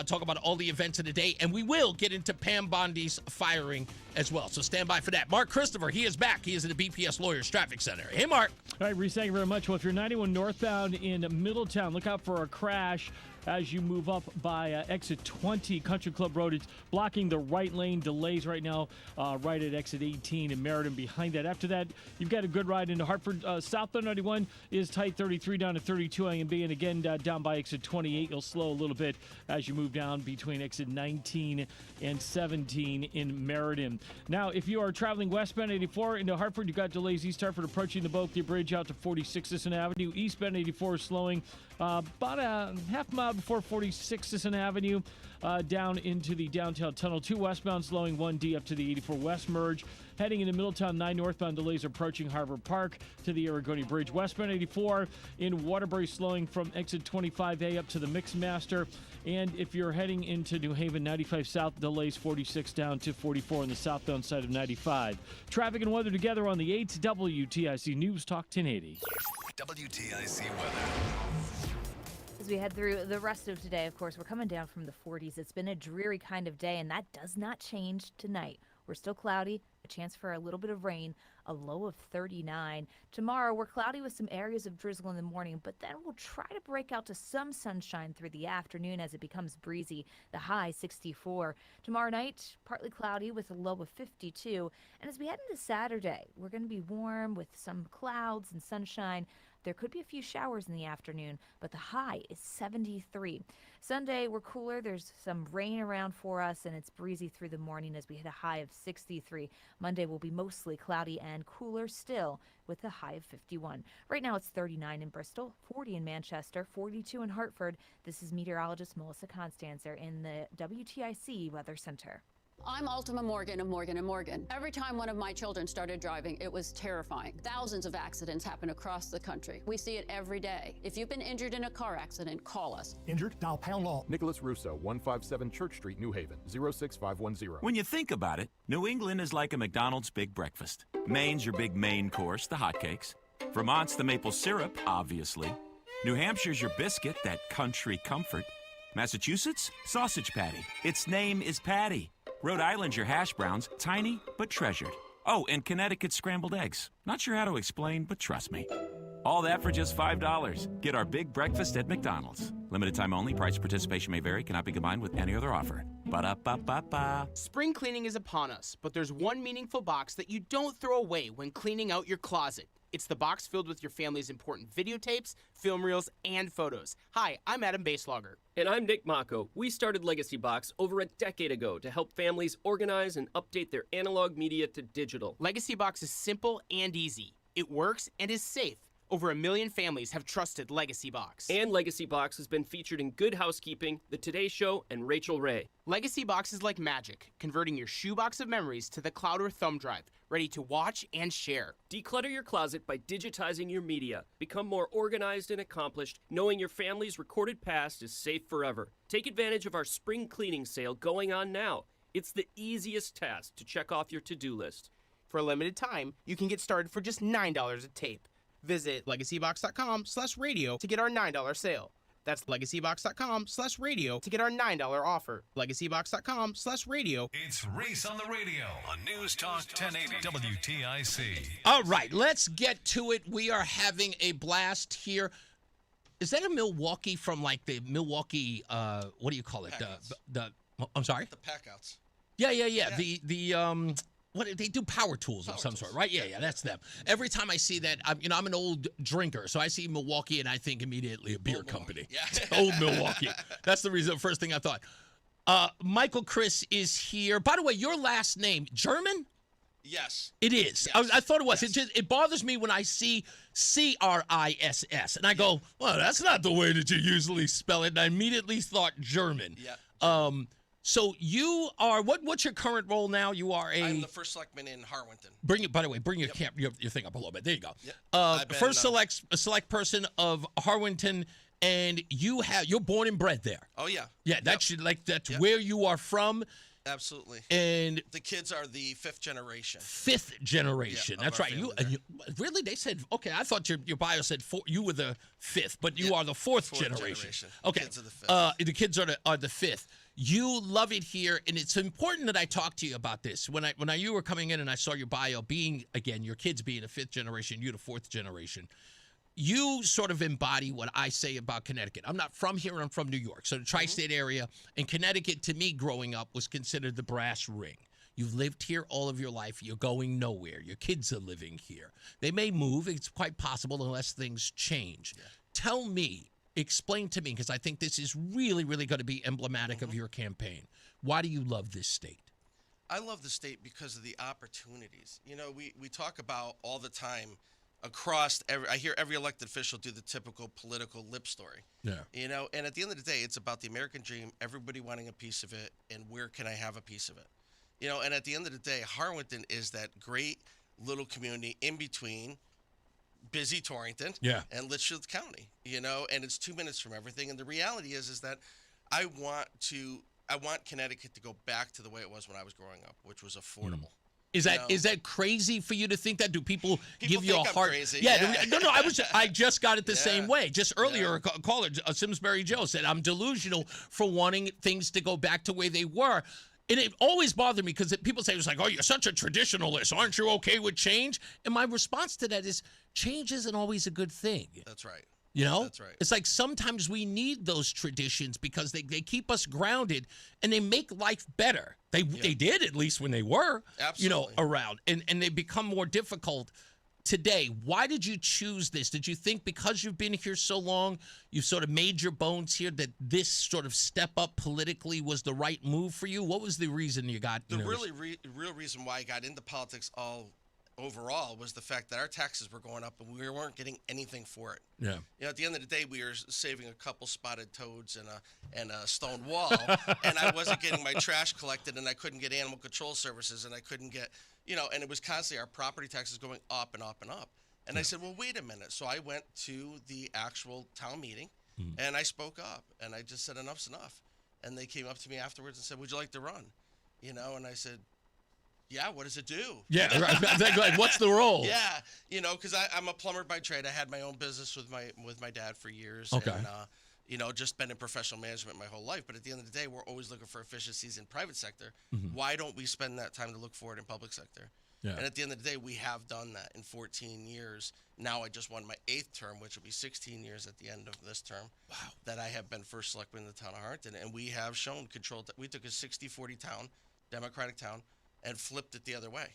talk about all the events of the day, and we will get into Pam Bondi's firing as well. So stand by for that. Mark Christopher, he is back. He is at the BPS Lawyers Traffic Center. Hey, Mark. All right, Reese, thank you very much. Well, if you're 91 northbound in Middletown, look out for a crash as you move up by exit 20 Country Club Road. It's blocking the right lane. Delays right now right at exit 18 in Meriden. Behind that, after that, you've got a good ride into Hartford. Southbound 91 is tight, 33 down to 32 A&B, and again down by exit 28. You'll slow a little bit as you move down between exit 19 and 17 in Meriden. Now, if you are traveling westbound 84 into Hartford, you've got delays east Hartford approaching the Bothia Bridge out to 46 Sisson Avenue. Eastbound 84 is slowing about a half mile before 46 Sisson Avenue down into the downtown tunnel. 2 westbound slowing 1D up to the 84 West merge. Heading into Middletown, 9 northbound delays approaching Harbor Park to the Aragoni Bridge. Westbound 84 in Waterbury slowing from exit 25A up to the Mixmaster. And if you're heading into New Haven, 95 south delays 46 down to 44 on the southbound side of 95. Traffic and weather together on the 8th WTIC News Talk 1080. WTIC weather. As we head through the rest of today, of course, we're coming down from the 40s. It's been a dreary kind of day, and that does not change tonight. We're still cloudy, a chance for a little bit of rain, a low of 39. Tomorrow, we're cloudy with some areas of drizzle in the morning, but then we'll try to break out to some sunshine through the afternoon as it becomes breezy, the high 64. Tomorrow night, partly cloudy with a low of 52. And as we head into Saturday, we're going to be warm with some clouds and sunshine. There could be a few showers in the afternoon, but the high is 73. Sunday, we're cooler. There's some rain around for us, and it's breezy through the morning as we hit a high of 63. Monday will be mostly cloudy and cooler still with a high of 51. Right now, it's 39 in Bristol, 40 in Manchester, 42 in Hartford. This is meteorologist Melissa Constanzer in the WTIC Weather Center. I'm Ultima Morgan of Morgan & Morgan. Every time one of my children started driving, it was terrifying. Thousands of accidents happen across the country. We see it every day. If you've been injured in a car accident, call us. Injured? Dial pound law. Nicholas Russo, 157 Church Street, New Haven, 06510. When you think about it, New England is like a McDonald's big breakfast. Maine's your big main course, the hotcakes. Vermont's the maple syrup, obviously. New Hampshire's your biscuit, that country comfort. Massachusetts, sausage patty. Its name is Patty. Rhode Island's your hash browns, tiny but treasured. Oh, and Connecticut's scrambled eggs. Not sure how to explain, but trust me. All that for just $5. Get our big breakfast at McDonald's. Limited time only. Price participation may vary. Cannot be combined with any other offer. Ba-da-ba-ba-ba. Spring cleaning is upon us, but there's one meaningful box that you don't throw away when cleaning out your closet. It's the box filled with your family's important videotapes, film reels, and photos. Hi, I'm Adam Baselogger. And I'm Nick Mako. We started Legacy Box over a decade ago to help families organize and update their analog media to digital. Legacy Box is simple and easy. It works and is safe. Over 1 million families have trusted Legacy Box. And Legacy Box has been featured in Good Housekeeping, The Today Show, and Rachel Ray. Legacy Box is like magic, converting your shoebox of memories to the cloud or thumb drive, ready to watch and share. Declutter your closet by digitizing your media. Become more organized and accomplished, knowing your family's recorded past is safe forever. Take advantage of our spring cleaning sale going on now. It's the easiest task to check off your to-do list. For a limited time, you can get started for just $9 a tape. Visit legacybox.com/radio to get our $9 sale. That's legacybox.com/radio to get our $9 offer. Legacybox.com/radio. It's Reese on the radio on NewsTalk 1080 WTIC. All right, let's get to it. We are having a blast here. Is that a Milwaukee from like the Milwaukee, what do you call it? I'm sorry? The packouts. Yeah. The what they do, power tools of some sort, right? Yeah, that's them. Every time I see that, I'm an old drinker, so I see Milwaukee and I think immediately a beer company. Yeah. Old Milwaukee. That's the reason. First thing I thought. Michael Criss is here. By the way, your last name German? Yes. It is. Yes. I thought it was. Yes. It bothers me when I see Criss, and I go, well, that's not the way that you usually spell it. And I immediately thought German. Yeah. So you are what's your current role now? You are I'm the first selectman in Harwinton. Bring your thing up a little bit. There you go. Yep. First select person of Harwinton, and you're born and bred there. Oh yeah. Yeah, that's where you are from. Absolutely. And the kids are the fifth generation. Fifth generation. Yeah, that's right. You really? They said okay. I thought your bio said you were the fifth, but you are the fourth generation. Okay. The kids are the fifth. The kids are the fifth. You love it here, and it's important that I talk to you about this. When you were coming in and I saw your bio, being again your kids being a fifth generation, you the fourth generation. You sort of embody what I say about Connecticut. I'm not from here. I'm from New York. So the tri-state area, and Connecticut to me growing up was considered the brass ring. You've lived here all of your life. You're going nowhere. Your kids are living here. They may move. It's quite possible unless things change. Yeah. Explain to me, because I think this is really, really going to be emblematic of your campaign. Why do you love this state? I love the state because of the opportunities. We talk about all the time across I hear every elected official do the typical political lip story. Yeah. And at the end of the day, it's about the American dream, everybody wanting a piece of it, and where can I have a piece of it? And at the end of the day, Harwinton is that great little community in between busy Torrington and Litchfield County, and it's 2 minutes from everything. And the reality is that I want Connecticut to go back to the way it was when I was growing up, which was affordable. Is that crazy for you to think that? Do people give you a think I'm hard? crazy. Yeah. No. I just got it the same way. Just earlier, a caller, Simsbury Joe, said I'm delusional for wanting things to go back to where they were. And it always bothered me because people say, it's like, oh, you're such a traditionalist. Aren't you okay with change? And my response to that is change isn't always a good thing. That's right. That's right. It's like sometimes we need those traditions because they keep us grounded and they make life better. They did, at least when they were, around. And they become more difficult today. Why did you choose this? Did you think because you've been here so long, you've sort of made your bones here, that this sort of step up politically was the right move for you? What was the reason you got? The real reason why I got into politics overall was the fact that our taxes were going up and we weren't getting anything for it. Yeah. At the end of the day, we were saving a couple spotted toads and a stone wall, and I wasn't getting my trash collected, and I couldn't get animal control services, and I couldn't get, and it was constantly our property taxes going up and up and up. And I said, well, wait a minute. So I went to the actual town meeting, and I spoke up, and I just said, enough's enough. And they came up to me afterwards and said, would you like to run? And I said, Yeah, what does it do? Yeah, right. Like, what's the role? Yeah, because I'm a plumber by trade. I had my own business with my dad for years. Okay. And, just been in professional management my whole life. But at the end of the day, we're always looking for efficiencies in private sector. Mhm. Why don't we spend that time to look for it in public sector? Yeah. And at the end of the day, we have done that in 14 years. Now I just won my 8th term, which will be 16 years at the end of this term. Wow. That I have been first selectman in the town of Harrington. And we have shown control. We took a 60-40 town, Democratic town, and flipped it the other way.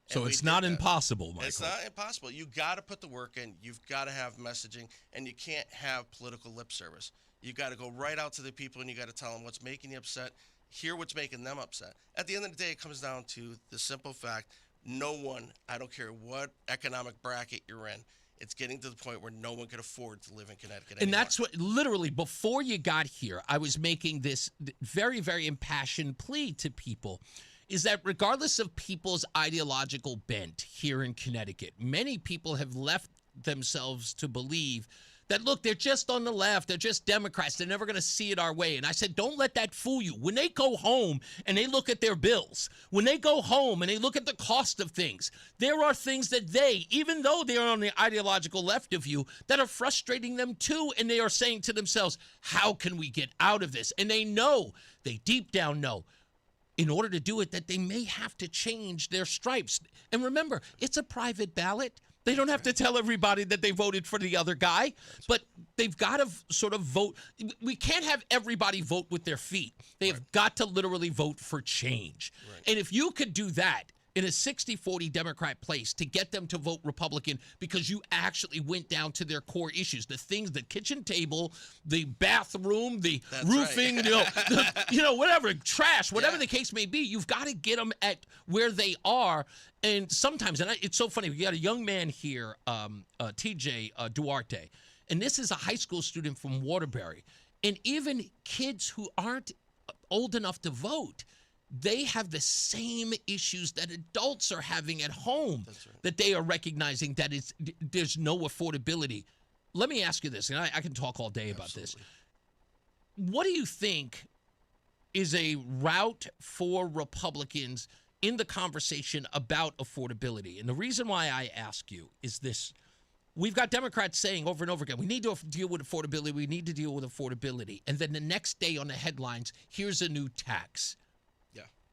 So And it's we not did that. impossible, Michael. It's not impossible. You got to put the work in. You've got to have messaging, and you can't have political lip service. You got to go right out to the people, and you got to tell them what's making you upset, hear what's making them upset. At the end of the day, it comes down to the simple fact: no one, I don't care what economic bracket you're in, it's getting to the point where no one can afford to live in Connecticut And anymore. that's what, literally, before you got here, I was making this very, very impassioned plea to people, is that regardless of people's ideological bent here in Connecticut, many people have left themselves to believe that, look, they're just on the left, they're just Democrats, they're never going to see it our way. And I said, don't let that fool you. When they go home and they look at their bills, when they go home and they look at the cost of things, there are things that they, even though they are on the ideological left of you, that are frustrating them too. And they are saying to themselves, how can we get out of this? And they know, they deep down know, in order to do it, that they may have to change their stripes. And remember, it's a private ballot. They don't have to tell everybody that they voted for the other guy, but they've got to sort of vote. We can't have everybody vote with their feet. They have got to literally vote for change. And if you could do that in a 60-40 Democrat place to get them to vote Republican because you actually went down to their core issues, the things, the kitchen table, the bathroom, the roofing, whatever, trash, whatever the case may be, you've got to get them at where they are. And sometimes, it's so funny, we got a young man here, TJ Duarte, and this is a high school student from Waterbury. And even kids who aren't old enough to vote, they have the same issues that adults are having at home, that they are recognizing that there's no affordability. Let me ask you this, and I can talk all day about this. What do you think is a route for Republicans in the conversation about affordability? And the reason why I ask you is this. We've got Democrats saying over and over again, we need to deal with affordability, we need to deal with affordability. And then the next day on the headlines, here's a new tax.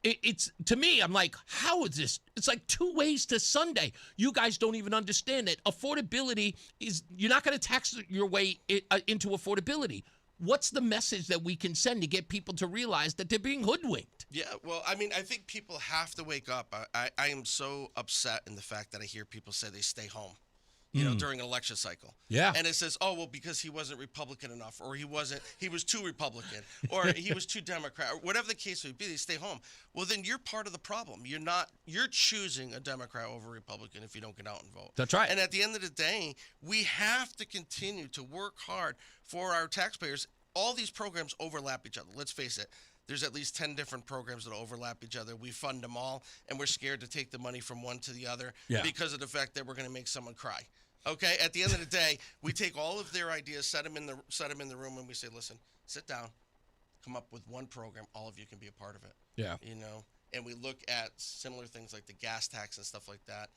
It's, to me, I'm like, how is this? It's like 2 ways to Sunday. You guys don't even understand that affordability is, you're not going to tax your way into affordability. What's the message that we can send to get people to realize that they're being hoodwinked? Yeah, well, I mean, I think people have to wake up. I am so upset in the fact that I hear people say they stay home, during an election cycle. Yeah. And it says, oh, well, because he wasn't Republican enough, or he was too Republican, or he was too Democrat, or whatever the case may be, they stay home. Well, then you're part of the problem. You're choosing a Democrat over a Republican if you don't get out and vote. That's right. And at the end of the day, we have to continue to work hard for our taxpayers. All these programs overlap each other. Let's face it. There's at least 10 different programs that overlap each other. We fund them all, and we're scared to take the money from one to the other because of the fact that we're going to make someone cry. Okay, at the end of the day, we take all of their ideas, set them in the room, and we say, listen, sit down, come up with one program. All of you can be a part of it. Yeah. And we look at similar things like the gas tax and stuff like that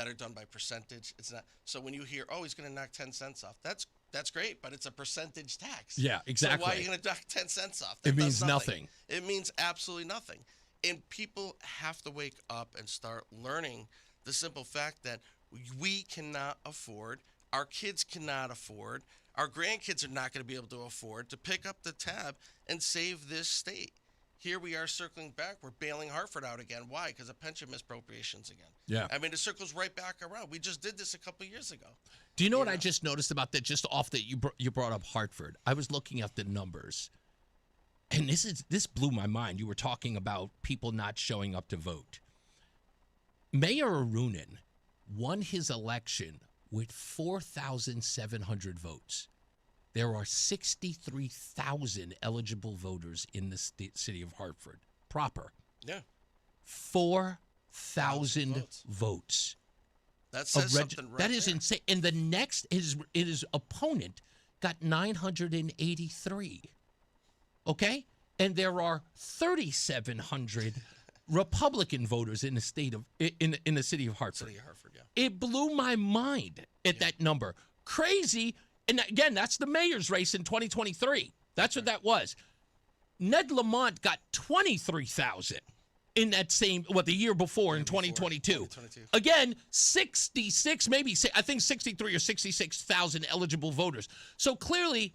are done by percentage. It's not so when you hear, oh, he's going to knock 10 cents off. That's great, but it's a percentage tax. Yeah, exactly. So why are you going to knock 10 cents off? It means nothing. It means absolutely nothing. And people have to wake up and start learning the simple fact that we cannot afford, our kids cannot afford, our grandkids are not going to be able to afford to pick up the tab and save this state. Here we are circling back. We're bailing Hartford out again. Why? Because of pension misappropriations again. Yeah. I mean, it circles right back around. We just did this a couple of years ago. Do you know what I just noticed about that? Just off that you brought up Hartford. I was looking at the numbers, and this blew my mind. You were talking about people not showing up to vote. Mayor Arunin won his election with 4,700 votes. There are 63,000 eligible voters in the city of Hartford proper. Yeah. 4,000 votes. That says something right That is there. insane. And the next, his opponent got 983. Okay? And there are 3,700 Republican voters in the state of in the city of Hartford. It blew my mind at that number. Crazy. And again, that's the mayor's race in 2023. That's what that was. Ned Lamont got 23,000 in that same, the year before in 2022. Again, 66, maybe, I think 63 or 66,000 eligible voters. So clearly,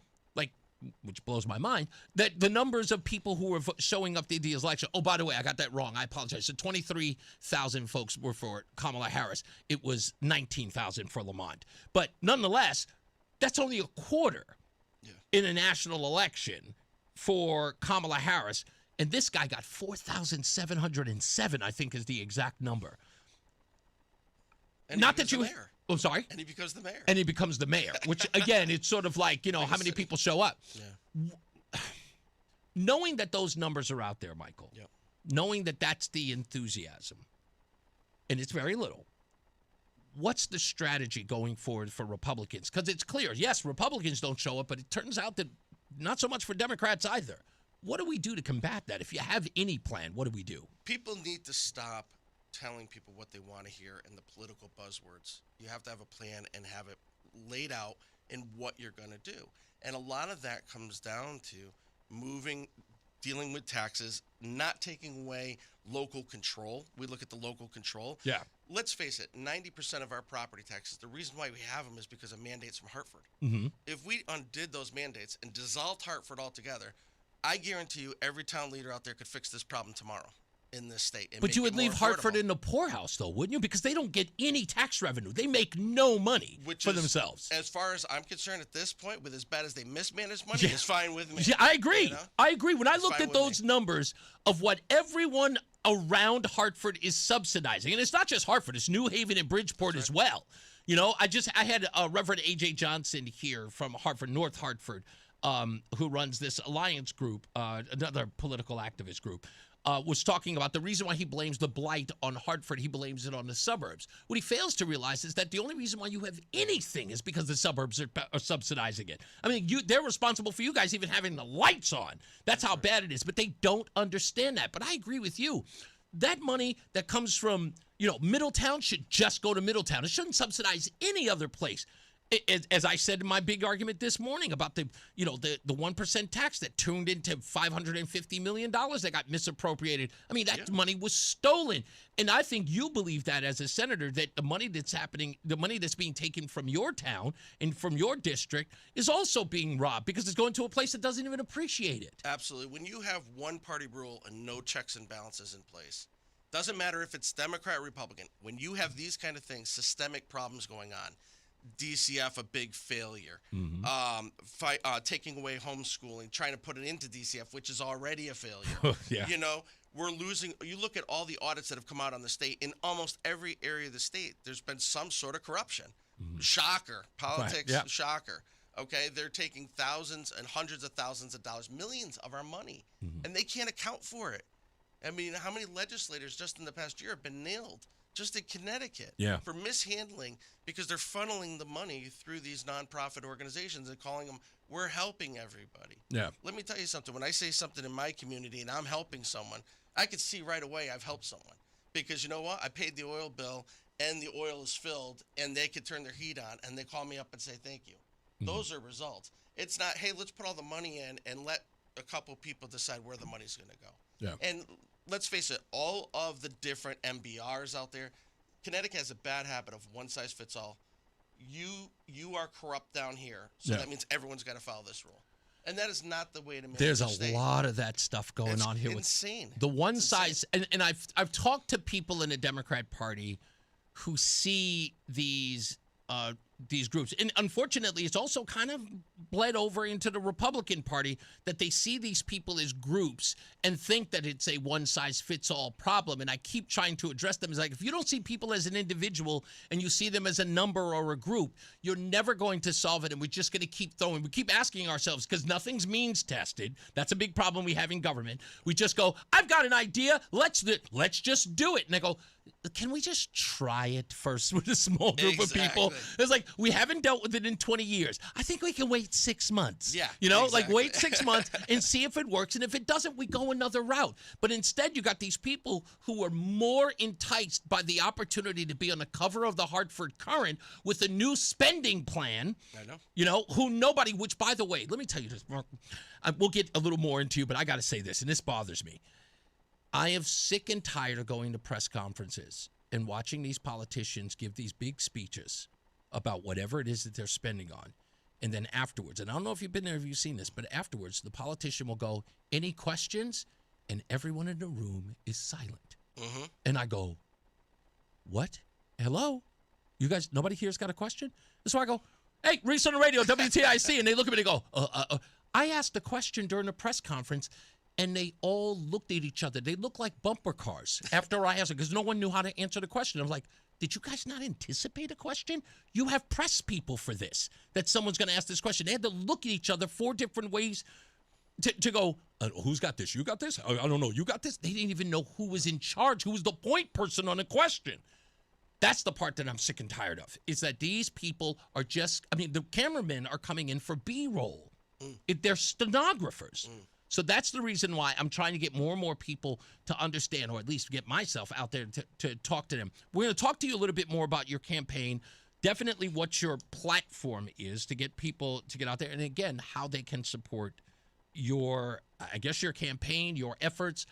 which blows my mind, that the numbers of people who were showing up to the election, oh, by the way, I got that wrong. I apologize. So 23,000 folks were for Kamala Harris. It was 19,000 for Lamont. But nonetheless, that's only a quarter in a national election for Kamala Harris. And this guy got 4,707, I think is the exact number. And Not that you... I'm sorry? And he becomes the mayor. And he becomes the mayor, which, again, it's sort of like, how many people show up. Yeah. Knowing that those numbers are out there, Michael, knowing that that's the enthusiasm, and it's very little, what's the strategy going forward for Republicans? Because it's clear, yes, Republicans don't show up, but it turns out that not so much for Democrats either. What do we do to combat that? If you have any plan, what do we do? People need to stop telling people what they want to hear and the political buzzwords. You have to have a plan and have it laid out in what you're going to do. And a lot of that comes down to dealing with taxes, not taking away local control. We look at the local control. Yeah. Let's face it, 90% of our property taxes, the reason why we have them is because of mandates from Hartford. Mm-hmm. If we undid those mandates and dissolved Hartford altogether, I guarantee you every town leader out there could fix this problem tomorrow in this state. But you would leave Hartford in the poorhouse, though, wouldn't you? Because they don't get any tax revenue. They make no money for themselves. As far as I'm concerned at this point, with as bad as they mismanage money, it's fine with me. Yeah, I agree. I agree. When I looked at those numbers of what everyone around Hartford is subsidizing, and it's not just Hartford, it's New Haven and Bridgeport as well. I had Reverend A.J. Johnson here from Hartford, North Hartford, who runs this alliance group, another political activist group, was talking about the reason why he blames the blight on Hartford. He blames it on the suburbs. What he fails to realize is that the only reason why you have anything is because the suburbs are subsidizing it. I mean, they're responsible for you guys even having the lights on. That's how bad it is. But they don't understand that. But I agree with you. That money that comes from, Middletown should just go to Middletown. It shouldn't subsidize any other place. As I said in my big argument this morning about the 1% tax that turned into $550 million that got misappropriated. I mean, that money was stolen. And I think you believe that as a senator, that the money that's happening, the money that's being taken from your town and from your district is also being robbed because it's going to a place that doesn't even appreciate it. Absolutely. When you have one party rule and no checks and balances in place, doesn't matter if it's Democrat or Republican, when you have these kind of things, systemic problems going on, DCF a big failure. Mm-hmm. Taking away homeschooling, trying to put it into DCF, which is already a failure. Yeah. We're losing. You look at all the audits that have come out on the state. In almost every area of the state, there's been some sort of corruption. Mm-hmm. Shocker. Politics, right. Yep. Shocker. Okay, they're taking thousands and hundreds of thousands of dollars, millions of our money, and they can't account for it. I mean, how many legislators just in the past year have been nailed? Just in Connecticut, for mishandling, because they're funneling the money through these nonprofit organizations and calling them, we're helping everybody. Yeah. Let me tell you something. When I say something in my community and I'm helping someone, I can see right away I've helped someone. Because you know what? I paid the oil bill and the oil is filled and they could turn their heat on and they call me up and say thank you. Mm-hmm. Those are results. It's not, hey, let's put all the money in and let a couple people decide where the money's going to go. Yeah. And let's face it, all of the different MBRs out there, Connecticut has a bad habit of one size fits all. You are corrupt down here, so that means everyone's got to follow this rule. And that is not the way to manage There's a a state. lot of that stuff going on here. Insane. With the one size, and I've talked to people in the Democrat Party who see these groups. And unfortunately, it's also kind of bled over into the Republican Party that they see these people as groups and think that it's a one-size-fits-all problem. And I keep trying to address them. It's like, if you don't see people as an individual and you see them as a number or a group, you're never going to solve it. And we're just going to keep throwing. We keep asking ourselves, because nothing's means tested. That's a big problem we have in government. We just go, I've got an idea. Let's just do it. And they go, can we just try it first with a small group of people? It's like, We haven't dealt with it in 20 years. I think we can wait 6 months. Yeah, Like exactly. wait 6 months and see if it works. And if it doesn't, we go another route. But instead, you got these people who are more enticed by the opportunity to be on the cover of the Hartford Courant with a new spending plan. I know. Who nobody, which by the way, let me tell you this, Mark. We'll get a little more into you, but I got to say this, and this bothers me. I am sick and tired of going to press conferences and watching these politicians give these big speeches about whatever it is that they're spending on. And then afterwards, and I don't know if you've been there, if you've seen this, but afterwards, the politician will go, any questions? And everyone in the room is silent. Mm-hmm. And I go, what? Hello? You guys, nobody here's got a question? So I go, hey, Reese on the radio, WTIC. And they look at me and go, I asked a question during a press conference, and they all looked at each other. They looked like bumper cars after I asked it because no one knew how to answer the question. I'm like, did you guys not anticipate a question? You have press people for this, that someone's going to ask this question. They had to look at each other 4 different ways to go, who's got this? You got this? I don't know. You got this? They didn't even know who was in charge, who was the point person on the question. That's the part that I'm sick and tired of, is that these people are just, the cameramen are coming in for B-roll. They're stenographers. So that's the reason why I'm trying to get more and more people to understand, or at least get myself out there to talk to them. We're going to talk to you a little bit more about your campaign, definitely what your platform is to get people to get out there, and again, how they can support your campaign, your efforts,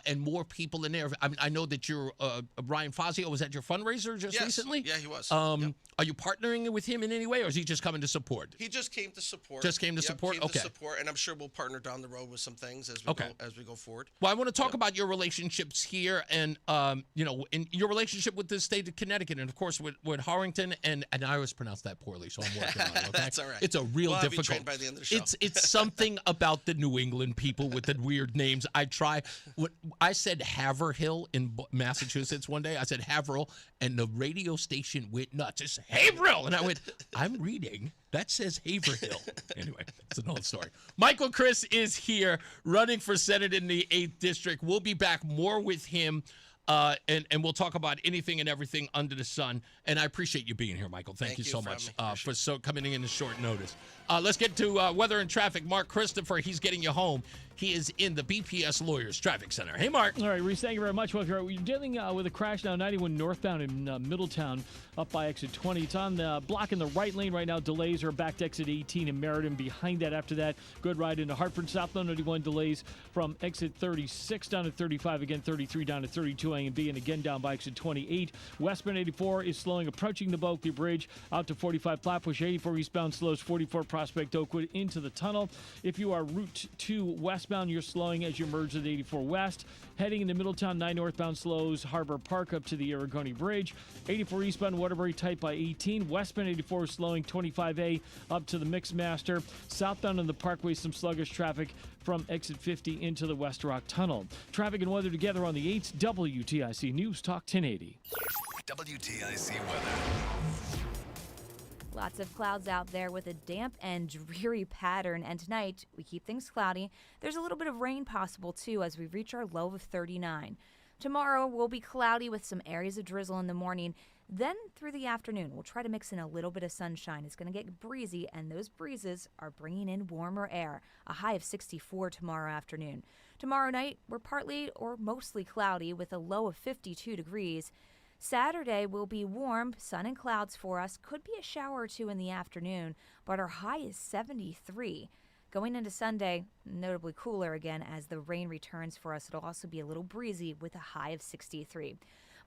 and more people in there. I know that you're Ryan Fazio. Was that your fundraiser just recently? Yeah, he was. Are you partnering with him in any way, or is he just coming to support? He just came to support. Just came to support? Came Okay. to support, and I'm sure we'll partner down the road with some things as we go forward. Well, I want to talk about your relationships here and, in your relationship with the state of Connecticut and, of course, with Harrington. And I always pronounce that poorly, so I'm working on it, okay? That's all right. It's a real We'll have you difficult. trained by the end of the show. It's something about the New England people with the weird names. I try. I said Haverhill in Massachusetts one day. I said Haverhill, and the radio station went nuts. It's Haverhill. And I went, I'm reading. That says Haverhill. Anyway, it's another story. Michael Criss is here running for Senate in the 8th District. We'll be back more with him, and we'll talk about anything and everything under the sun. And I appreciate you being here, Michael. Thank you so much for coming in a short notice. Let's get to weather and traffic. Mark Christopher, he's getting you home. He is in the BPS Lawyers Traffic Center. Hey, Mark. All right, Reese, thank you very much. Well, you're dealing with a crash now, 91 northbound in Middletown, up by exit 20. It's on the block in the right lane right now. Delays are back to exit 18 in Meriden. Behind that, after that, good ride into Hartford. Southbound 91 delays from exit 36 down to 35, again 33 down to 32 A and B, and again down by exit 28. Westbound 84 is slowing, approaching the Bulkley Bridge out to 45 Flatbush. 84 eastbound slows 44 Prospect Oakwood into the tunnel. If you are Route 2 westbound, you're slowing as you merge with 84 west. Heading into Middletown, 9 northbound slows Harbor Park up to the Aragoni Bridge. 84 eastbound Waterbury tight by 18. Westbound 84 is slowing 25A up to the Mixmaster. Southbound on the Parkway, some sluggish traffic from exit 50 into the West Rock Tunnel. Traffic and weather together on the 8th. WTIC News Talk 1080. WTIC weather. Lots of clouds out there with a damp and dreary pattern. And tonight, we keep things cloudy. There's a little bit of rain possible, too, as we reach our low of 39. Tomorrow, we'll be cloudy with some areas of drizzle in the morning. Then, through the afternoon, we'll try to mix in a little bit of sunshine. It's going to get breezy, and those breezes are bringing in warmer air. A high of 64 tomorrow afternoon. Tomorrow night, we're partly or mostly cloudy with a low of 52 degrees. Saturday will be warm, sun and clouds for us. Could be a shower or two in the afternoon, but our high is 73. Going into Sunday, notably cooler again as the rain returns for us. It'll also be a little breezy with a high of 63.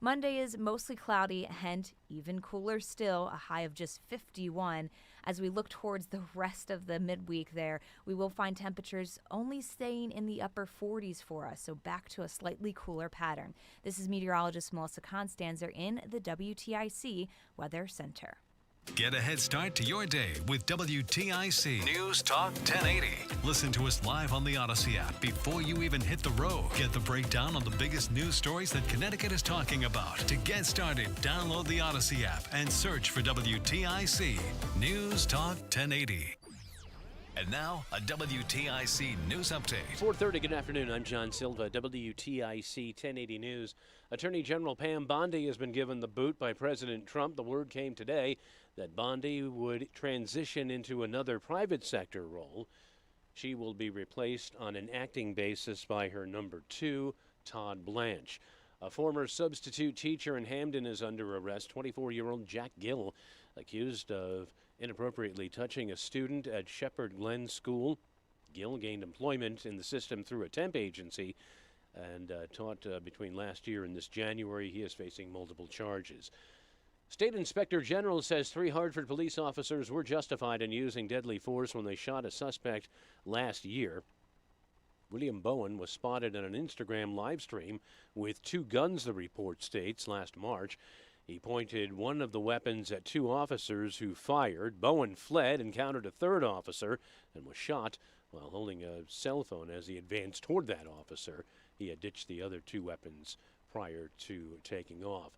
Monday is mostly cloudy and even cooler still, a high of just 51. As we look towards the rest of the midweek there, we will find temperatures only staying in the upper 40s for us, so back to a slightly cooler pattern. This is meteorologist Melissa Constanzer in the WTIC Weather Center. Get a head start to your day with WTIC News Talk 1080. Listen to us live on the Odyssey app before you even hit the road. Get the breakdown on the biggest news stories that Connecticut is talking about. To get started, download the Odyssey app and search for WTIC News Talk 1080. And now, a WTIC news update. 4:30, good afternoon. I'm John Silva, WTIC 1080 News. Attorney General Pam Bondi has been given the boot by President Trump. The word came today that Bondi would transition into another private sector role. She will be replaced on an acting basis by her number 2, Todd Blanche. A former substitute teacher in Hamden is under arrest. 24-year-old Jack Gill, accused of inappropriately touching a student at Shepherd Glen School. Gill gained employment in the system through a temp agency and taught between last year and this January. He is facing multiple charges. State Inspector General says 3 Hartford police officers were justified in using deadly force when they shot a suspect last year. William Bowen was spotted in an Instagram live stream with 2 guns, the report states, last March. He pointed one of the weapons at 2 officers who fired. Bowen fled, encountered a 3rd officer, and was shot while holding a cell phone as he advanced toward that officer. He had ditched the other 2 weapons prior to taking off.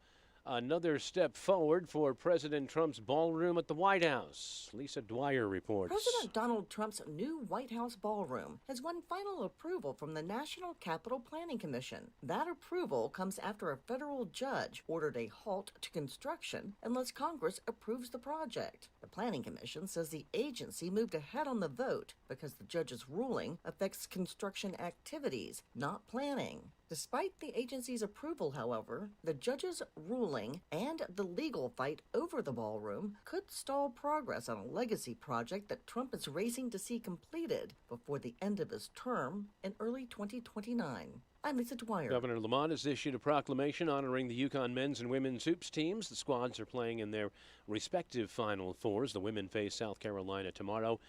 Another step forward for President Trump's ballroom at the White House. Lisa Dwyer reports. President Donald Trump's new White House ballroom has won final approval from the National Capital Planning Commission. That approval comes after a federal judge ordered a halt to construction unless Congress approves the project. The Planning Commission says the agency moved ahead on the vote because the judge's ruling affects construction activities, not planning. Despite the agency's approval, however, the judge's ruling and the legal fight over the ballroom could stall progress on a legacy project that Trump is racing to see completed before the end of his term in early 2029. I'm Lisa Dwyer. Governor Lamont has issued a proclamation honoring the Yukon men's and women's hoops teams. The squads are playing in their respective Final Fours. The women face South Carolina tomorrow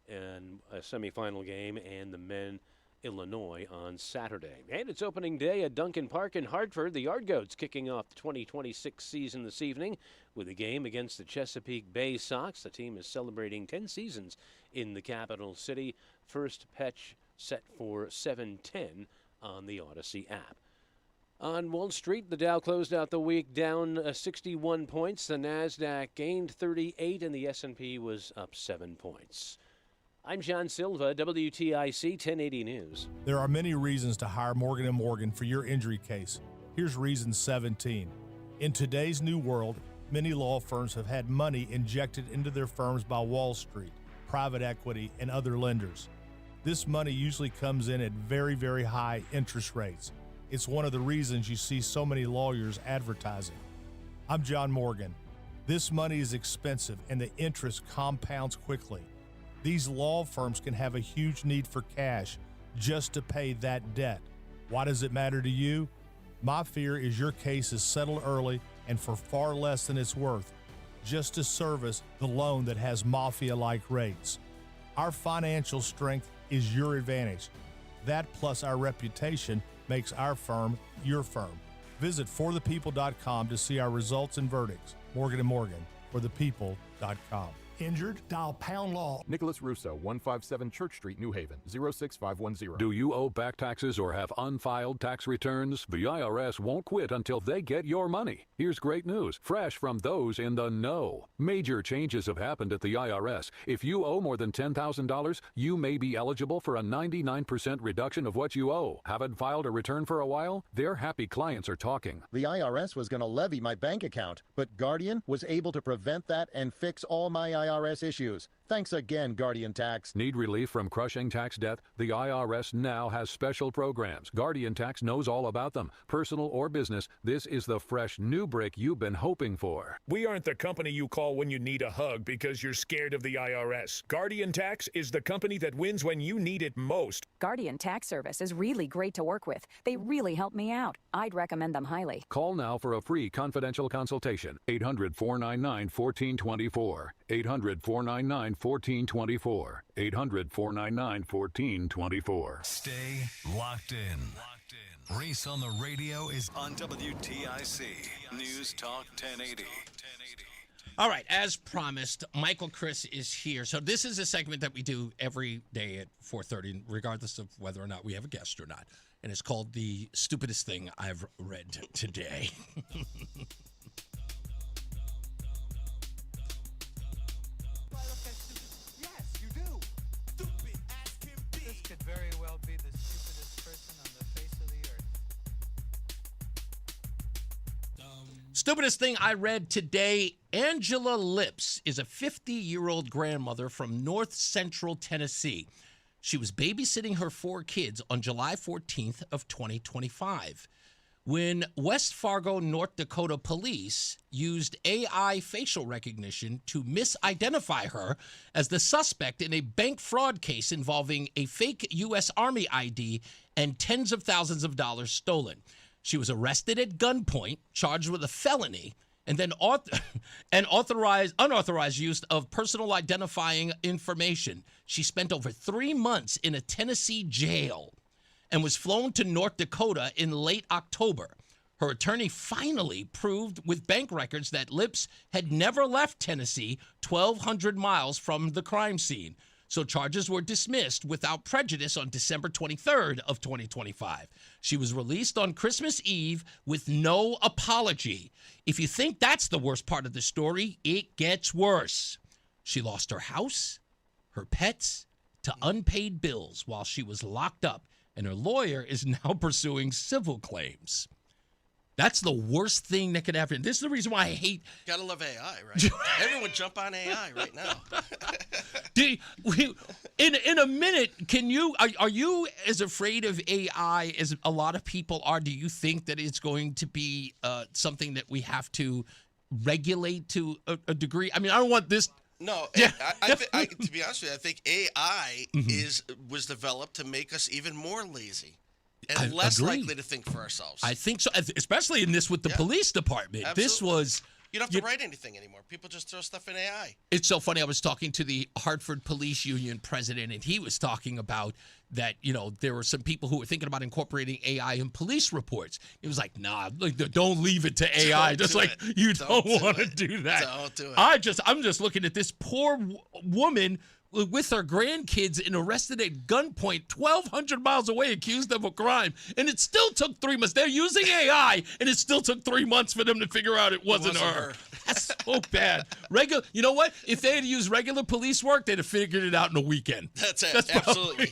in a semifinal game, and the men Illinois on Saturday. And it's opening day at Duncan Park in Hartford. The Yard Goats kicking off the 2026 season this evening with a game against the Chesapeake Bay Sox. The team is celebrating 10 seasons in the capital city. First pitch set for 7:10 on the Odyssey app. On Wall Street, the Dow closed out the week down 61 points. The Nasdaq gained 38 and the S&P was up 7 points. I'm John Silva, WTIC 1080 News. There are many reasons to hire Morgan & Morgan for your injury case. Here's reason 17. In today's new world, many law firms have had money injected into their firms by Wall Street, private equity, and other lenders. This money usually comes in at very, very high interest rates. It's one of the reasons you see so many lawyers advertising. I'm John Morgan. This money is expensive and the interest compounds quickly. These law firms can have a huge need for cash just to pay that debt. Why does it matter to you? My fear is your case is settled early and for far less than it's worth, just to service the loan that has mafia-like rates. Our financial strength is your advantage. That plus our reputation makes our firm your firm. Visit forthepeople.com to see our results and verdicts. Morgan & Morgan, forthepeople.com. Injured? Dial pound law. Nicholas Russo, 157 Church Street, New Haven, 06510. Do you owe back taxes or have unfiled tax returns? The IRS won't quit until they get your money. Here's great news, fresh from those in the know. Major changes have happened at the IRS. If you owe more than $10,000, you may be eligible for a 99% reduction of what you owe. Haven't filed a return for a while? Their happy clients are talking. The IRS was going to levy my bank account, but Guardian was able to prevent that and fix all my IRS issues. Thanks again, Guardian Tax. Need relief from crushing tax debt? The IRS now has special programs. Guardian Tax knows all about them. Personal or business, this is the fresh new break you've been hoping for. We aren't the company you call when you need a hug because you're scared of the IRS. Guardian Tax is the company that wins when you need it most. Guardian Tax Service is really great to work with. They really help me out. I'd recommend them highly. Call now for a free confidential consultation. 800-499-1424. 800-499-1424. 800-499-1424. Stay locked in. Reese on the radio is on WTIC News Talk 1080. All right, as promised, Michael Criss is here. So this is a segment that we do every day at 4:30, regardless of whether or not we have a guest or not. And it's called The Stupidest Thing I've Read Today. Very well be the stupidest person on the face of the earth. Stupidest thing I read today, Angela Lips is a 50-year-old grandmother from North Central Tennessee. She was babysitting her 4 kids on July 14th of 2025 when West Fargo, North Dakota police used AI facial recognition to misidentify her as the suspect in a bank fraud case involving a fake U.S. Army ID and tens of thousands of dollars stolen. She was arrested at gunpoint, charged with a felony, and then unauthorized use of personal identifying information. She spent over 3 months in a Tennessee jail and was flown to North Dakota in late October. Her attorney finally proved with bank records that Lips had never left Tennessee, 1,200 miles from the crime scene. So charges were dismissed without prejudice on December 23rd of 2025. She was released on Christmas Eve with no apology. If you think that's the worst part of the story, it gets worse. She lost her house, her pets, to unpaid bills while she was locked up, and her lawyer is now pursuing civil claims. That's the worst thing that could happen. This is the reason why I hate... Gotta love AI, right? Everyone jump on AI right now. In a minute, are you as afraid of AI as a lot of people are? Do you think that it's going to be something that we have to regulate to a degree? I mean, I don't want this... No, yeah. To be honest with you, I think AI was developed to make us even more lazy and less likely to think for ourselves. I think so, especially in this with the police department. Absolutely. This was... You don't have to write anything anymore. People just throw stuff in AI. It's so funny. I was talking to the Hartford Police Union president, and he was talking about that, there were some people who were thinking about incorporating AI in police reports. He was like, nah, don't leave it to AI. Just like, you don't want to do that. Don't do it. I'm just looking at this poor woman with her grandkids and arrested at gunpoint 1,200 miles away, accused of a crime. And it still took 3 months. They're using AI, and it still took 3 months for them to figure out it wasn't her. That's so bad. You know what? If they had used regular police work, they'd have figured it out in a weekend. That's it. Absolutely.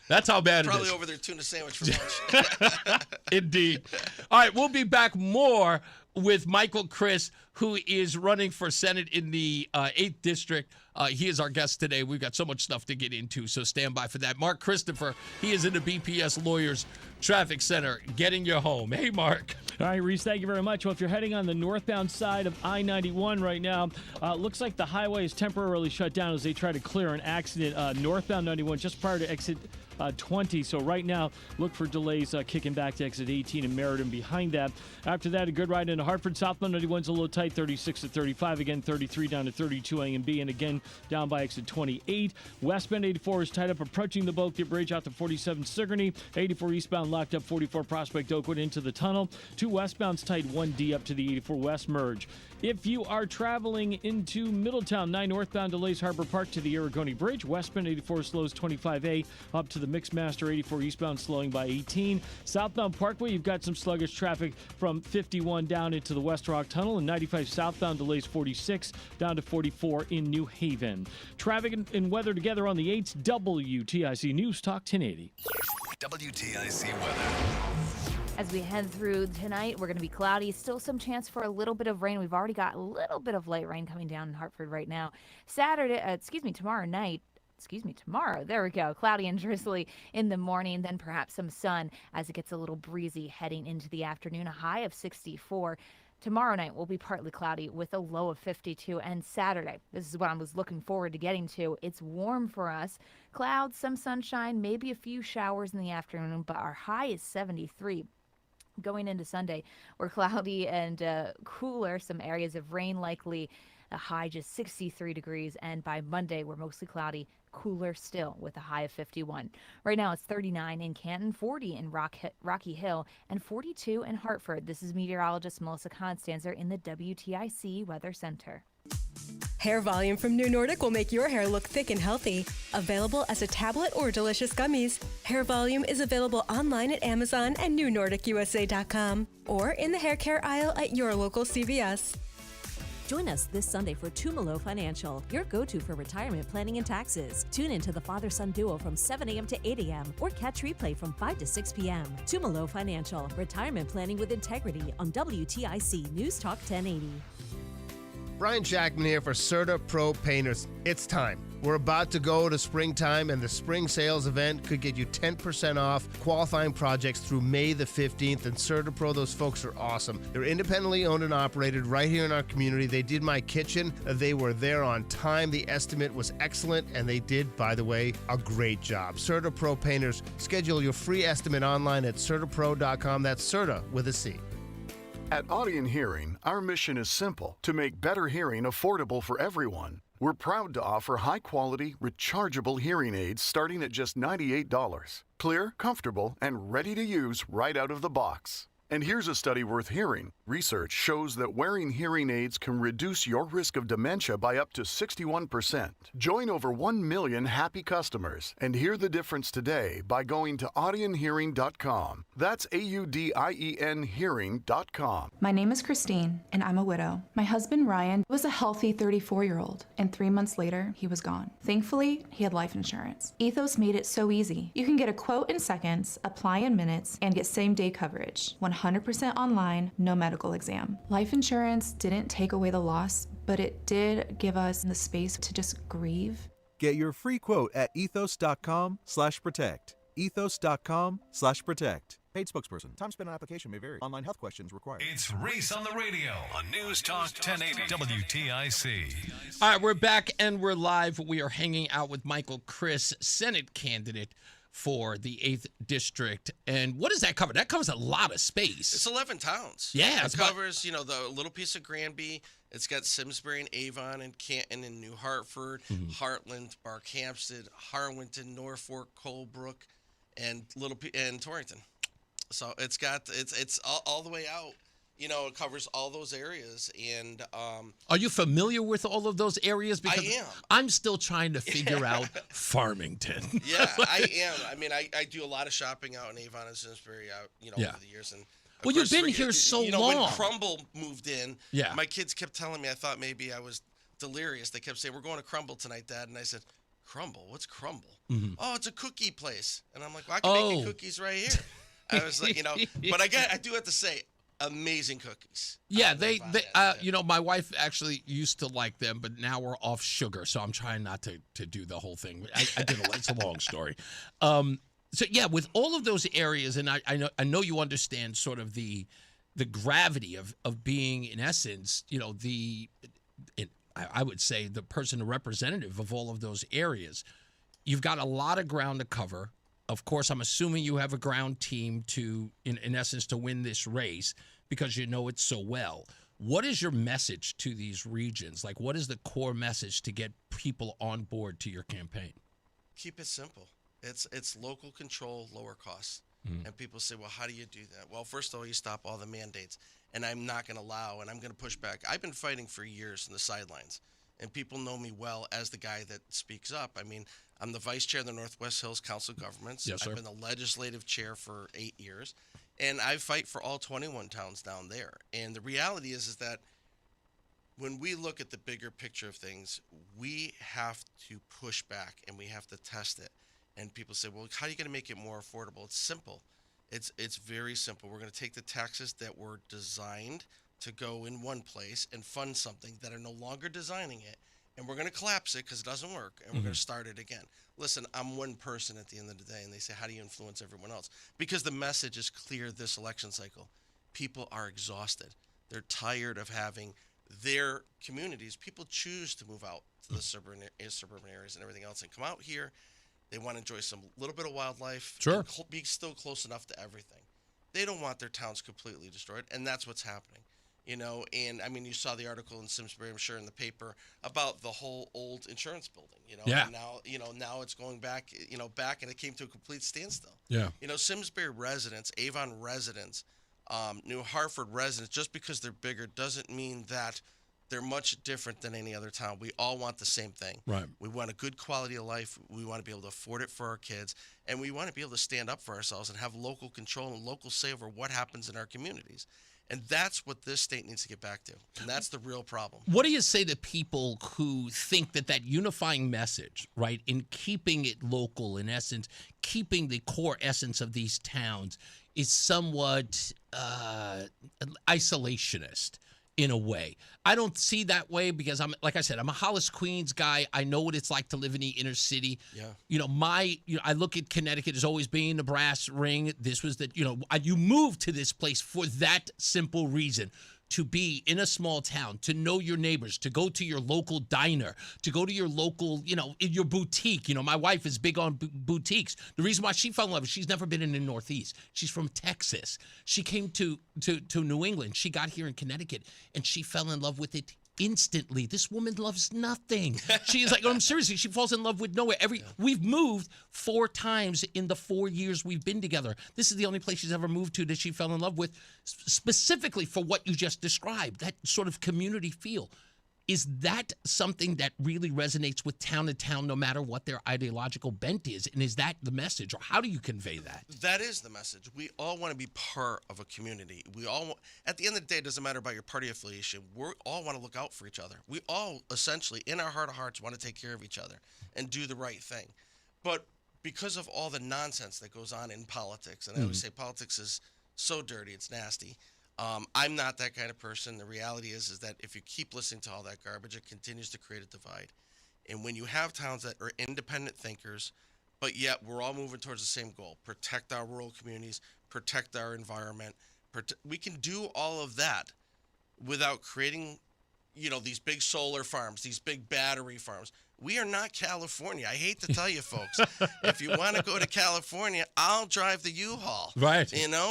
That's how bad it is. Probably over their tuna sandwich for lunch. Indeed. All right, we'll be back more with Michael Criss, who is running for Senate in the 8th District. He is our guest today. We've got so much stuff to get into, so stand by for that. Mark Christopher, he is in the BPS Lawyers Traffic Center getting you home. Hey, Mark. All right, Reese, thank you very much. Well, if you're heading on the northbound side of I-91 right now, looks like the highway is temporarily shut down as they try to clear an accident northbound 91 just prior to exit 20. So right now, look for delays kicking back to exit 18 and Meriden behind that. After that, a good ride into Hartford. Southbound 91's a little tight, 36 to 35. Again, 33 down to 32 A and B. And again, down by exit 28. Westbound 84 is tied up approaching the Bulkgate Bridge out to 47 Sigourney. 84 eastbound locked up 44 Prospect Oakwood into the tunnel. 2 westbounds tight, 1D up to the 84 West merge. If you are traveling into Middletown, 9 northbound delays Harbor Park to the Aragoni Bridge. Westbound 84 slows 25A up to the Mixmaster. 84 eastbound slowing by 18. Southbound Parkway, you've got some sluggish traffic from 51 down into the West Rock Tunnel. And 95 southbound delays 46 down to 44 in New Haven. Traffic and weather together on the 8th. WTIC News Talk 1080. WTIC weather. As we head through tonight, we're going to be cloudy. Still some chance for a little bit of rain. We've already got a little bit of light rain coming down in Hartford right now. Tomorrow. There we go. Cloudy and drizzly in the morning, then perhaps some sun as it gets a little breezy heading into the afternoon. A high of 64. Tomorrow night will be partly cloudy with a low of 52. And Saturday, this is what I was looking forward to getting to. It's warm for us. Clouds, some sunshine, maybe a few showers in the afternoon, but our high is 73. Going into Sunday, we're cloudy and cooler. Some areas of rain likely. A high just 63 degrees. And by Monday, we're mostly cloudy, cooler still with a high of 51. Right now, it's 39 in Canton, 40 in Rocky Hill, and 42 in Hartford. This is meteorologist Melissa Constanzer in the WTIC Weather Center. Hair Volume from New Nordic will make your hair look thick and healthy. Available as a tablet or delicious gummies, Hair Volume is available online at Amazon and NewNordicUSA.com or in the hair care aisle at your local CVS. Join us this Sunday for Tumalo Financial, your go-to for retirement planning and taxes. Tune in to the father-son duo from 7 a.m. to 8 a.m. or catch replay from 5 to 6 p.m. Tumalo Financial, retirement planning with integrity on WTIC News Talk 1080. Brian Jackman here for Serta Pro Painters. It's time. We're about to go to springtime, and the spring sales event could get you 10% off qualifying projects through May the 15th. And Serta Pro, those folks are awesome. They're independently owned and operated right here in our community. They did my kitchen. They were there on time. The estimate was excellent, and they did, by the way, a great job. Serta Pro Painters. Schedule your free estimate online at certapro.com. That's Serta with a C. At Audion Hearing, our mission is simple: to make better hearing affordable for everyone. We're proud to offer high-quality, rechargeable hearing aids starting at just $98. Clear, comfortable, and ready to use right out of the box. And here's a study worth hearing. Research shows that wearing hearing aids can reduce your risk of dementia by up to 61%. Join over 1 million happy customers and hear the difference today by going to audionhearing.com. That's AUDIEN hearing.com. My name is Christine, and I'm a widow. My husband, Ryan, was a healthy 34-year-old, and 3 months later, he was gone. Thankfully, he had life insurance. Ethos made it so easy. You can get a quote in seconds, apply in minutes, and get same-day coverage. 100% online, no medical exam. Life insurance didn't take away the loss, but it did give us the space to just grieve. Get your free quote at ethos.com/protect. Ethos.com/protect. Paid spokesperson. Time spent on application may vary. Online health questions required. It's Reese on the radio on News Talk 1080 WTIC. All right, we're back and we're live. We are hanging out with Michael Criss, Senate candidate for the 8th District. And what does that cover? That covers a lot of space. It's 11 towns. Yeah. It covers, the little piece of Granby. It's got Simsbury and Avon and Canton and New Hartford, Heartland, Barkhamsted, Harwinton, Norfolk, Colebrook, and Torrington. So it's got it's all the way out. It covers all those areas. And are you familiar with all of those areas? Because I am. I'm still trying to figure out Farmington. Yeah, I am. I mean, I do a lot of shopping out in Avon and Simsbury over the years. And well, you've been here so long. When Crumble moved in, yeah, my kids kept telling me, I thought maybe I was delirious. They kept saying, "We're going to Crumble tonight, Dad." And I said, "Crumble? What's Crumble?" Oh, it's a cookie place. And I'm like, well, I can make you cookies right here. I was like, but I do have to say, amazing cookies. Yeah, my wife actually used to like them, but now we're off sugar, so I'm trying not to do the whole thing. I did it's a long story. So yeah, with all of those areas, and I know you understand sort of the gravity of being, in essence, I would say the person, the representative of all of those areas. You've got a lot of ground to cover. Of course, I'm assuming you have a ground team to, in essence, to win this race because you know it so well. What is your message to these regions? Like, what is the core message to get people on board to your campaign? Keep it simple. It's local control, lower costs. And people say, well, how do you do that? Well, first of all, you stop all the mandates. And I'm not going to allow, and I'm going to push back. I've been fighting for years in the sidelines. And people know me well as the guy that speaks up. I mean, I'm the vice chair of the Northwest Hills Council of Governments. Yes, sir. I've been the legislative chair for 8 years. And I fight for all 21 towns down there. And the reality is that when we look at the bigger picture of things, we have to push back and we have to test it. And people say, well, how are you going to make it more affordable? It's simple. It's very simple. We're going to take the taxes that were designed to go in one place and fund something that are no longer designing it, and we're going to collapse it because it doesn't work, and we're going to start it again. Listen, I'm one person at the end of the day, and they say, how do you influence everyone else? Because the message is clear this election cycle. People are exhausted. They're tired of having their communities. People choose to move out to the suburban areas and everything else and come out here. They want to enjoy some little bit of wildlife. Sure. And be still close enough to everything. They don't want their towns completely destroyed, and that's what's happening. And I mean, you saw the article in Simsbury, I'm sure, in the paper about the whole old insurance building. Yeah. And now it's going back. And it came to a complete standstill. Yeah. Simsbury residents, Avon residents, New Hartford residents, just because they're bigger doesn't mean that they're much different than any other town. We all want the same thing. Right. We want a good quality of life. We want to be able to afford it for our kids, and we want to be able to stand up for ourselves and have local control and local say over what happens in our communities. And that's what this state needs to get back to. And that's the real problem. What do you say to people who think that unifying message, right, in keeping it local, in essence, keeping the core essence of these towns is somewhat isolationist in a way? I don't see that way because like I said, I'm a Hollis, Queens guy. I know what it's like to live in the inner city. Yeah. I look at Connecticut as always being the brass ring. This was you moved to this place for that simple reason. To be in a small town, to know your neighbors, to go to your local diner, to go to your local, your boutique. My wife is big on boutiques. The reason why she fell in love is she's never been in the Northeast. She's from Texas. She came to New England. She got here in Connecticut, and she fell in love with it instantly. This woman loves nothing. She is like, I'm seriously, she falls in love with nowhere. We've moved 4 times in the 4 years we've been together. This is the only place she's ever moved to that she fell in love with, specifically for what you just described, that sort of community feel. Is that something that really resonates with town to town, no matter what their ideological bent is? And is that the message, or how do you convey that? That is the message. We all want to be part of a community. We all, at the end of the day, it doesn't matter about your party affiliation. We all want to look out for each other. We all, essentially, in our heart of hearts, want to take care of each other and do the right thing. But because of all the nonsense that goes on in politics, and I always say politics is so dirty, it's nasty. I'm not that kind of person. The reality is that if you keep listening to all that garbage, it continues to create a divide. And when you have towns that are independent thinkers, but yet we're all moving towards the same goal, protect our rural communities, protect our environment, we can do all of that without creating, these big solar farms, these big battery farms. We are not California. I hate to tell you, folks. If you want to go to California, I'll drive the U-Haul. Right.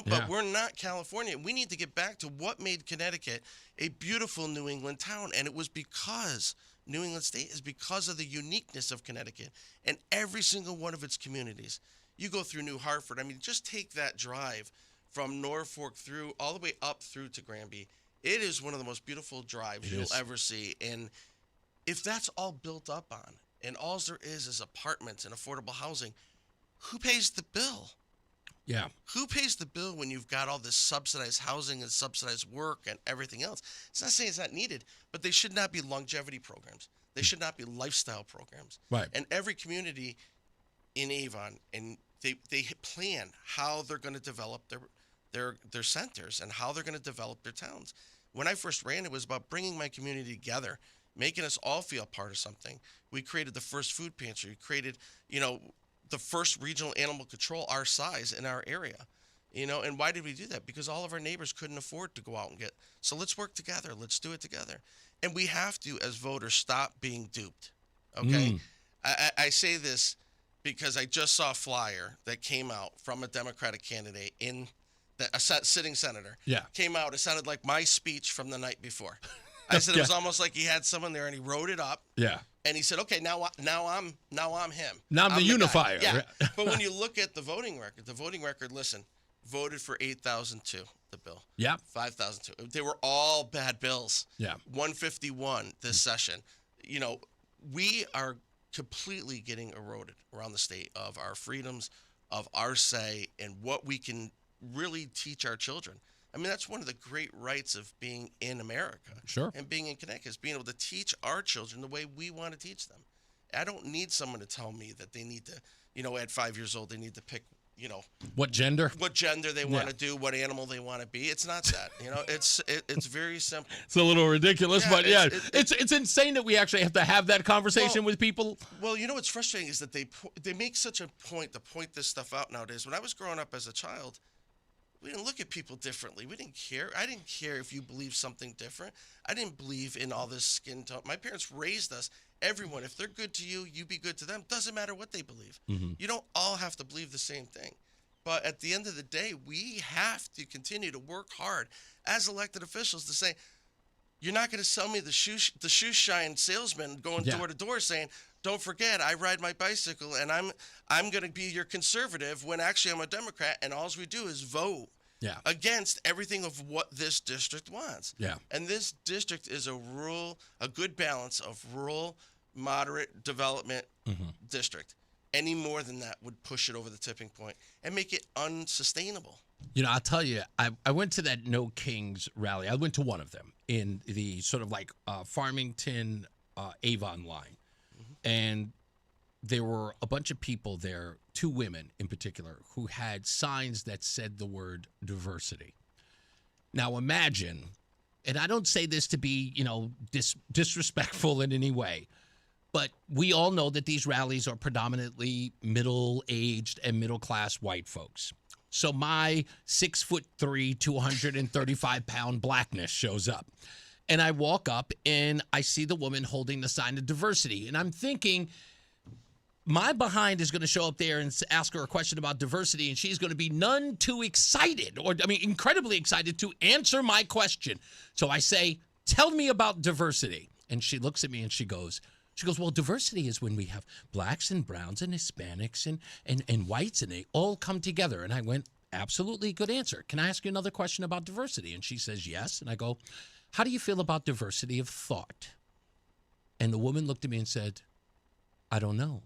But we're not California. We need to get back to what made Connecticut a beautiful New England town. And it was because New England State is because of the uniqueness of Connecticut and every single one of its communities. You go through New Hartford. I mean, just take that drive from Norfolk through all the way up through to Granby. It is one of the most beautiful drives you'll ever see. And if that's all built up on, and all there is apartments and affordable housing, who pays the bill? Yeah. Who pays the bill when you've got all this subsidized housing and subsidized work and everything else? It's not saying it's not needed, but they should not be longevity programs. They should not be lifestyle programs. Right. And every community in Avon, and they plan how they're going to develop their centers and how they're going to develop their towns. When I first ran, it was about bringing my community together, making us all feel part of something. We created the first food pantry. We created, the first regional animal control our size in our area. And why did we do that? Because all of our neighbors couldn't afford to go out and get. So let's work together. Let's do it together. And we have to, as voters, stop being duped. Okay? I say this because I just saw a flyer that came out from a Democratic candidate a sitting senator. Yeah. Came out. It sounded like my speech from the night before. I said it was almost like he had someone there and he wrote it up. Yeah. And he said, "Okay, now I'm him. Now I'm the guy." unifier. Yeah. But when you look at the voting record, listen, voted for 8,002, the bill. Yeah. 5,002. They were all bad bills. Yeah. 151 this session. We are completely getting eroded around the state of our freedoms, of our say, and what we can really teach our children. I mean, that's one of the great rights of being in America. Sure. And being in Connecticut is being able to teach our children the way we want to teach them. I don't need someone to tell me that they need to, at 5 years old, they need to pick, what gender they want to do, what animal they want to be. It's not that, it's very simple. It's a little ridiculous, but it's insane that we actually have to have that conversation with people. Well, what's frustrating is that they make such a point to point this stuff out nowadays. When I was growing up as a child, we didn't look at people differently. We didn't care. I didn't care if you believed something different. I didn't believe in all this skin tone. My parents raised us. Everyone, if they're good to you, you be good to them. Doesn't matter what they believe. Mm-hmm. You don't all have to believe the same thing. But at the end of the day, we have to continue to work hard as elected officials to say, you're not going to sell me the shoe shine salesman going door to door saying, don't forget, I ride my bicycle and I'm going to be your conservative when actually I'm a Democrat, and all we do is vote against everything of what this district wants. Yeah. And this district is a good balance of rural, moderate development district. Any more than that would push it over the tipping point and make it unsustainable. You know, I'll tell you, I went to that No Kings rally. I went to one of them in the sort of like Farmington Avon line. And there were a bunch of people there, 2 women in particular, who had signs that said the word diversity. Now imagine, and I don't say this to be, disrespectful in any way, but we all know that these rallies are predominantly middle-aged and middle-class white folks. So my 6'3", 235-pound blackness shows up. And I walk up and I see the woman holding the sign of diversity. And I'm thinking, my behind is going to show up there and ask her a question about diversity, and she's going to be none too excited, incredibly excited to answer my question. So I say, tell me about diversity. And she looks at me and she goes, well, diversity is when we have blacks and browns and Hispanics and whites, and they all come together. And I went, absolutely, good answer. Can I ask you another question about diversity? And she says, yes. And I go, how do you feel about diversity of thought? And the woman looked at me and said, I don't know.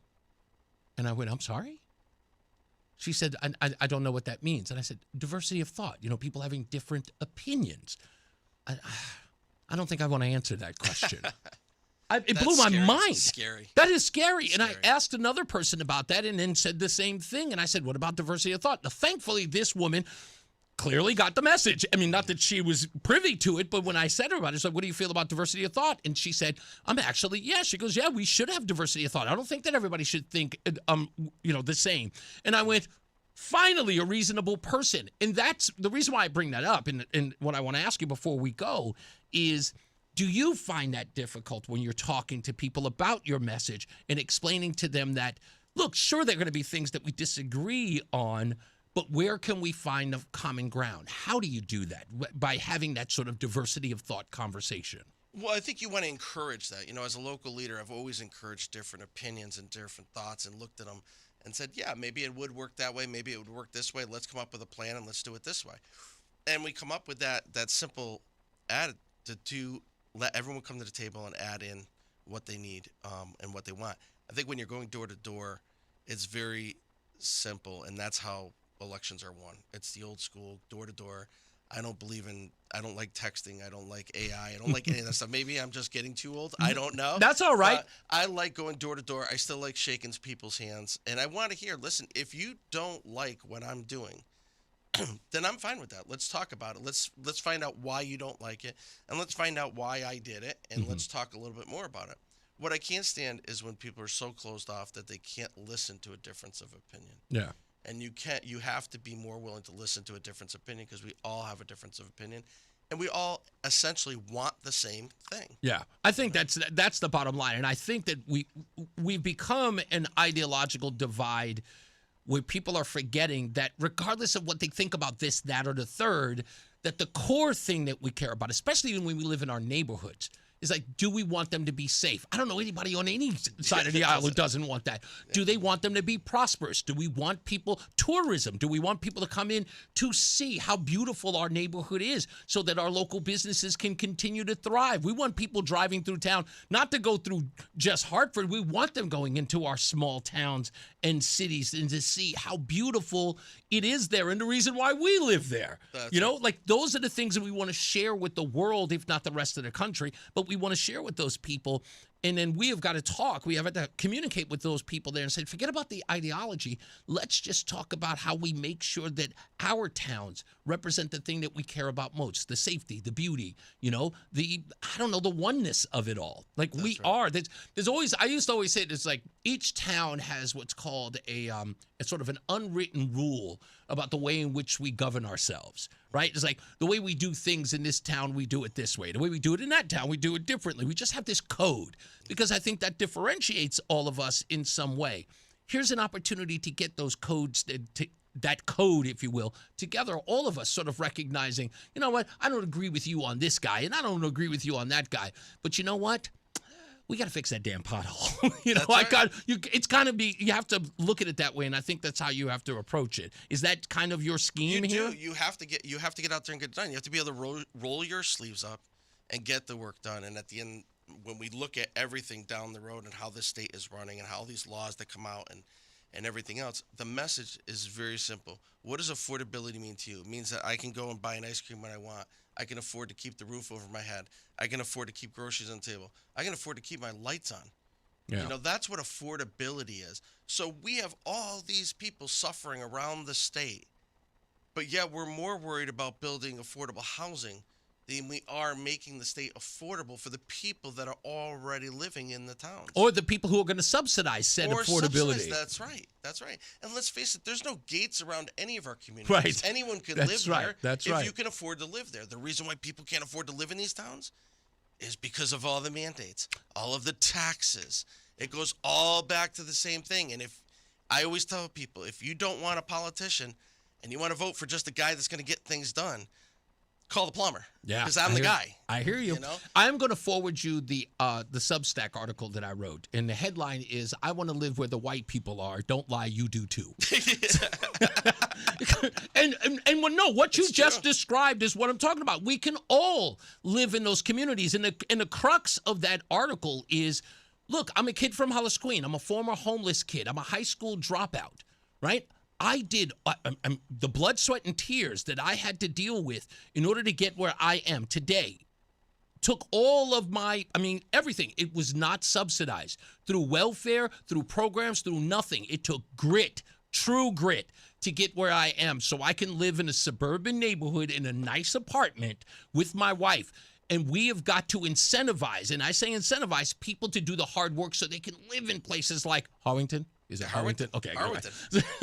And I went, I'm sorry? She said, I don't know what that means. And I said, diversity of thought, people having different opinions. I don't think I want to answer that question. It blew my mind. Scary. That is scary. And I asked another person about that and then said the same thing. And I said, what about diversity of thought? Now, thankfully, this woman clearly got the message. I mean, not that she was privy to it, but when I said to her about it, I said, what do you feel about diversity of thought? And she said, She goes, yeah, we should have diversity of thought. I don't think that everybody should think, the same. And I went, finally, a reasonable person. And that's the reason why I bring that up. And what I want to ask you before we go is, do you find that difficult when you're talking to people about your message and explaining to them that, look, sure, there are going to be things that we disagree on, but where can we find a common ground? How do you do that? By having that sort of diversity of thought conversation. Well, I think you want to encourage that. As a local leader, I've always encouraged different opinions and different thoughts and looked at them and said, yeah, maybe it would work that way. Maybe it would work this way. Let's come up with a plan and let's do it this way. And we come up with that simple attitude to let everyone come to the table and add in what they need and what they want. I think when you're going door to door, it's very simple, and that's how elections are won. It's the old school, door to door. I don't like texting. I don't like AI. I don't like any of that stuff. Maybe I'm just getting too old. I don't know. That's all right. I like going door to door. I still like shaking people's hands. And I want to hear, listen, if you don't like what I'm doing, then I'm fine with that. Let's talk about it. Let's find out why you don't like it, and let's find out why I did it, and let's talk a little bit more about it. What I can't stand is when people are so closed off that they can't listen to a difference of opinion. Yeah. And you have to be more willing to listen to a difference of opinion, because we all have a difference of opinion, and we all essentially want the same thing. Yeah, I think that's the bottom line, and I think that we've become an ideological divide where people are forgetting that regardless of what they think about this, that, or the third, that the core thing that we care about, especially when we live in our neighborhoods, is like, do we want them to be safe? I don't know anybody on any side of the aisle who doesn't want that. Do they want them to be prosperous? Do we want tourism? Do we want people to come in to see how beautiful our neighborhood is so that our local businesses can continue to thrive? We want people driving through town, not to go through just Hartford. We want them going into our small towns and cities and to see how beautiful it is there and the reason why we live there. Those are the things that we want to share with the world, if not the rest of the country, but we want to share with those people. And then we have got to talk. We have to communicate with those people there and say, forget about the ideology. Let's just talk about how we make sure that our towns represent the thing that we care about most, the safety, the beauty, the oneness of it all. There's always, I used to always say this, like each town has what's called a sort of an unwritten rule about the way in which we govern ourselves, right? It's like the way we do things in this town, we do it this way. The way we do it in that town, we do it differently. We just have this code because I think that differentiates all of us in some way. Here's an opportunity to get those codes, that code, if you will, together, all of us sort of recognizing, you know what, I don't agree with you on this guy, and I don't agree with you on that guy, but you know what? We got to fix that damn pothole. You have to look at it that way, and I think that's how you have to approach it. Is that kind of your scheme here? You have to get out there and get it done. You have to be able to roll your sleeves up and get the work done. And at the end, when we look at everything down the road and how this state is running and how these laws that come out and everything else. The message is very simple. What does affordability mean to you? It means that I can go and buy an ice cream when I want. I can afford to keep the roof over my head. I can afford to keep groceries on the table. I can afford to keep my lights on. Yeah. You know, that's what affordability is. So we have all these people suffering around the state, but yet we're more worried about building affordable housing than we are making the state affordable for the people that are already living in the towns. Or the people who are going to subsidize said affordability. That's right. That's right. And let's face it, there's no gates around any of our communities. Right. Anyone can That's live right. there That's if right. you can afford to live there. The reason why people can't afford to live in these towns is because of all the mandates, all of the taxes. It goes all back to the same thing. And if I always tell people, if you don't want a politician and you want to vote for just a guy that's going to get things done, call the plumber. Yeah, because I'm the guy. I hear you. know? I'm going to forward you the Substack article that I wrote, and the headline is "I want to live where the white people are. Don't lie, you do too." and what you just described is what I'm talking about. We can all live in those communities, and the crux of that article is, look, I'm a kid from Hollis Queen. I'm a former homeless kid. I'm a high school dropout, right? I did the blood, sweat, and tears that I had to deal with in order to get where I am today. Took all of everything. It was not subsidized through welfare, through programs, through nothing. It took grit, true grit, to get where I am so I can live in a suburban neighborhood in a nice apartment with my wife. And we have got to incentivize, and I say incentivize, people to do the hard work so they can live in places like Harwinton. Is it Harwinton? Okay. Harwinton.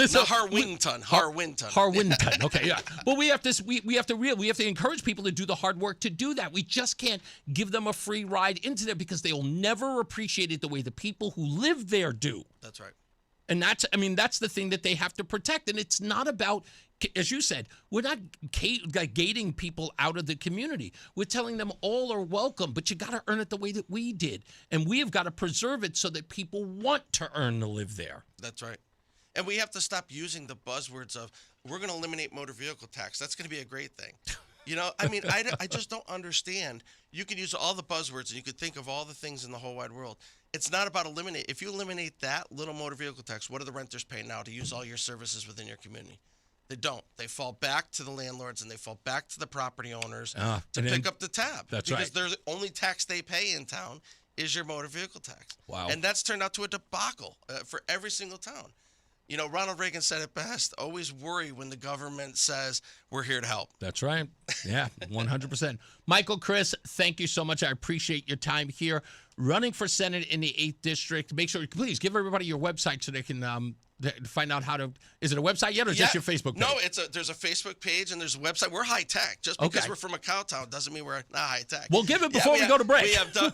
So Not Harwinton. Harwinton. Harwinton. Okay, yeah. But we have to encourage people to do the hard work to do that. We just can't give them a free ride into there because they'll never appreciate it the way the people who live there do. That's right. And that's the thing that they have to protect. And it's not about, as you said, we're not gating people out of the community. We're telling them all are welcome, but you got to earn it the way that we did. And we have got to preserve it so that people want to earn to live there. That's right. And we have to stop using the buzzwords of, we're going to eliminate motor vehicle tax. That's going to be a great thing. You know, I just don't understand. You could use all the buzzwords and you could think of all the things in the whole wide world. It's not about eliminate. If you eliminate that little motor vehicle tax, what do the renters pay now to use all your services within your community? They don't. They fall back to the landlords and they fall back to the property owners to pick up the tab. That's because they're the only tax they pay in town is your motor vehicle tax. Wow. And that's turned out to a debacle for every single town. You know, Ronald Reagan said it best, always worry when the government says we're here to help. That's right. Yeah, 100%. Michael, Criss, thank you so much. I appreciate your time here. Running for Senate in the 8th District. Make sure, please, give everybody your website so they can find out how to. Is it a website yet or just your Facebook page? No, there's a Facebook page and there's a website. We're high tech. Just because we're from a cow town doesn't mean we're not high tech. Well, give it before we go to break.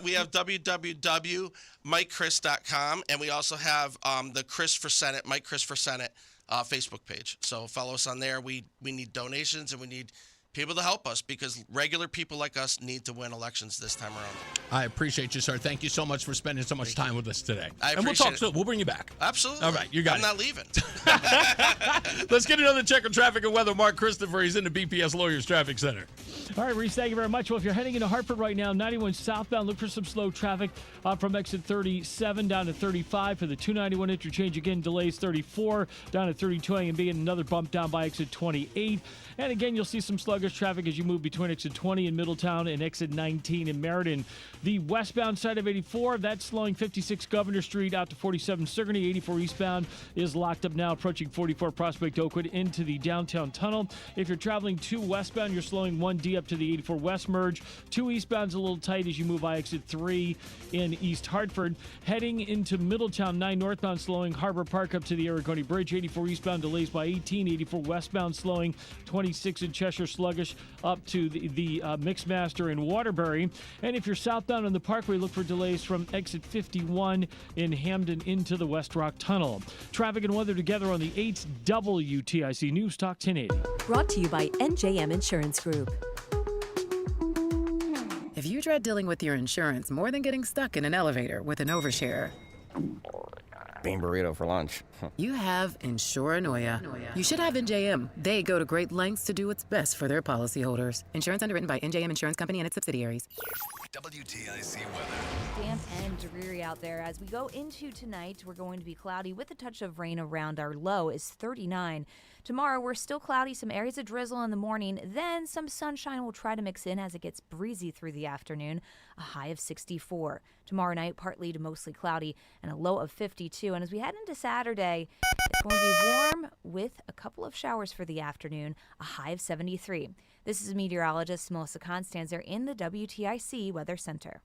We have www.MikeCriss.com, and we also have the Criss for Senate, Mike Criss for Senate Facebook page. So follow us on there. We need donations and we need people to help us because regular people like us need to win elections this time around. I appreciate you, sir. Thank you so much for spending so much time with us today. And we'll talk soon. We'll bring you back. Absolutely. All right, you got I'm not leaving. Let's get another check of traffic and weather. Mark Christopher, he's in the BPS Lawyers Traffic Center. All right, Reese, thank you very much. Well, if you're heading into Hartford right now, 91 southbound, look for some slow traffic from exit 37 down to 35 for the 291 interchange. Again, delays 34 down to 32 A and B, and another bump down by exit 28. And again, you'll see some sluggish traffic as you move between exit 20 in Middletown and exit 19 in Meriden. The westbound side of 84, that's slowing 56 Governor Street out to 47 Sigourney. 84 eastbound is locked up now, approaching 44 Prospect Oakwood into the downtown tunnel. If you're traveling 2 westbound, you're slowing 1D up to the 84 west merge. 2 eastbound's a little tight as you move by exit 3 in East Hartford. Heading into Middletown, 9 northbound slowing Harbor Park up to the Aragoni Bridge. 84 eastbound delays by 18. 84 westbound slowing 26 in Cheshire sluggish up to the Mixmaster in Waterbury. And if you're southbound on the Parkway, look for delays from exit 51 in Hamden into the West Rock Tunnel. Traffic and weather together on the 8th WTIC News Talk 1080. Brought to you by NJM Insurance Group. If you dread dealing with your insurance more than getting stuck in an elevator with an overshare, bean burrito for lunch. You have Insuranoia. You should have NJM. They go to great lengths to do what's best for their policyholders. Insurance underwritten by NJM Insurance Company and its subsidiaries. WTIC weather. Damp and dreary out there. As we go into tonight, we're going to be cloudy with a touch of rain around. Our low is 39. Tomorrow, we're still cloudy, some areas of drizzle in the morning. Then some sunshine will try to mix in as it gets breezy through the afternoon, a high of 64. Tomorrow night, partly to mostly cloudy and a low of 52. And as we head into Saturday, it's going to be warm with a couple of showers for the afternoon, a high of 73. This is meteorologist Melissa Constanzer in the WTIC Weather Center.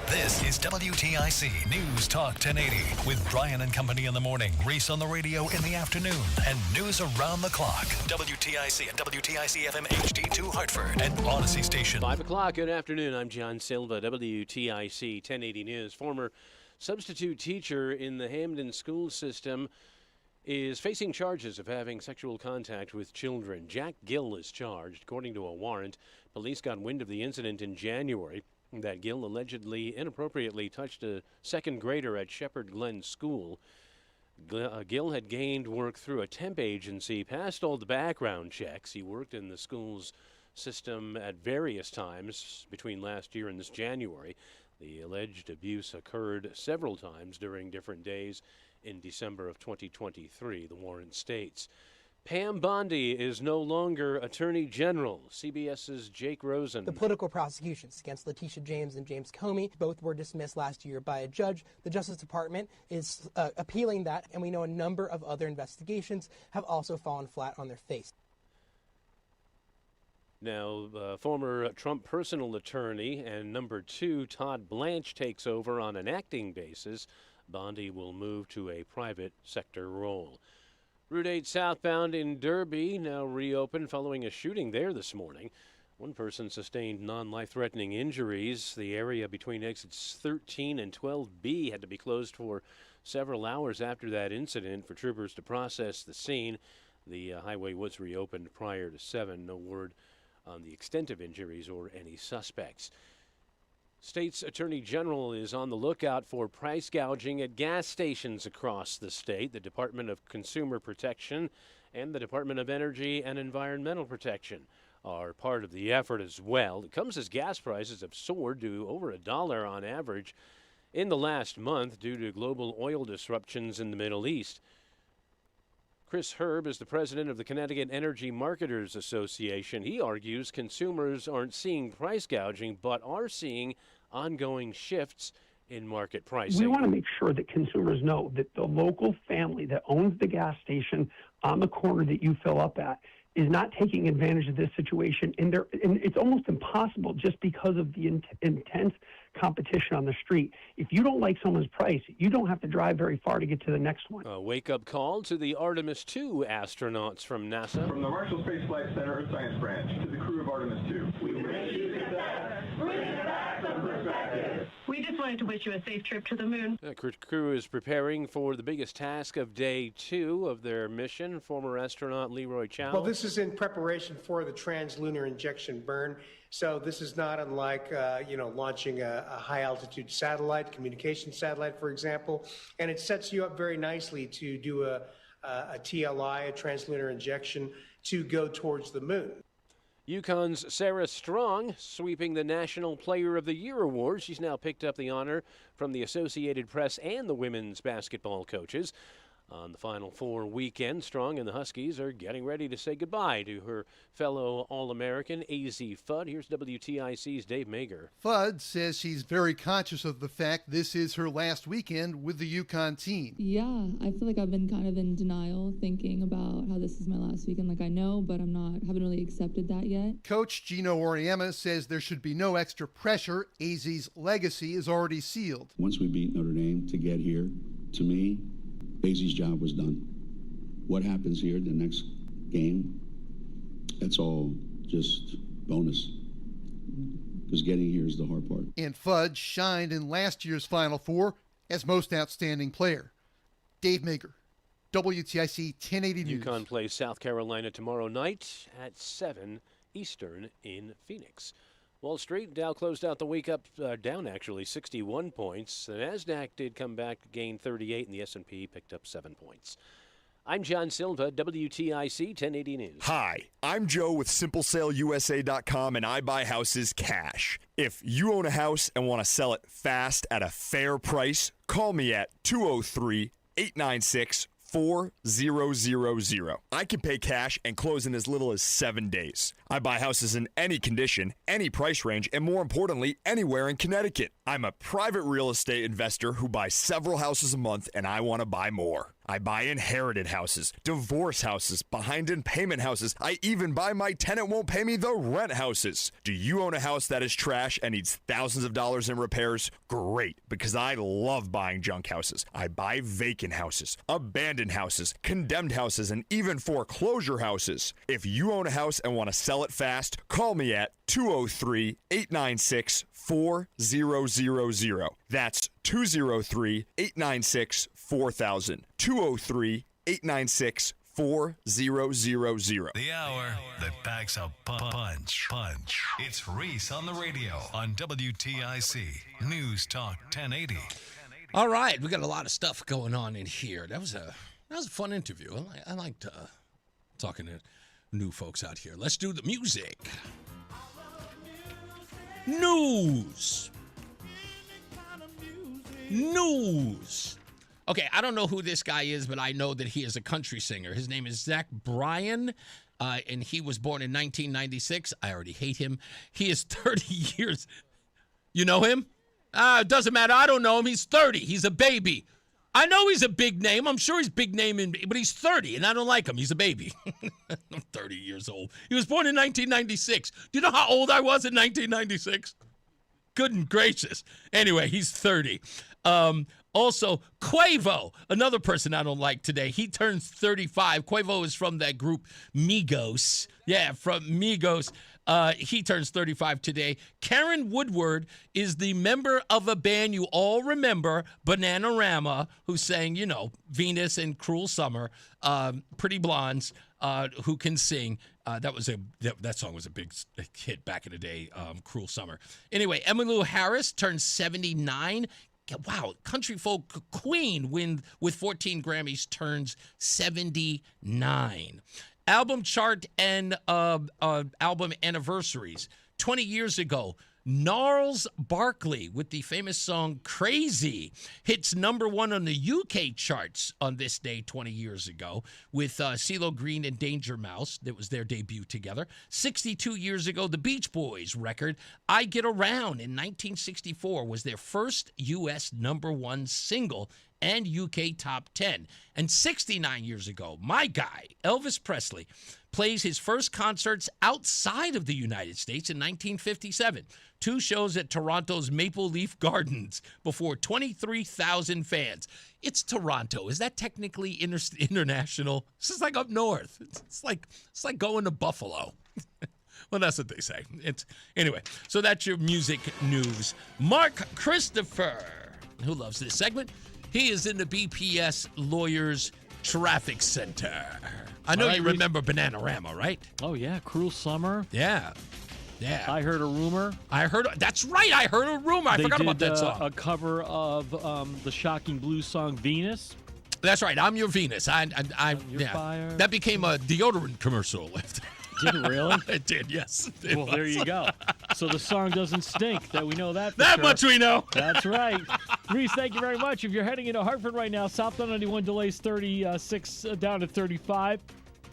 This is WTIC News Talk 1080 with Brian and Company in the morning, Reese on the radio in the afternoon, and news around the clock. WTIC and WTIC FM HD2 Hartford and Odyssey Station. 5 o'clock, good afternoon. I'm John Silva, WTIC 1080 News. Former substitute teacher in the Hamden school system is facing charges of having sexual contact with children. Jack Gill is charged. According to a warrant, police got wind of the incident in January that Gill allegedly inappropriately touched a second grader at Shepherd Glen School. Gill had gained work through a temp agency, passed all the background checks. He worked in the school's system at various times between last year and this January. The alleged abuse occurred several times during different days in December of 2023, the warrant states. Pam Bondi is no longer Attorney General. CBS's Jake Rosen. The political prosecutions against Letitia James and James Comey both were dismissed last year by a judge. The Justice Department is appealing that, and we know a number of other investigations have also fallen flat on their face. Now, former Trump personal attorney and number 2 Todd Blanche takes over on an acting basis. Bondi will move to a private sector role. Route 8 southbound in Derby now reopened following a shooting there this morning. One person sustained non-life-threatening injuries. The area between exits 13 and 12B had to be closed for several hours after that incident for troopers to process the scene. The highway was reopened prior to 7. No word on the extent of injuries or any suspects. State's Attorney General is on the lookout for price gouging at gas stations across the state. The Department of Consumer Protection and the Department of Energy and Environmental Protection are part of the effort as well. It comes as gas prices have soared to over $1 on average in the last month due to global oil disruptions in the Middle East. Criss is the president of the Connecticut Energy Marketers Association. He argues consumers aren't seeing price gouging, but are seeing ongoing shifts in market pricing. We want to make sure that consumers know that the local family that owns the gas station on the corner that you fill up at is not taking advantage of this situation. And it's almost impossible just because of the intense competition on the street. If you don't like someone's price, you don't have to drive very far to get to the next one. A wake-up call to the Artemis II astronauts from NASA. From the Marshall Space Flight Center Earth Science Branch to the crew of Artemis II. We wish you success. Bring back some perspective. We just wanted to wish you a safe trip to the moon. The crew is preparing for the biggest task of day 2 of their mission. Former astronaut Leroy Chow. Well, this is in preparation for the translunar injection burn. So this is not unlike, launching a high-altitude satellite, communication satellite, for example. And it sets you up very nicely to do a TLI, a translunar injection, to go towards the moon. UConn's Sarah Strong sweeping the National Player of the Year award. She's now picked up the honor from the Associated Press and the women's basketball coaches. On the Final Four weekend, Strong and the Huskies are getting ready to say goodbye to her fellow All-American, A.Z. Fudd. Here's WTIC's Dave Mager. Fudd says she's very conscious of the fact this is her last weekend with the UConn team. Yeah, I feel like I've been kind of in denial, thinking about how this is my last weekend. Like I know, but haven't really accepted that yet. Coach Gino Auriemma says there should be no extra pressure. AZ's legacy is already sealed. Once we beat Notre Dame to get here, to me, AZ's job was done. What happens here the next game, that's all just bonus. Because getting here is the hard part. And Fudd shined in last year's Final Four as most outstanding player. Dave Mager, WTIC 1080 News. UConn plays South Carolina tomorrow night at 7 Eastern in Phoenix. Wall Street, Dow closed out the week up, down actually 61 points. The NASDAQ did come back, gained 38, and the S&P picked up 7 points. I'm John Silva, WTIC 1080 News. Hi, I'm Joe with SimpleSaleUSA.com, and I buy houses cash. If you own a house and want to sell it fast at a fair price, call me at 203-896-4000. I can pay cash and close in as little as 7 days. I buy houses in any condition, any price range, and more importantly, anywhere in Connecticut. I'm a private real estate investor who buys several houses a month, and I want to buy more. I buy inherited houses, divorce houses, behind in payment houses. I even buy my tenant won't pay me the rent houses. Do you own a house that is trash and needs thousands of dollars in repairs? Great, because I love buying junk houses. I buy vacant houses, abandoned houses, condemned houses, and even foreclosure houses. If you own a house and want to sell it fast, call me at 203-896-4000. That's 203-896-4000. 203-896-4000. The hour that packs a punch. It's Reese on the radio on WTIC News Talk 1080. All right, we got a lot of stuff going on in here. That was a fun interview. I liked talking to new folks out here. Let's do the music. News. Okay, I don't know who this guy is, but I know that he is a country singer. His name is Zach Bryan, and he was born in 1996. I already hate him. He is 30 years. You know him? It doesn't matter. I don't know him. He's 30. He's a baby. I know he's a big name. I'm sure he's big name, but he's 30, and I don't like him. He's a baby. I'm 30 years old. He was born in 1996. Do you know how old I was in 1996? Goodness gracious. Anyway, he's 30. Also, Quavo, another person I don't like today. He turns 35. Quavo is from that group Migos. Yeah, from Migos. He turns 35 today. Karen Woodward is the member of a band you all remember, Bananarama, who sang, Venus and Cruel Summer, Pretty Blondes, who can sing. That song was a big hit back in the day, Cruel Summer. Anyway, Emmylou Harris turns 79. Wow, country folk queen with 14 Grammys turns 79. Album chart and album anniversaries. 20 years ago, Gnarls Barkley with the famous song Crazy hits number 1 on the UK charts on this day 20 years ago with CeeLo Green and Danger Mouse. That was their debut together. 62 years ago, the Beach Boys record I Get Around in 1964 was their first U.S. number 1 single and UK top 10. And 69 years ago, my guy, Elvis Presley, plays his first concerts outside of the United States in 1957. 2 shows at Toronto's Maple Leaf Gardens before 23,000 fans. It's Toronto. Is that technically international? This is like up north. It's like going to Buffalo. Well, that's what they say. Anyway, so that's your music news. Mark Christopher, who loves this segment, he is in the BPS Lawyers Traffic Center. I know you remember Bananarama, right? Oh, yeah. Cruel Summer. Yeah. I Heard a Rumor. That's right. I heard a rumor. I forgot about that song. A cover of the shocking blues song Venus. That's right. I'm Your Venus. I'm Your Fire. That became a deodorant commercial. Did it really? It did, yes. Well, there you go. So the song doesn't stink. That we know that. That sure. much we know. That's right. Reese, thank you very much. If you're heading into Hartford right now, southbound 91 delays 36 down to 35.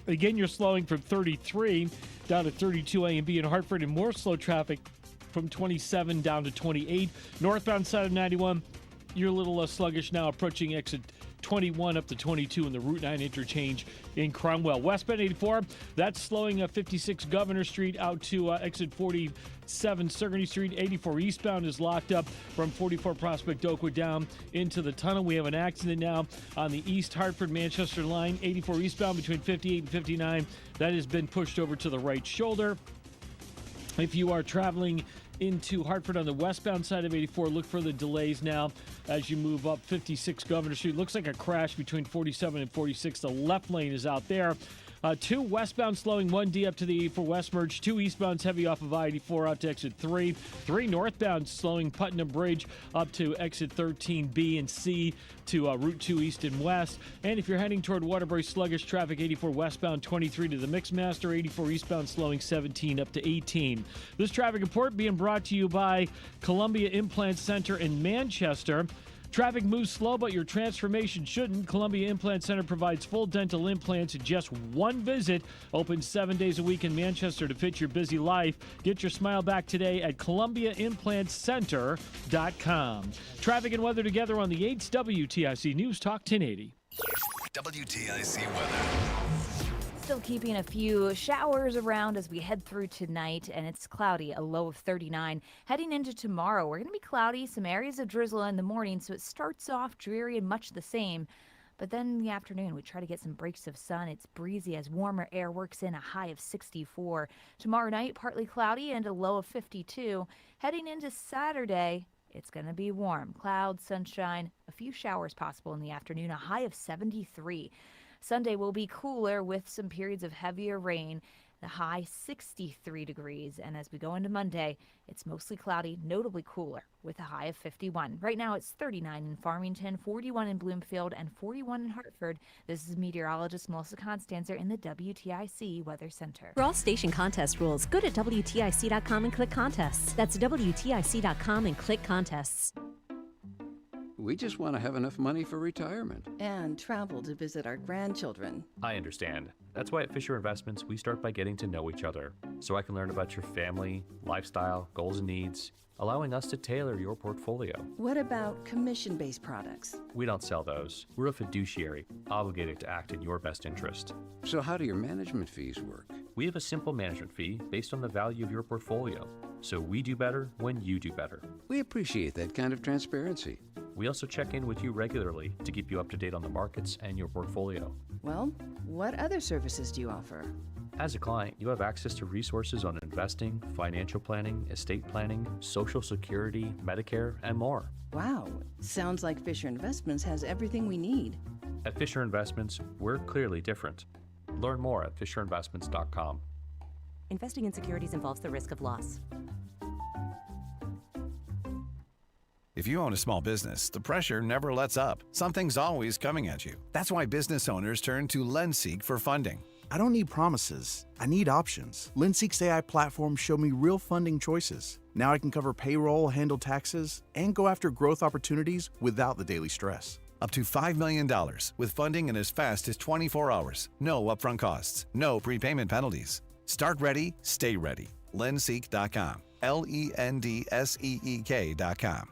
Again, you're slowing from 33 down to 32 A and B in Hartford, and more slow traffic from 27 down to 28. Northbound side of 91, you're a little sluggish now, approaching exit 21 up to 22 in the Route 9 interchange in Cromwell. Westbound 84, that's slowing 56 Governor Street out to exit 47 Burgundy Street. 84 eastbound is locked up from 44 Prospect Oakwood down into the tunnel. We have an accident now on the East Hartford-Manchester line. 84 eastbound between 58 and 59. That has been pushed over to the right shoulder. If you are traveling into Hartford on the westbound side of 84, look for the delays now as you move up 56 Governor Street. Looks like a crash between 47 and 46. The left lane is out there. 2 westbound slowing 1D up to the 84 West merge. 2 eastbounds heavy off of I-84 out to exit 3. 3 northbound slowing Putnam Bridge up to exit 13B and C to Route 2 east and west. And if you're heading toward Waterbury, sluggish traffic 84 westbound 23 to the Mixmaster. 84 eastbound slowing 17 up to 18. This traffic report being brought to you by Columbia Implant Center in Manchester. Traffic moves slow, but your transformation shouldn't. Columbia Implant Center provides full dental implants in just one visit. Open 7 days a week in Manchester to fit your busy life. Get your smile back today at ColumbiaImplantCenter.com. Traffic and weather together on the 8th WTIC News Talk 1080. WTIC weather. Still keeping a few showers around as we head through tonight, and it's cloudy, a low of 39. Heading into tomorrow, we're going to be cloudy, some areas of drizzle in the morning, so it starts off dreary and much the same. But then in the afternoon, we try to get some breaks of sun. It's breezy as warmer air works in, a high of 64. Tomorrow night, partly cloudy and a low of 52. Heading into Saturday, it's going to be warm. Clouds, sunshine, a few showers possible in the afternoon, a high of 73. Sunday will be cooler with some periods of heavier rain, the high 63 degrees. And as we go into Monday, it's mostly cloudy, notably cooler with a high of 51. Right now it's 39 in Farmington, 41 in Bloomfield, and 41 in Hartford. This is meteorologist Melissa Constanzer in the WTIC Weather Center. For all station contest rules, go to WTIC.com and click contests. That's WTIC.com and click contests. We just want to have enough money for retirement. And travel to visit our grandchildren. I understand. That's why at Fisher Investments, we start by getting to know each other, so I can learn about your family, lifestyle, goals and needs, allowing us to tailor your portfolio. What about commission-based products? We don't sell those. We're a fiduciary, obligated to act in your best interest. So how do your management fees work? We have a simple management fee based on the value of your portfolio, so we do better when you do better. We appreciate that kind of transparency. We also check in with you regularly to keep you up to date on the markets and your portfolio. Well, what other services do you offer? As a client, you have access to resources on investing, financial planning, estate planning, Social Security, Medicare, and more. Wow, sounds like Fisher Investments has everything we need. At Fisher Investments, we're clearly different. Learn more at FisherInvestments.com. Investing in securities involves the risk of loss. If you own a small business, the pressure never lets up. Something's always coming at you. That's why business owners turn to LendSeek for funding. I don't need promises. I need options. LendSeek's AI platform showed me real funding choices. Now I can cover payroll, handle taxes, and go after growth opportunities without the daily stress. Up to $5 million with funding in as fast as 24 hours. No upfront costs. No prepayment penalties. Start ready, stay ready. LendSeek.com. LendSeek.com.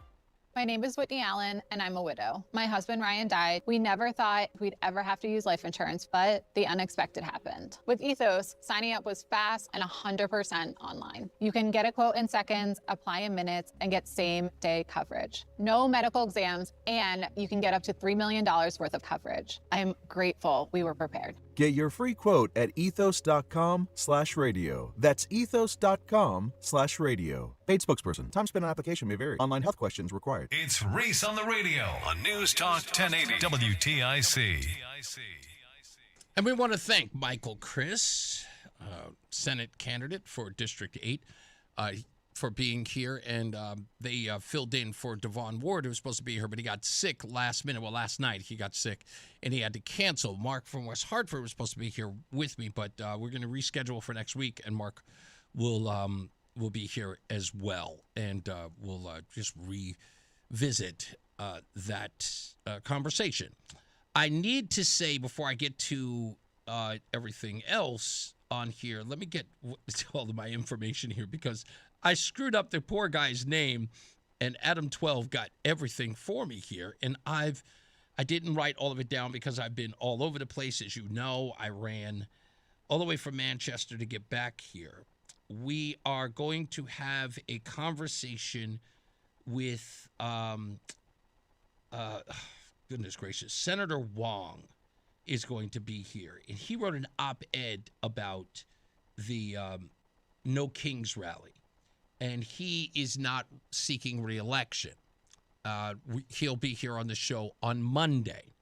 My name is Whitney Allen, and I'm a widow. My husband, Ryan, died. We never thought we'd ever have to use life insurance, but the unexpected happened. With Ethos, signing up was fast and 100% online. You can get a quote in seconds, apply in minutes, and get same-day coverage. No medical exams, and you can get up to $3 million worth of coverage. I am grateful we were prepared. Get your free quote at ethos.com/radio. That's ethos.com/radio. Paid spokesperson. Time spent on application may vary. Online health questions required. It's Reese on the radio on News Talk 1080 WTIC. And we want to thank Michael Criss, Senate candidate for District 8, for being here. And they filled in for Devon Ward, who was supposed to be here, but he got sick last minute. Well, last night he got sick, and he had to cancel. Mark from West Hartford was supposed to be here with me, but we're going to reschedule for next week, and Mark will be here as well. And we'll just revisit that conversation. I need to say, before I get to everything else on here, let me get all of my information here, because I screwed up the poor guy's name, and Adam 12 got everything for me here. And I didn't write all of it down because I've been all over the place. As you know, I ran all the way from Manchester to get back here. We are going to have a conversation with, goodness gracious, Senator Wong is going to be here. And he wrote an op-ed about the No Kings rally. And he is not seeking re-election. He'll be here on the show on Monday.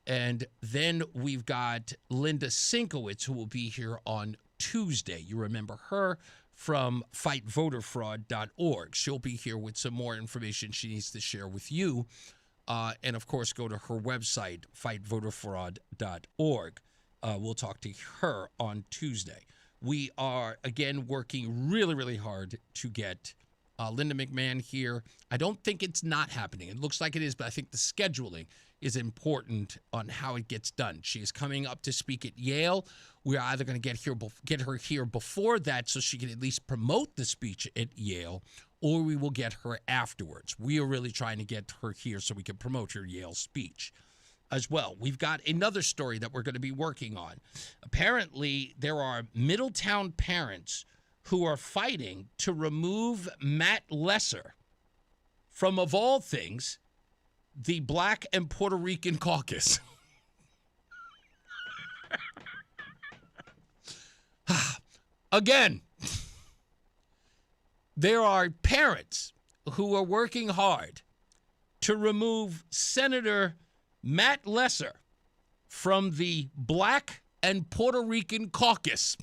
And then we've got Linda Sinkowitz, who will be here on Tuesday. You remember her from fightvoterfraud.org. She'll be here with some more information she needs to share with you. And, of course, go to her website, fightvoterfraud.org. We'll talk to her on Tuesday. We are, again, working really, really hard to get Linda McMahon here. I don't think it's not happening. It looks like it is, but I think the scheduling is important on how it gets done. She is coming up to speak at Yale. We're either going to get her here before that so she can at least promote the speech at Yale, or we will get her afterwards. We are really trying to get her here so we can promote her Yale speech as well. We've got another story that we're going to be working on. Apparently, there are Middletown parents who are fighting to remove Matt Lesser from, of all things, the Black and Puerto Rican caucus. Again, there are parents who are working hard to remove Senator Matt Lesser from the Black and Puerto Rican caucus.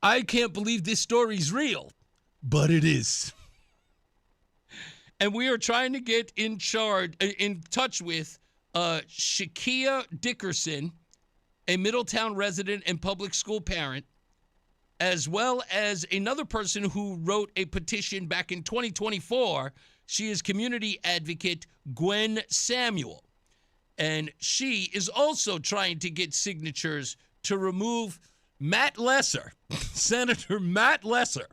I can't believe this story's real, but it is. And we are trying to get in touch with Shakia Dickerson, a Middletown resident and public school parent, as well as another person who wrote a petition back in 2024. She is community advocate Gwen Samuel. And she is also trying to get signatures to remove Matt Lesser, Senator Matt Lesser,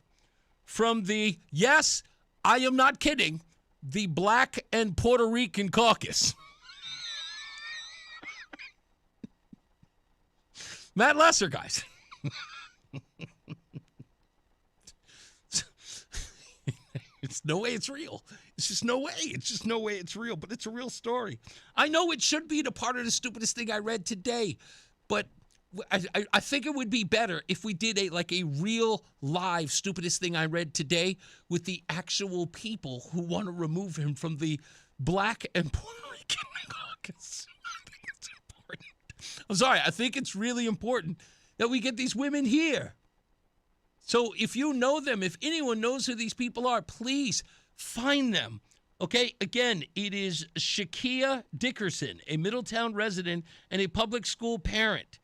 from the, yes, I am not kidding, the Black and Puerto Rican caucus. Matt Lesser, guys. It's no way it's real. It's just no way. It's just no way it's real, but it's a real story. I know it should be the part of the stupidest thing I read today, but I think it would be better if we did a real live stupidest thing I read today with the actual people who want to remove him from the Black and Puerto Rican caucus. I think it's important. I'm sorry. I think it's really important that we get these women here. So if you know them, if anyone knows who these people are, please find them. Okay, again, it is Shakia Dickerson, a Middletown resident and a public school parent.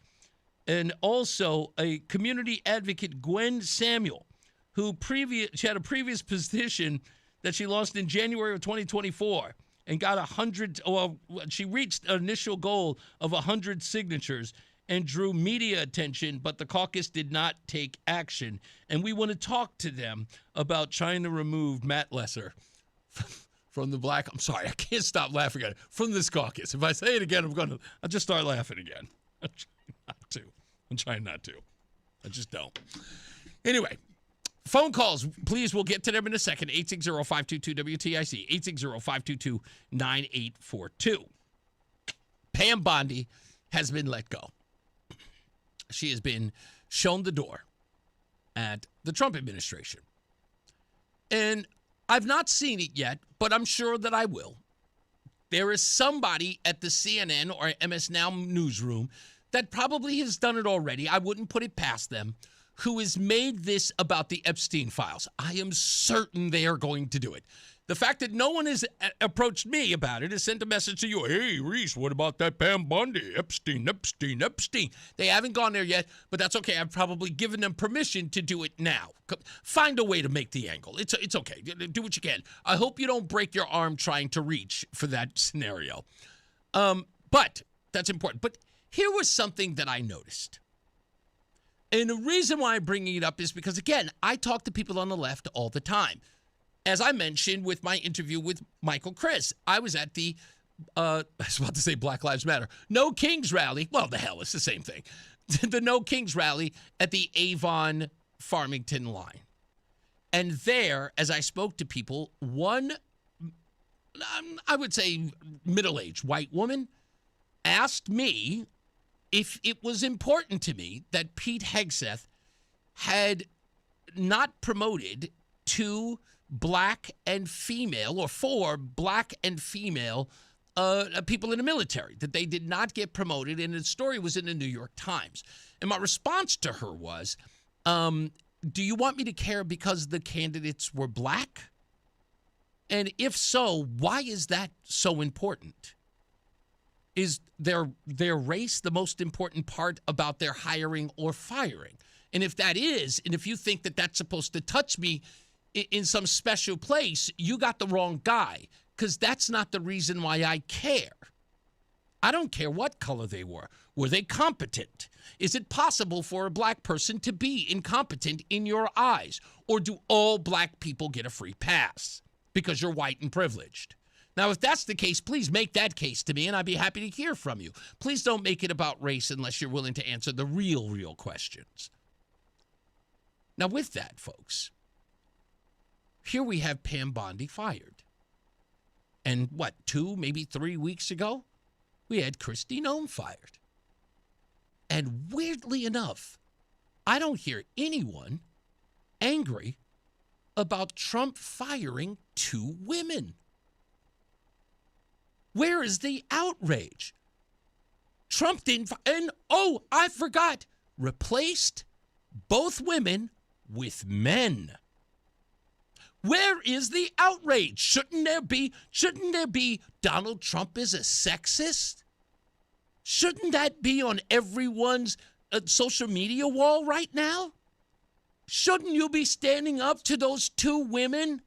And also a community advocate, Gwen Samuel, who she had a previous position that she lost in January of 2024 and got 100. Well, she reached an initial goal of 100 signatures and drew media attention, but the caucus did not take action. And we want to talk to them about trying to remove Matt Lesser from the Black. I'm sorry, I can't stop laughing at it. From this caucus. If I say it again, I'll just start laughing again. I'm trying not to. I just don't. Anyway, phone calls, please. We'll get to them in a second. 860-522-WTIC. 860-522-9842. Pam Bondi has been let go. She has been shown the door at the Trump administration. And I've not seen it yet, but I'm sure that I will. There is somebody at the CNN or MS Now newsroom that probably has done it already. I wouldn't put it past them, who has made this about the Epstein files. I am certain they are going to do it. The fact that no one has approached me about it has sent a message to you. Hey, Reese, what about that Pam Bondi? Epstein. They haven't gone there yet, but that's okay. I've probably given them permission to do it now. Find a way to make the angle. It's okay. Do what you can. I hope you don't break your arm trying to reach for that scenario. But that's important. But here was something that I noticed. And the reason why I'm bringing it up is because, again, I talk to people on the left all the time. As I mentioned with my interview with Michael Criss, I was at the, I was about to say Black Lives Matter, No Kings rally. Well, the hell, it's the same thing. The No Kings rally at the Avon Farmington line. And there, as I spoke to people, one, I would say middle-aged white woman asked me if it was important to me that Pete Hegseth had not promoted two black and female, or four black and female people in the military, that they did not get promoted, and the story was in the New York Times. And my response to her was, do you want me to care because the candidates were black? And if so, why is that so important? Is their race the most important part about their hiring or firing? And if that is, and if you think that that's supposed to touch me in some special place, you got the wrong guy, because that's not the reason why I care. I don't care what color they were. Were they competent? Is it possible for a black person to be incompetent in your eyes? Or do all black people get a free pass because you're white and privileged? Now, if that's the case, please make that case to me, and I'd be happy to hear from you. Please don't make it about race unless you're willing to answer the real questions. Now, with that, folks, here we have Pam Bondi fired. And 2, maybe 3 weeks ago, we had Kristi Noem fired. And weirdly enough, I don't hear anyone angry about Trump firing 2 women. Where is the outrage? Trump didn't, I forgot, replaced both women with men. Where is the outrage? Shouldn't there be Donald Trump is a sexist? Shouldn't that be on everyone's social media wall right now? Shouldn't you be standing up to those 2 women?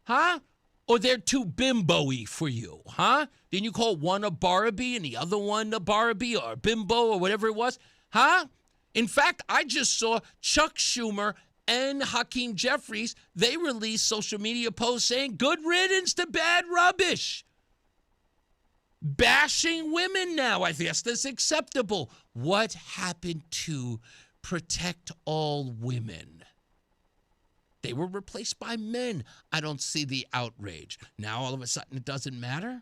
Huh? Or they're too bimbo-y for you, huh? Didn't you call one a Barbie and the other one a Barbie or a bimbo or whatever it was? Huh? In fact, I just saw Chuck Schumer and Hakeem Jeffries, they released social media posts saying, good riddance to bad rubbish. Bashing women now, I guess that's acceptable. What happened to protect all women? They were replaced by men. I don't see the outrage. Now all of a sudden it doesn't matter?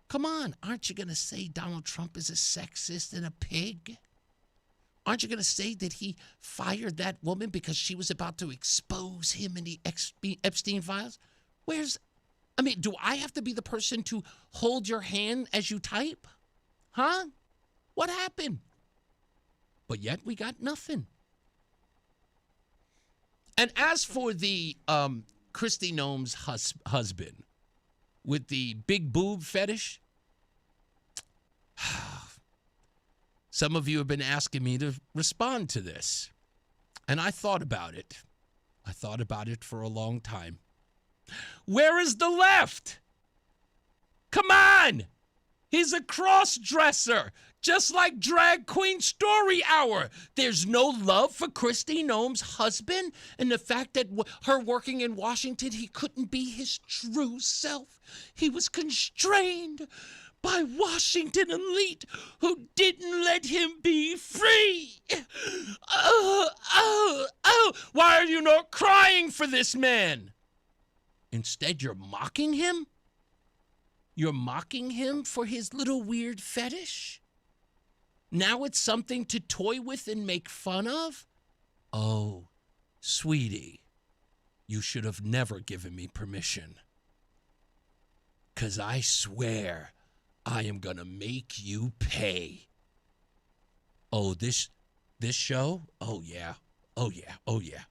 Come on, aren't you going to say Donald Trump is a sexist and a pig? Aren't you going to say that he fired that woman because she was about to expose him in the Epstein files? Do I have to be the person to hold your hand as you type? Huh? What happened? But yet we got nothing. And as for the Kristi Noem's husband with the big boob fetish, some of you have been asking me to respond to this. And I thought about it. I thought about it for a long time. Where is the left? Come on! He's a cross-dresser, just like Drag Queen Story Hour. There's no love for Kristi Noem's husband, and the fact that her working in Washington, he couldn't be his true self. He was constrained by Washington elite who didn't let him be free. Why are you not crying for this man? Instead, you're mocking him? You're mocking him for his little weird fetish? Now it's something to toy with and make fun of? Oh, sweetie, you should have never given me permission. 'Cause I swear I am gonna make you pay. Oh, this show? Oh, yeah. Oh, yeah. Oh, yeah.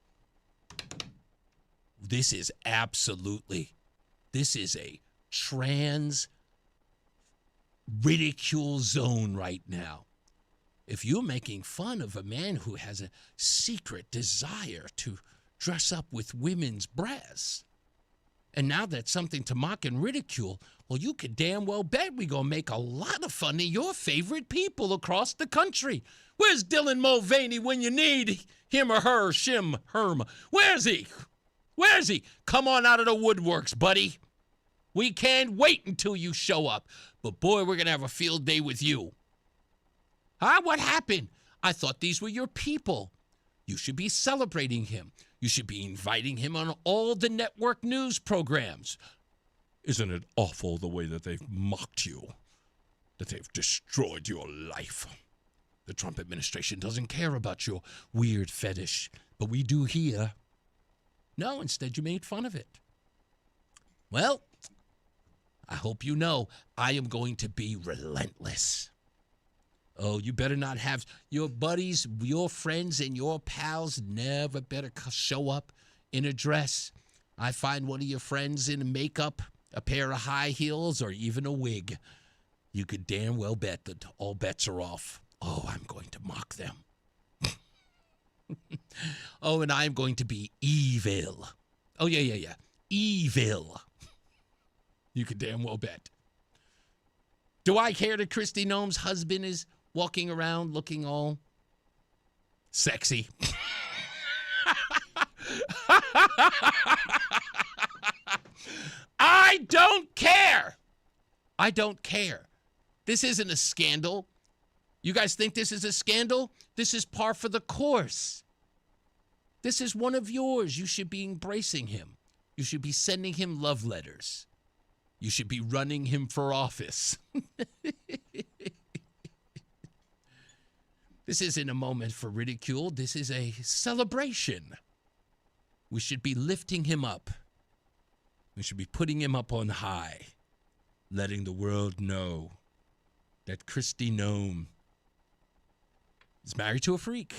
This is a trans ridicule zone right now. If you're making fun of a man who has a secret desire to dress up with women's breasts, and now that's something to mock and ridicule, well, you could damn well bet we're going to make a lot of fun of your favorite people across the country. Where's Dylan Mulvaney when you need him or her, shim, herm? Where's he? Where's he? Come on out of the woodworks, buddy. We can't wait until you show up. But boy, we're going to have a field day with you. Huh? What happened? I thought these were your people. You should be celebrating him. You should be inviting him on all the network news programs. Isn't it awful the way that they've mocked you? That they've destroyed your life? The Trump administration doesn't care about your weird fetish, but we do here. No, instead you made fun of it. Well, I hope you know I am going to be relentless. Oh, you better not have your buddies, your friends, and your pals never better show up in a dress. I find one of your friends in makeup, a pair of high heels, or even a wig. You could damn well bet that all bets are off. Oh, I'm going to mock them. Oh, and I'm going to be evil. Oh, yeah. Evil. You could damn well bet. Do I care that Kristi Noem's husband is walking around looking all sexy? I don't care. I don't care. This isn't a scandal. You guys think this is a scandal? This is par for the course. This is one of yours. You should be embracing him. You should be sending him love letters. You should be running him for office. This isn't a moment for ridicule. This is a celebration. We should be lifting him up. We should be putting him up on high, letting the world know that Kristi Noem is married to a freak.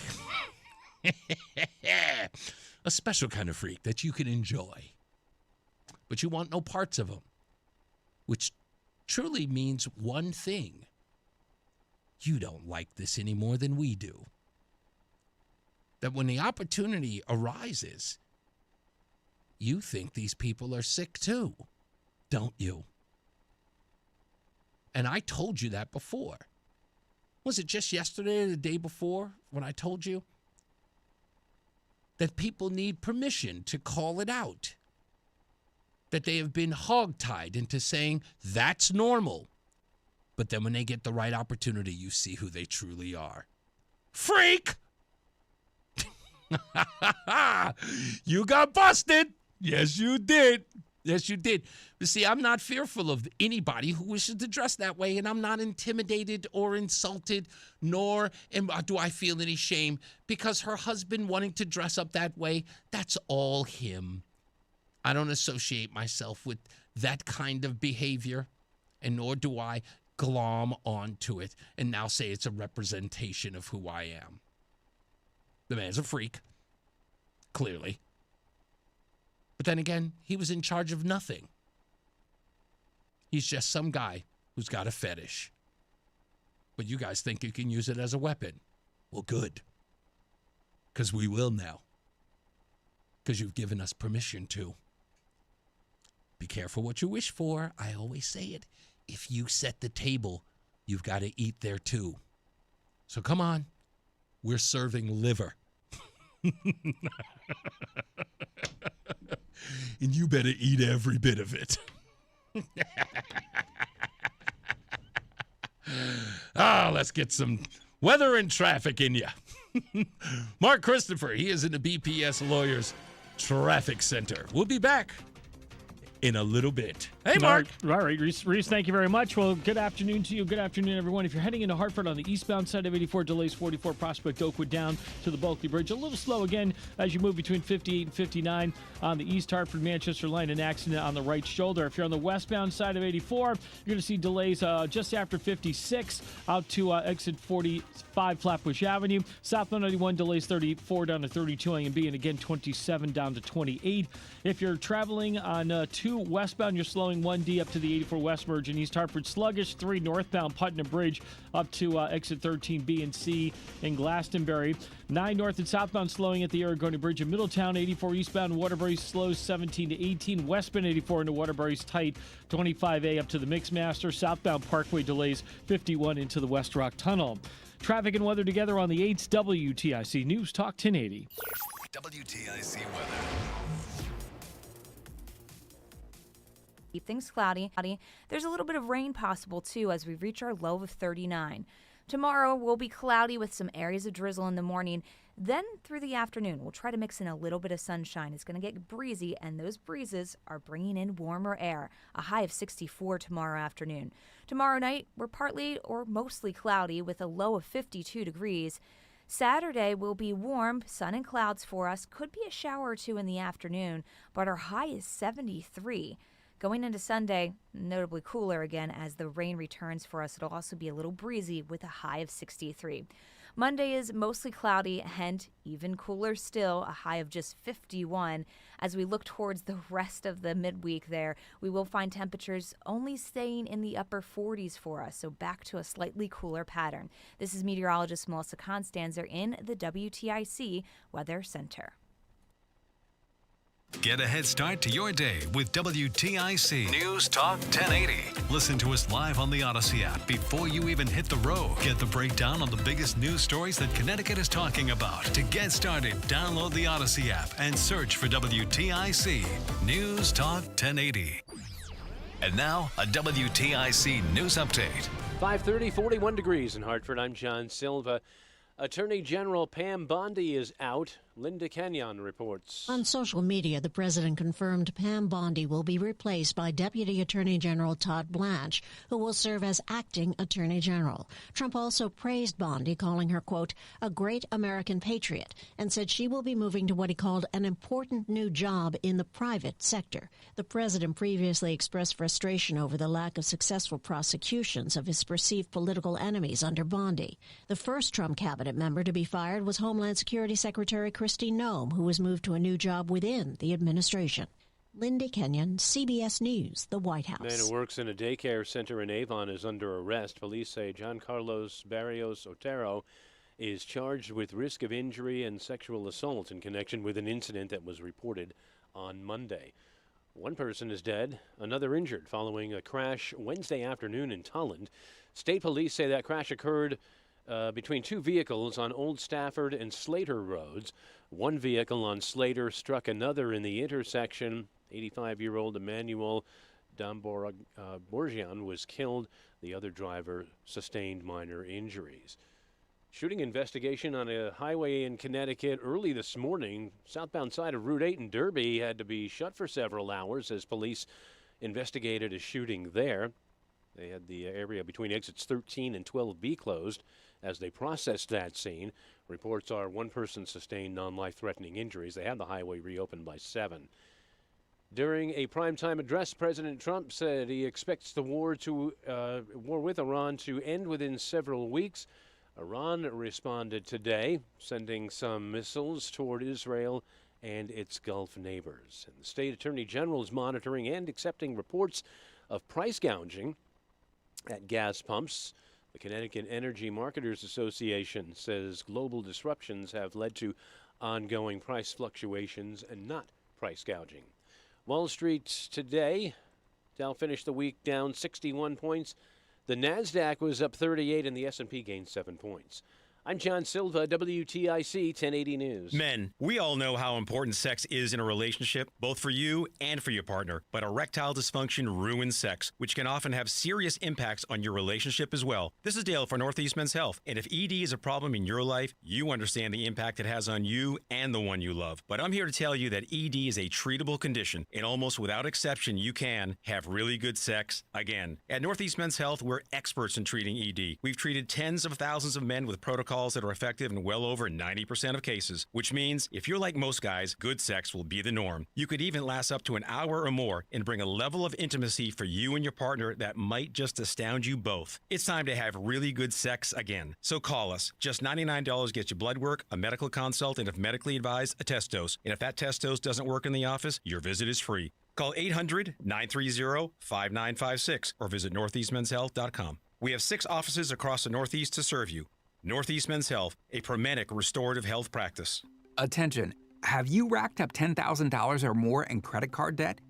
A special kind of freak that you can enjoy. But you want no parts of him, which truly means one thing. You don't like this any more than we do. That when the opportunity arises, you think these people are sick too, don't you? And I told you that before. Was it just yesterday or the day before when I told you that people need permission to call it out? That they have been hogtied into saying that's normal. But then when they get the right opportunity, you see who they truly are. Freak! You got busted. Yes, you did. Yes, you did. But see, I'm not fearful of anybody who wishes to dress that way, and I'm not intimidated or insulted, nor do I feel any shame because her husband wanting to dress up that way, that's all him. I don't associate myself with that kind of behavior, and nor do I glom onto it and now say it's a representation of who I am. The man's a freak, clearly. But then again, he was in charge of nothing. He's just some guy who's got a fetish. But you guys think you can use it as a weapon. Well, good. Because we will now. Because you've given us permission to. Be careful what you wish for. I always say it. If you set the table, you've got to eat there too. So come on. We're serving liver. And you better eat every bit of it. Let's get some weather and traffic in you. Mark Christopher, he is in the BPS Lawyers Traffic Center. We'll be back in a little bit. Hey, Mark. All right, Reese, thank you very much. Well, good afternoon to you. Good afternoon, everyone. If you're heading into Hartford on the eastbound side of 84, delays 44 Prospect Oakwood down to the Bulkley Bridge. A little slow again as you move between 58 and 59 on the East Hartford Manchester line. An accident on the right shoulder. If you're on the westbound side of 84, you're going to see delays just after 56 out to exit 45 Flatbush Avenue. Southbound 91 delays 34 down to 32 A&B, and again 27 down to 28. If you're traveling on 2 westbound, you're slowing 1D up to the 84 West Merge in East Hartford. Sluggish 3 northbound Putnam Bridge up to exit 13B and C in Glastonbury. 9 north and southbound slowing at the Aragoni Bridge in Middletown. 84 eastbound Waterbury slows 17 to 18. Westbound 84 into Waterbury's tight 25A up to the Mixmaster. Southbound Parkway delays 51 into the West Rock Tunnel. Traffic and weather together on the 8th WTIC News Talk 1080. WTIC weather. Keep things cloudy. There's a little bit of rain possible, too, as we reach our low of 39. Tomorrow will be cloudy with some areas of drizzle in the morning. Then through the afternoon, we'll try to mix in a little bit of sunshine. It's going to get breezy, and those breezes are bringing in warmer air. A high of 64 tomorrow afternoon. Tomorrow night, we're partly or mostly cloudy with a low of 52 degrees. Saturday will be warm, sun and clouds for us. Could be a shower or two in the afternoon, but our high is 73. Going into Sunday, notably cooler again as the rain returns for us. It'll also be a little breezy with a high of 63. Monday is mostly cloudy and even cooler still, a high of just 51. As we look towards the rest of the midweek there, we will find temperatures only staying in the upper 40s for us, so back to a slightly cooler pattern. This is meteorologist Melissa Constanzer in the WTIC Weather Center. Get a head start to your day with WTIC News Talk 1080. Listen to us live on the Odyssey app before you even hit the road. Get the breakdown on the biggest news stories that Connecticut is talking about. To get started, download the Odyssey app and search for WTIC News Talk 1080. And now, a WTIC news update. 5:30, 41 degrees in Hartford. I'm John Silva. Attorney General Pam Bondi is out. Linda Kenyon reports. On social media, the president confirmed Pam Bondi will be replaced by Deputy Attorney General Todd Blanche, who will serve as acting Attorney General. Trump also praised Bondi, calling her, quote, a great American patriot, and said she will be moving to what he called an important new job in the private sector. The president previously expressed frustration over the lack of successful prosecutions of his perceived political enemies under Bondi. The first Trump cabinet member to be fired was Homeland Security Secretary Kristi Noem, who was moved to a new job within the administration. Linda Kenyon, CBS News, the White House. A man who works in a daycare center in Avon is under arrest. Police say John Carlos Barrios Otero is charged with risk of injury and sexual assault in connection with an incident that was reported on Monday. One person is dead, another injured following a crash Wednesday afternoon in Tulland. State police say that crash occurred between two vehicles on Old Stafford and Slater roads. One vehicle on Slater struck another in the intersection. 85-year-old Emmanuel Borgian was killed. The other driver sustained minor injuries. Shooting investigation on a highway in Connecticut early this morning. Southbound side of Route 8 in Derby had to be shut for several hours as police investigated a shooting there. They had the area between exits 13 and 12B closed as they processed that scene. Reports are one person sustained non-life-threatening injuries. They had the highway reopened by 7. During a primetime address, President Trump said he expects the war with Iran to end within several weeks. Iran responded today, sending some missiles toward Israel and its Gulf neighbors. And the state attorney general is monitoring and accepting reports of price gouging at gas pumps. The Connecticut Energy Marketers Association says global disruptions have led to ongoing price fluctuations and not price gouging. Wall Street today, Dow finished the week down 61 points. The NASDAQ was up 38 and the S&P gained 7 points. I'm John Silva, WTIC 1080 News. Men, we all know how important sex is in a relationship, both for you and for your partner. But erectile dysfunction ruins sex, which can often have serious impacts on your relationship as well. This is Dale for Northeast Men's Health. And if ED is a problem in your life, you understand the impact it has on you and the one you love. But I'm here to tell you that ED is a treatable condition, and almost without exception, you can have really good sex again. At Northeast Men's Health, we're experts in treating ED. We've treated tens of thousands of men with protocols that are effective in well over 90% of cases, which means if you're like most guys, good sex will be the norm. You could even last up to an hour or more and bring a level of intimacy for you and your partner that might just astound you both. It's time to have really good sex again. So call us. Just $99 gets you blood work, a medical consult, and if medically advised, a test dose. And if that test dose doesn't work in the office, your visit is free. Call 800-930-5956 or visit northeastmenshealth.com. We have 6 offices across the Northeast to serve you. Northeast Men's Health, a Promenic restorative health practice. Attention, have you racked up $10,000 or more in credit card debt?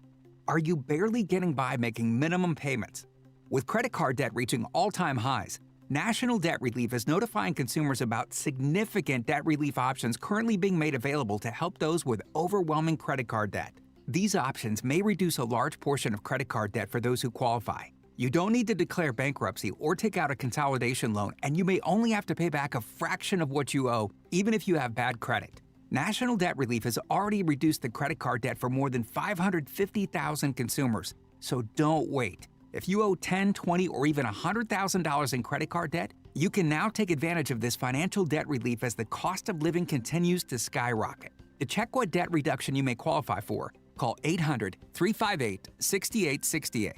Are you barely getting by making minimum payments? With credit card debt reaching all-time highs, National Debt Relief is notifying consumers about significant debt relief options currently being made available to help those with overwhelming credit card debt. These options may reduce a large portion of credit card debt for those who qualify. You don't need to declare bankruptcy or take out a consolidation loan, and you may only have to pay back a fraction of what you owe, even if you have bad credit. National Debt Relief has already reduced the credit card debt for more than 550,000 consumers. So don't wait. If you owe $10, $20, or even $100,000 in credit card debt, you can now take advantage of this financial debt relief as the cost of living continues to skyrocket. To check what debt reduction you may qualify for, call 800-358-6868.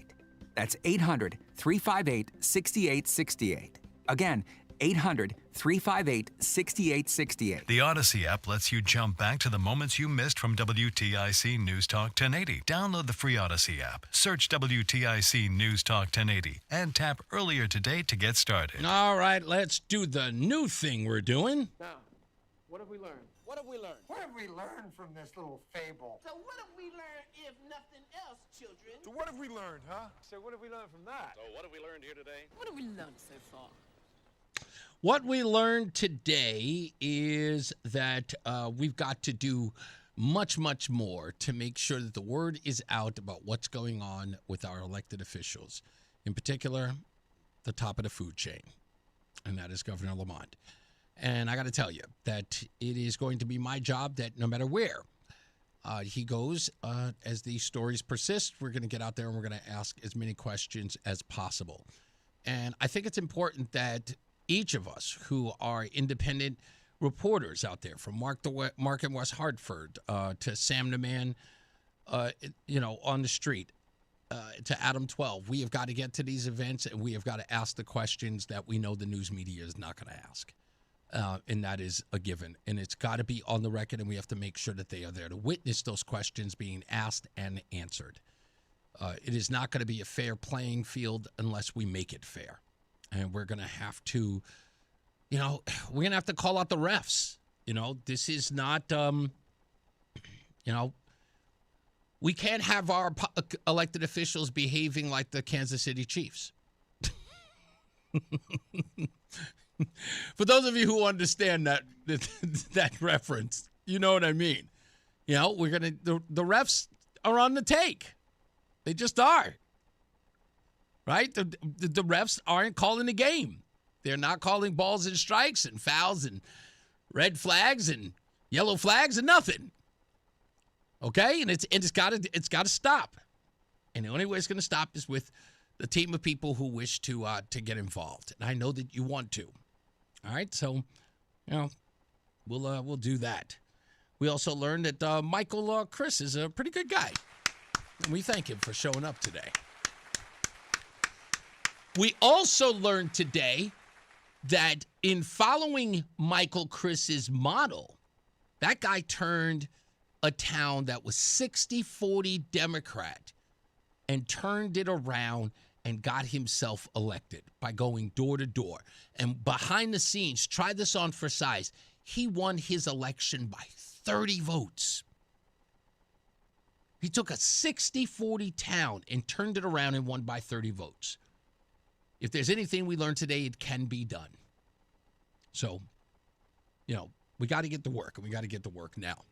That's 800-358-6868. Again, 800-358-6868. The Odyssey app lets you jump back to the moments you missed from WTIC News Talk 1080. Download the free Odyssey app, search WTIC News Talk 1080, and tap earlier today to get started. All right, let's do the new thing we're doing. Now, what have we learned? What have we learned? What have we learned from this little fable? So what have we learned if nothing else, children? So what have we learned, huh? So what have we learned from that? So what have we learned here today? What have we learned so far? What we learned today is that we've got to do much, much more to make sure that the word is out about what's going on with our elected officials, in particular, the top of the food chain, and that is Governor Lamont. And I got to tell you that it is going to be my job that no matter where he goes, as these stories persist, we're going to get out there and we're going to ask as many questions as possible. And I think it's important that each of us who are independent reporters out there, from Mark in West Hartford to Sam the Man, on the street, to Adam 12, we have got to get to these events and we have got to ask the questions that we know the news media is not going to ask. And that is a given. And it's got to be on the record, and we have to make sure that they are there to witness those questions being asked and answered. It is not going to be a fair playing field unless we make it fair. And we're going to have to, we're going to have to call out the refs. This is not, we can't have our elected officials behaving like the Kansas City Chiefs. For those of you who understand that reference, you know what I mean. We're going to, the refs are on the take. They just are. Right? The refs aren't calling the game. They're not calling balls and strikes and fouls and red flags and yellow flags and nothing. Okay? And it's got to stop. And the only way it's going to stop is with the team of people who wish to get involved. And I know that you want to. All right? So, we'll do that. We also learned that Michael Criss is a pretty good guy. And we thank him for showing up today. We also learned today that in following Michael Criss's model, that guy turned a town that was 60-40 Democrat and turned it around and got himself elected by going door to door. And behind the scenes, try this on for size, he won his election by 30 votes. He took a 60-40 town and turned it around and won by 30 votes. If there's anything we learned today, it can be done. So, we got to get to work, and we got to get to work now.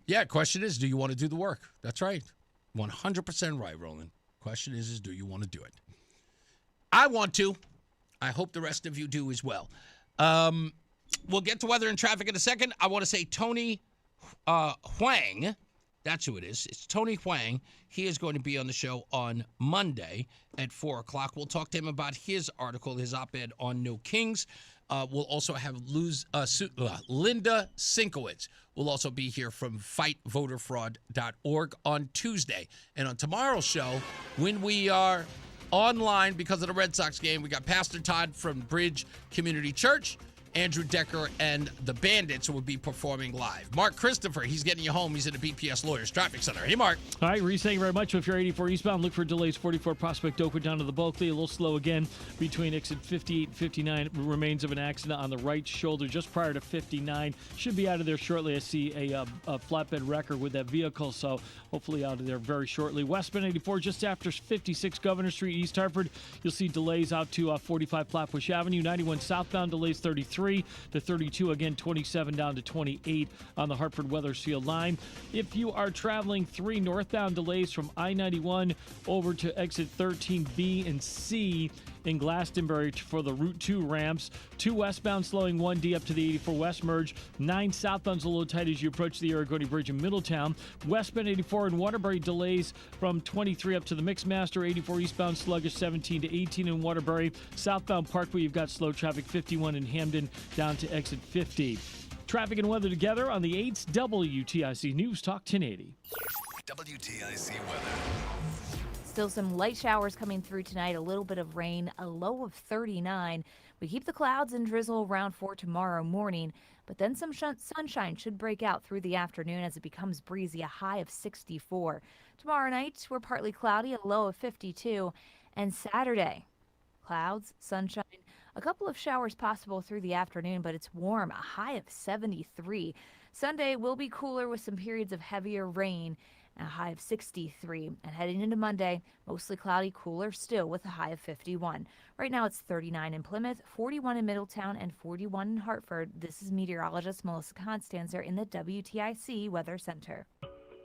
Yeah, question is, do you want to do the work? That's right. 100% right, Roland. Question is do you want to do it? I want to. I hope the rest of you do as well. We'll get to weather and traffic in a second. I want to say Tony Huang. That's who it is. It's Tony Huang. He is going to be on the show on Monday at 4 o'clock. We'll talk to him about his article, his op-ed on No Kings. We'll also have Linda Sinkowitz. Will also be here from FightVoterFraud.org on Tuesday. And on tomorrow's show, when we are online because of the Red Sox game, we got Pastor Todd from Bridge Community Church. Andrew Decker and the Bandits will be performing live. Mark Christopher, he's getting you home. He's in the BPS Lawyers Traffic Center. Hey, Mark. All right, Reese, thank you very much. If you're 84 eastbound, look for delays 44 Prospect Oakwood down to the Bulkley. A little slow again between exit 58 and 59. Remains of an accident on the right shoulder just prior to 59. Should be out of there shortly. I see a flatbed wrecker with that vehicle, so hopefully out of there very shortly. Westbound 84 just after 56 Governor Street, East Hartford. You'll see delays out to 45 Flatbush Avenue. 91 southbound delays 33. 23 to 32. Again, 27 down to 28 on the Hartford Weathersfield line. If you are traveling, 3 northbound delays from I-91 over to exit 13B and C in Glastonbury for the Route 2 ramps. 2 westbound slowing 1D up to the 84 West merge. 9 southbound's a little tight as you approach the Aragoni Bridge in Middletown. Westbound 84 in Waterbury delays from 23 up to the Mixmaster. 84 eastbound sluggish 17 to 18 in Waterbury. Southbound Parkway, you've got slow traffic 51 in Hamden down to exit 50. Traffic and weather together on the 8th WTIC News Talk 1080. WTIC weather. Still some light showers coming through tonight, a little bit of rain, a low of 39. We keep the clouds and drizzle around for tomorrow morning, but then some sunshine should break out through the afternoon as it becomes breezy, a high of 64. Tomorrow night, we're partly cloudy, a low of 52. And Saturday, clouds, sunshine, a couple of showers possible through the afternoon, but it's warm, a high of 73. Sunday will be cooler with some periods of heavier rain, a high of 63. And heading into Monday, mostly cloudy, cooler still with a high of 51. Right now it's 39 in Plymouth, 41 in Middletown, and 41 in Hartford. This is meteorologist Melissa Constanzer in the WTIC Weather Center.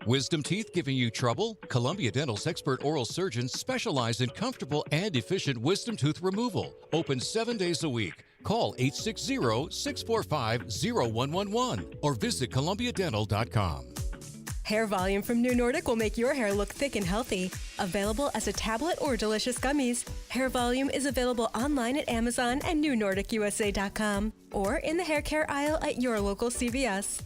Wisdom teeth giving you trouble? Columbia Dental's expert oral surgeons specialize in comfortable and efficient wisdom tooth removal. Open 7 days a week. Call 860-645-0111 or visit columbiadental.com. Hair Volume from New Nordic will make your hair look thick and healthy. Available as a tablet or delicious gummies, Hair Volume is available online at Amazon and NewNordicUSA.com or in the hair care aisle at your local CVS.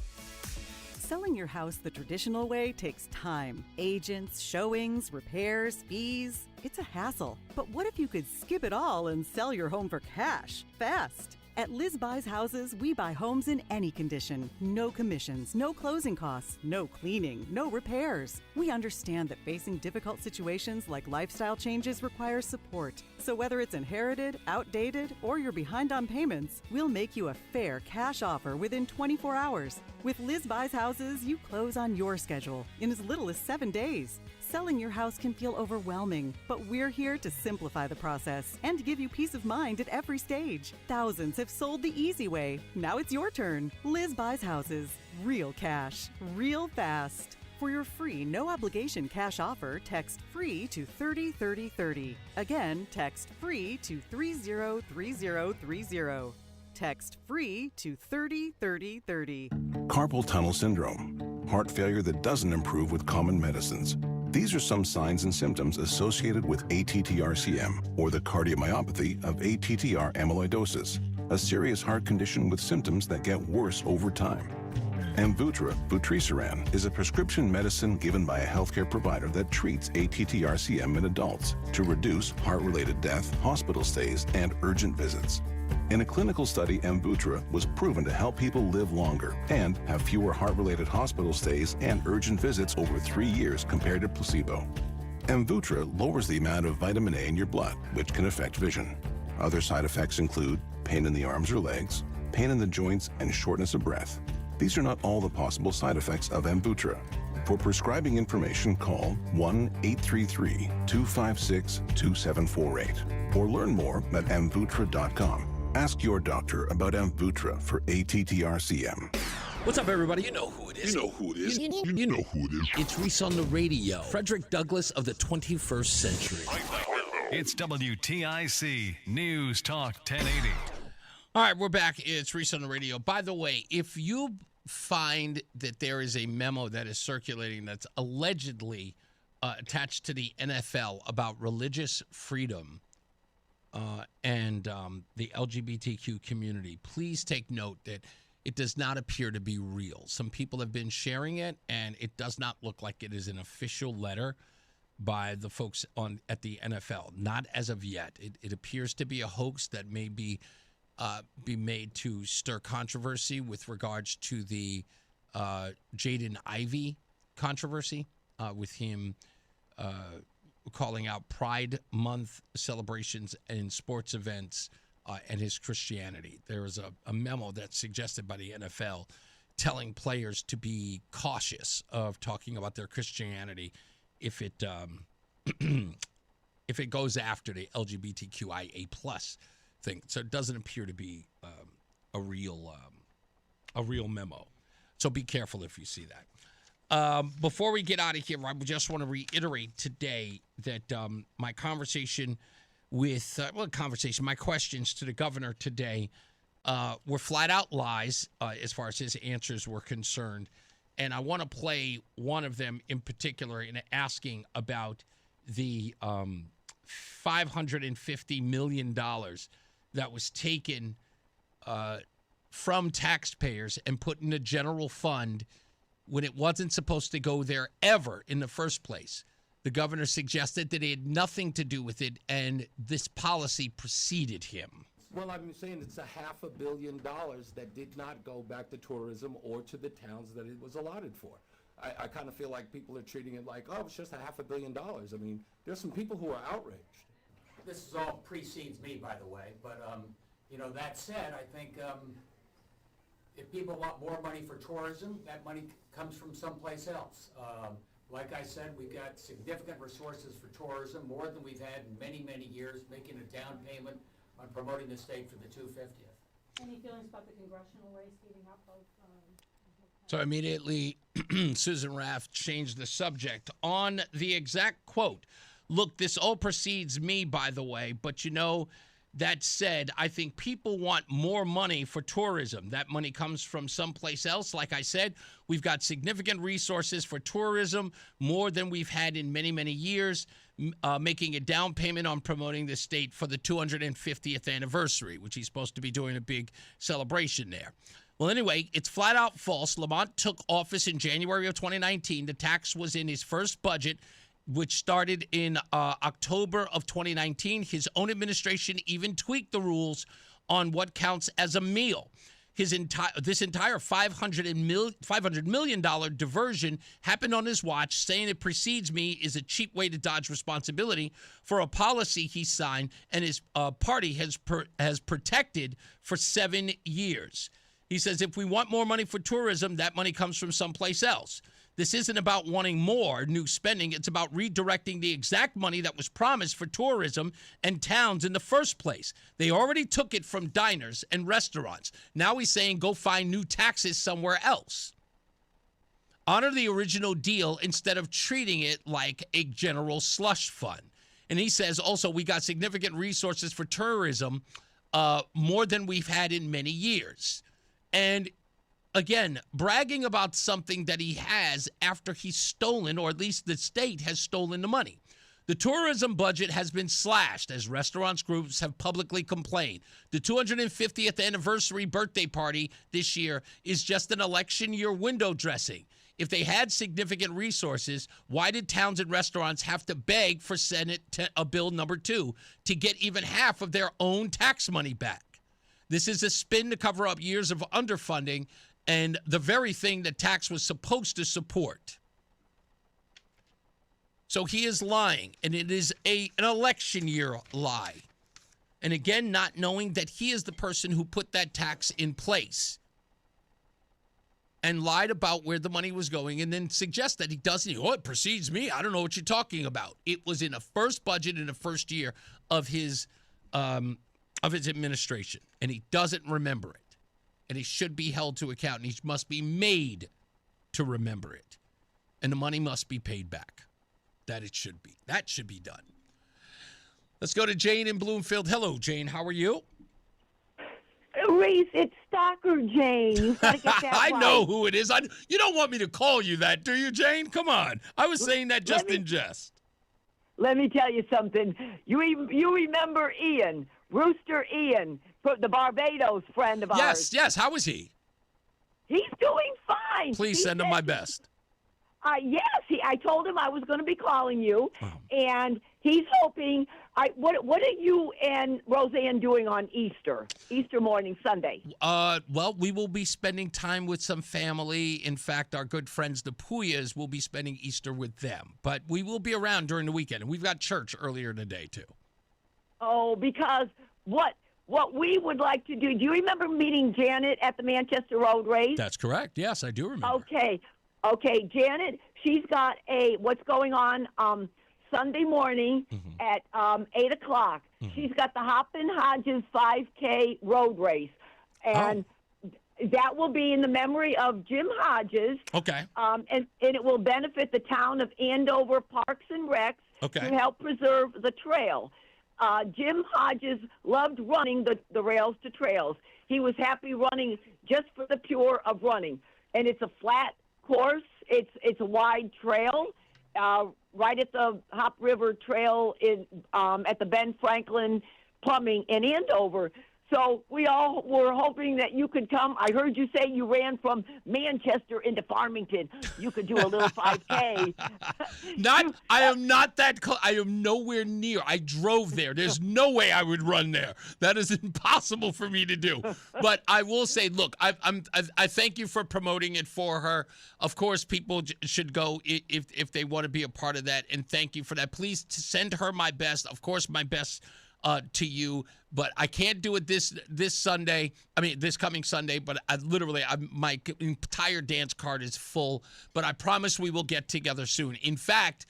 Selling your house the traditional way takes time. Agents, showings, repairs, fees. It's a hassle. But what if you could skip it all and sell your home for cash, fast? At Liz Buys Houses, we buy homes in any condition. No commissions, no closing costs, no cleaning, no repairs. We understand that facing difficult situations like lifestyle changes requires support. So whether it's inherited, outdated, or you're behind on payments, we'll make you a fair cash offer within 24 hours. With Liz Buys Houses, you close on your schedule in as little as 7 days. Selling your house can feel overwhelming, but we're here to simplify the process and to give you peace of mind at every stage. Thousands have sold the easy way. Now it's your turn. Liz Buys Houses. Real cash. Real fast. For your free, no-obligation cash offer, text FREE to 303030. Again, text FREE to 303030. Text FREE to 303030. Carpal tunnel syndrome, heart failure that doesn't improve with common medicines. These are some signs and symptoms associated with ATTR-CM, or the cardiomyopathy of ATTR amyloidosis, a serious heart condition with symptoms that get worse over time. Amvuttra, vutrisiran, is a prescription medicine given by a healthcare provider that treats ATTR-CM in adults to reduce heart-related death, hospital stays, and urgent visits. In a clinical study, Amvuttra was proven to help people live longer and have fewer heart-related hospital stays and urgent visits over 3 years compared to placebo. Amvuttra lowers the amount of vitamin A in your blood, which can affect vision. Other side effects include pain in the arms or legs, pain in the joints, and shortness of breath. These are not all the possible side effects of Amvuttra. For prescribing information, call 1-833-256-2748 or learn more at amvuttra.com. Ask your doctor about Amvuttra for ATTR-CM. What's up, everybody? You know who it is. You know who it is. You know who it is. It's Reese on the radio. Frederick Douglass of the 21st century. It's WTIC News Talk 1080. All right, we're back. It's Reese on the radio. By the way, if you find that there is a memo that is circulating that's allegedly attached to the NFL about religious freedom and the LGBTQ community, please take note that it does not appear to be real. Some people have been sharing it, and it does not look like it is an official letter by the folks at the NFL. Not as of yet. It appears to be a hoax that may be made to stir controversy with regards to the Jaden Ivey controversy with him calling out Pride Month celebrations and sports events and his Christianity. There was a memo that's suggested by the NFL telling players to be cautious of talking about their Christianity if it goes after the LGBTQIA+ thing. So it doesn't appear to be a real memo. So be careful if you see that. Before we get out of here, I just want to reiterate today that my conversation with my questions to the governor today were flat out lies as far as his answers were concerned. And I want to play one of them in particular in asking about the $550 million that was taken from taxpayers and put in a general fund when it wasn't supposed to go there ever in the first place. The governor suggested that it had nothing to do with it, and this policy preceded him. Well, I'm saying it's $500 million that did not go back to tourism or to the towns that it was allotted for. I kind of feel like people are treating it like, oh, it's just $500 million. I mean, there's some people who are outraged. This is all precedes me, by the way, but, that said, I think if people want more money for tourism, that money comes from someplace else. Like I said, we've got significant resources for tourism, more than we've had in many, many years, making a down payment on promoting the state for the 250th. Any feelings about the congressional race heating up of... So immediately, Susan Raff changed the subject on the exact quote. Look, this all precedes me, by the way, but that said, I think people want more money for tourism. That money comes from someplace else. Like I said, we've got significant resources for tourism, more than we've had in many, many years, making a down payment on promoting the state for the 250th anniversary, which he's supposed to be doing a big celebration there. Well, anyway, it's flat out false. Lamont took office in January of 2019. The tax was in his first budget, which started in October of 2019. His own administration even tweaked the rules on what counts as a meal. This entire $500 million diversion happened on his watch. Saying it precedes me is a cheap way to dodge responsibility for a policy he signed and his party has protected for 7 years. He says if we want more money for tourism, that money comes from someplace else. This isn't about wanting more new spending. It's about redirecting the exact money that was promised for tourism and towns in the first place. They already took it from diners and restaurants. Now he's saying go find new taxes somewhere else. Honor the original deal instead of treating it like a general slush fund. And he says also we got significant resources for tourism, more than we've had in many years. And again, bragging about something that he has after he's stolen, or at least the state has stolen the money. The tourism budget has been slashed as restaurants groups have publicly complained. The 250th anniversary birthday party this year is just an election year window dressing. If they had significant resources, why did towns and restaurants have to beg for Senate Bill number 2 to get even half of their own tax money back? This is a spin to cover up years of underfunding and the very thing that tax was supposed to support. So he is lying, and it is an election year lie. And again, not knowing that he is the person who put that tax in place and lied about where the money was going and then suggest that he doesn't. Oh, it precedes me. I don't know what you're talking about. It was in the first budget in the first year of his administration, and he doesn't remember it. And he should be held to account, and he must be made to remember it. And the money must be paid back. That should be done. Let's go to Jane in Bloomfield. Hello, Jane. How are you? Reese, it's Stalker Jane. You gotta get that I right. know who it is. You don't want me to call you that, do you, Jane? Come on. I was saying that just in jest. Let me tell you something. You remember Ian, Rooster Ian, the Barbados friend of ours? Yes. How is he? He's doing fine. Please send him my best. Yes, I told him I was going to be calling you, and he's hoping. What are you and Roseanne doing on Easter morning, Sunday? Well, we will be spending time with some family. In fact, our good friends, the Puyas, will be spending Easter with them. But we will be around during the weekend, and we've got church earlier in the day, too. Oh, because what we would like to do, you remember meeting Janet at the Manchester Road race? That's correct. Yes, I do remember. Okay, Janet, she's got what's going on Sunday morning at 8 o'clock. She's got the Hoppin' Hodges 5K road race. and that will be in the memory of Jim Hodges. Okay. And it will benefit the town of Andover Parks and Recs Okay. to help preserve the trail. Jim Hodges loved running the rails to trails. He was happy running just for the pure of running. And it's a flat course. It's a wide trail, right at the Hop River Trail at the Ben Franklin Plumbing in Andover. So we all were hoping that you could come. I heard you say you ran from Manchester into Farmington. You could do a little 5K. I am not that close. I am nowhere near. I drove there. There's no way I would run there. That is impossible for me to do. But I will say, look, I thank you for promoting it for her. Of course, people should go if they want to be a part of that. And thank you for that. Please send her my best. Of course, my best to you, but I can't do it this Sunday. I mean, this coming Sunday. But my entire dance card is full. But I promise we will get together soon. In fact,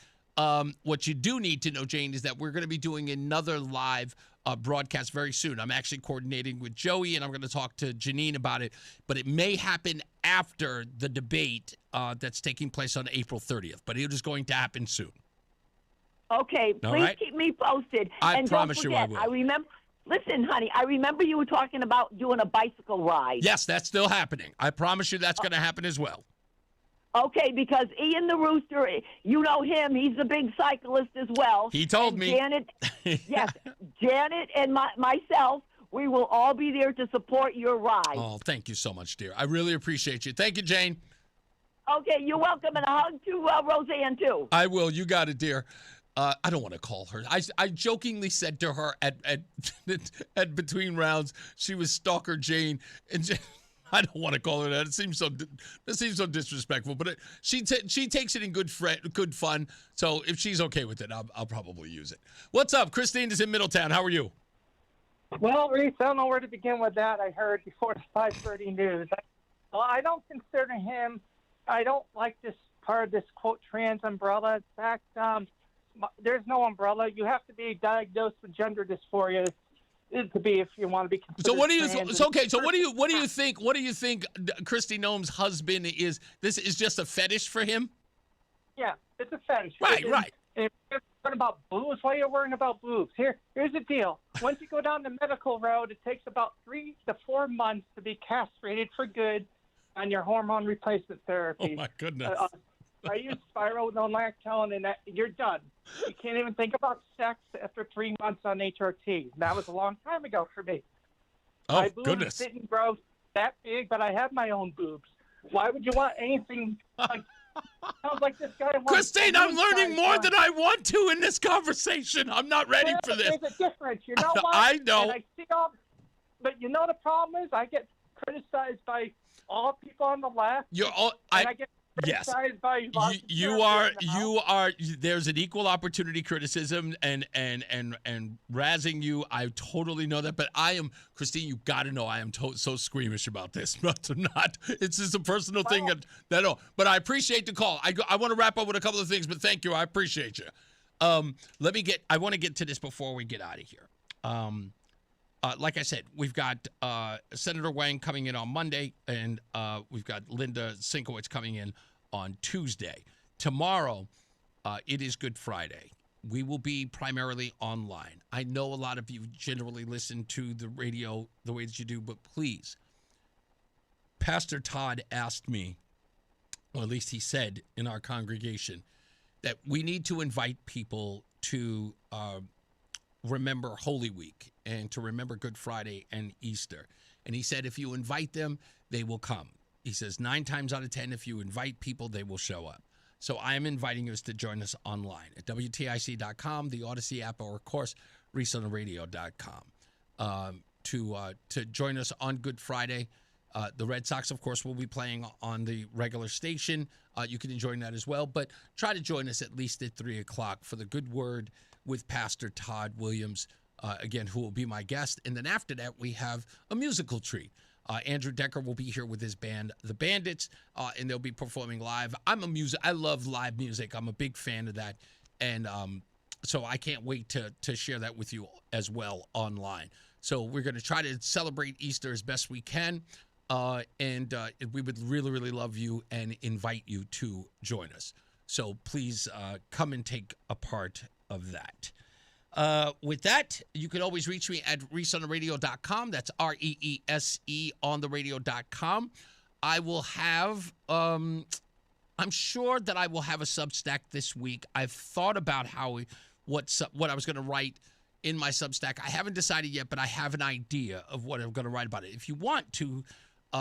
what you do need to know, Jane, is that we're going to be doing another live broadcast very soon. I'm actually coordinating with Joey, and I'm going to talk to Janine about it. But it may happen after the debate that's taking place on April 30th. But it is going to happen soon. Okay, please keep me posted. I and promise don't you I forget, will. Listen, honey, I remember you were talking about doing a bicycle ride. Yes, that's still happening. I promise you that's going to happen as well. Okay, because Ian the Rooster, you know him. He's a big cyclist as well. He told me. Janet, yes, Janet and myself, we will all be there to support your ride. Oh, thank you so much, dear. I really appreciate you. Thank you, Jane. Okay, you're welcome, and a hug to Roseanne, too. I will. You got it, dear. I don't want to call her. I jokingly said to her at between rounds, she was Stalker Jane, and I don't want to call her that. It seems so disrespectful, but she takes it in good fun. So if she's okay with it, I'll probably use it. What's up? Christine is in Middletown. How are you? Well, Reese, I don't know where to begin with that. I heard before the 5:30 news. I don't consider him. I don't like this part of this quote trans umbrella. In fact, there's no umbrella. You have to be diagnosed with gender dysphoria to be if you want to be considered. So what do you? trans. So okay. So what do you think? What do you think? Christy Noem's husband is. This is just a fetish for him. Yeah, it's a fetish. Right. And if you're worrying about boobs, why are you worrying about boobs? Here's the deal. Once you go down the medical road, it takes about 3 to 4 months to be castrated for good on your hormone replacement therapy. Oh my goodness. I use spironolactone, and you're done. You can't even think about sex after 3 months on HRT. That was a long time ago for me. Oh, my boobs goodness. didn't grow that big, but I have my own boobs. Why would you want anything like... Sounds like this guy wants... Christine, I'm learning more than I want to in this conversation. I'm not ready for this. There's a difference. You know what? I know. And I see but you know the problem is I get criticized by all people on the left. I get Yes, by you are. There's an equal opportunity criticism and razzing you. I totally know that, but I am, Christine. You got to know I am so squeamish about this. It's just a personal thing that. But I appreciate the call. I want to wrap up with a couple of things, but thank you. I appreciate you. I want to get to this before we get out of here. Like I said, we've got Senator Wang coming in on Monday, and we've got Linda Sinkowitz coming in on Tuesday. Tomorrow, it is Good Friday. We will be primarily online. I know a lot of you generally listen to the radio the way that you do, but please, Pastor Todd asked me, or at least he said in our congregation, that we need to invite people to remember Holy Week and to remember Good Friday and Easter. And he said, if you invite them, they will come. He says 9 times out of 10, if you invite people, they will show up. So I am inviting us to join us online at WTIC.com, the Odyssey app, or of course, ReeseOnTheRadio.com to join us on Good Friday. The Red Sox, of course, will be playing on the regular station. You can join that as well, but try to join us at least at 3 o'clock for the Good Word with Pastor Todd Williams, again, who will be my guest. And then after that, we have a musical treat. Andrew Decker will be here with his band, The Bandits, and they'll be performing live. I love live music. I'm a big fan of that. And so I can't wait to share that with you as well online. So we're going to try to celebrate Easter as best we can. And we would really, really love you and invite you to join us. So please come and take a part of that. With that, you can always reach me at reeseontheradio.com. That's REESE on the radio.com. I will have, I'm sure that I will have a Substack this week. I've thought about what I was going to write in my Substack. I haven't decided yet, but I have an idea of what I'm going to write about it. If you want to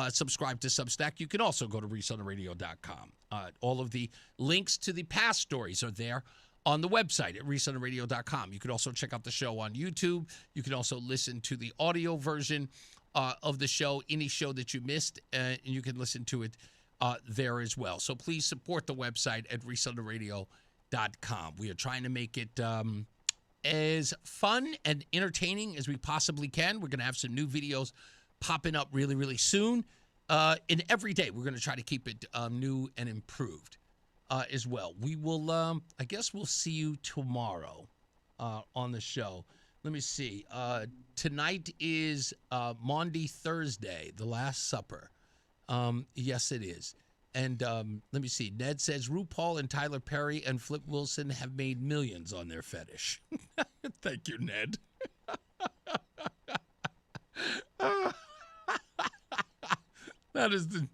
subscribe to Substack, you can also go to reeseontheradio.com. All of the links to the past stories are there on the website at reeseontheradio.com. You can also check out the show on YouTube. You can also listen to the audio version of the show, any show that you missed, and you can listen to it there as well. So please support the website at reeseontheradio.com. We are trying to make it as fun and entertaining as we possibly can. We're going to have some new videos popping up really, really soon. And every day, we're going to try to keep it new and improved as well. We will, I guess we'll see you tomorrow on the show. Let me see. Tonight is Maundy Thursday, the Last Supper. Yes, it is. And let me see. Ned says RuPaul and Tyler Perry and Flip Wilson have made millions on their fetish. Thank you, Ned. That is the.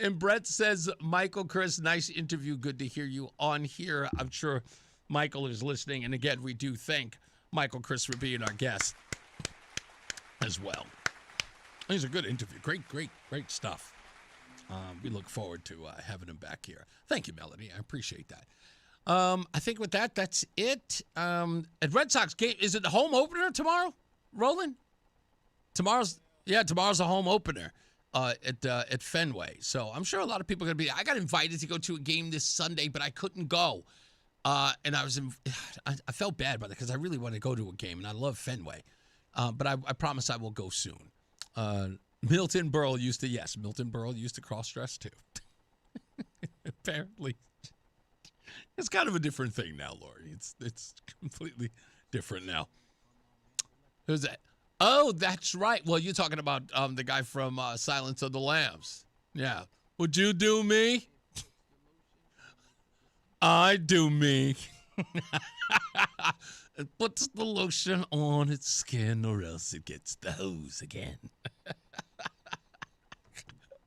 And Brett says, Michael, Criss, nice interview. Good to hear you on here. I'm sure Michael is listening. And again, we do thank Michael Criss for being our guest as well. He's a good interview. Great stuff. We look forward to having him back here. Thank you, Melanie. I appreciate that. I think with that, that's it. At Red Sox game, is it the home opener tomorrow, Roland? Tomorrow's a home opener at Fenway. So I'm sure a lot of people are going to be. I got invited to go to a game this Sunday, but I couldn't go. And I felt bad about it because I really want to go to a game, and I love Fenway. But I promise I will go soon. Milton Berle used to cross-dress too. Apparently. It's kind of a different thing now, Lori. It's completely different now. Who's that? Oh, that's right. Well, you're talking about the guy from Silence of the Lambs. Yeah. Would you do me? I do me. It puts the lotion on its skin or else it gets the hose again.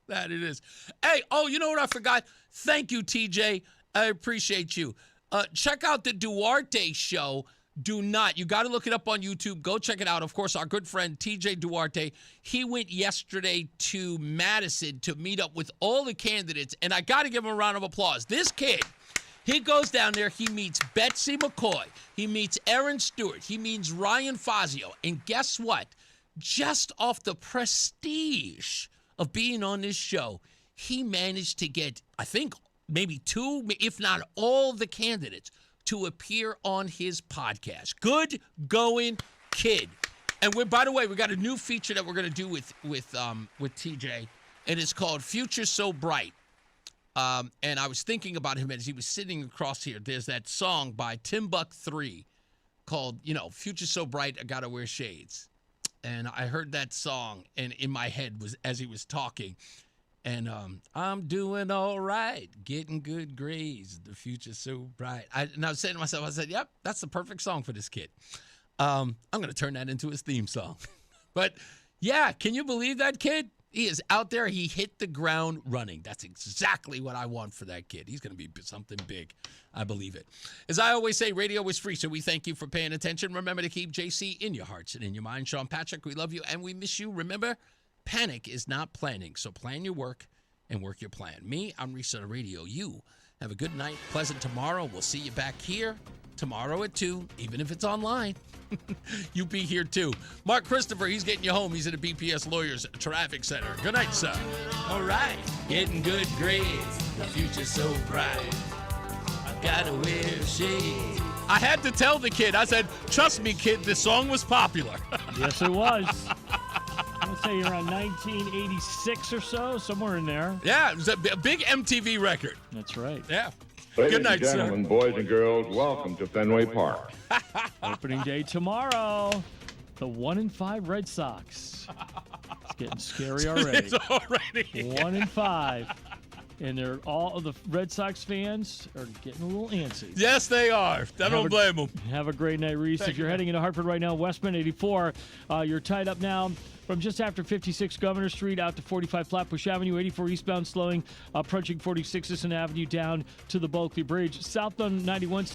That it is. Hey, you know what I forgot? Thank you, TJ. I appreciate you. Check out the Duarte show. You got to look it up on YouTube. Go check it out. Of course, our good friend TJ Duarte, he went yesterday to Madison to meet up with all the candidates, and I got to give him a round of applause. This kid, he goes down there, he meets Betsy McCoy, he meets Aaron Stewart, he meets Ryan Fazio, and guess what? Just off the prestige of being on this show, he managed to get, I think, maybe two, if not all the candidates to appear on his podcast. Good going kid. And by the way, we got a new feature that we're going to do with TJ, and it's called Future So Bright. And I was thinking about him as he was sitting across here. There's that song by Timbuk 3 called, Future So Bright, I Gotta Wear Shades. And I heard that song, and in my head was as he was talking. And I'm doing all right, getting good grades, the future's so bright. And I was saying to myself, I said, yep, that's the perfect song for this kid. I'm going to turn that into his theme song. But, yeah, can you believe that kid? He is out there. He hit the ground running. That's exactly what I want for that kid. He's going to be something big. I believe it. As I always say, radio is free, so we thank you for paying attention. Remember to keep JC in your hearts and in your mind. Sean Patrick, we love you and we miss you. Remember, panic is not planning, so plan your work and work your plan. Me, I'm Reese on the radio. You have a good night, pleasant tomorrow. We'll see you back here tomorrow at 2, even if it's online. You be here too. Mark Christopher, he's getting you home. He's at the BPS Lawyers Traffic Center. Good night, sir. All right. Getting good grades. The future's so bright. I gotta wear shades. I had to tell the kid. I said, trust me, kid, this song was popular. Yes, it was. I would say around 1986 or so, somewhere in there. Yeah, it was a big MTV record. That's right. Yeah. Ladies Good night, and gentlemen, sir. boys and girls, welcome to Fenway Park. Opening day tomorrow. The 1-5 Red Sox. It's getting scary already. It's already 1-5. And they're all of the Red Sox fans are getting a little antsy. Yes, they are. I don't blame them. Have a great night, Reese. Thank If you're you. heading into Hartford right now, Westman 84, you're tied up now from just after 56 Governor Street out to 45 Flatbush Avenue, 84 eastbound slowing, approaching 46 Sisson Avenue down to the Bulkley Bridge. Southbound 91.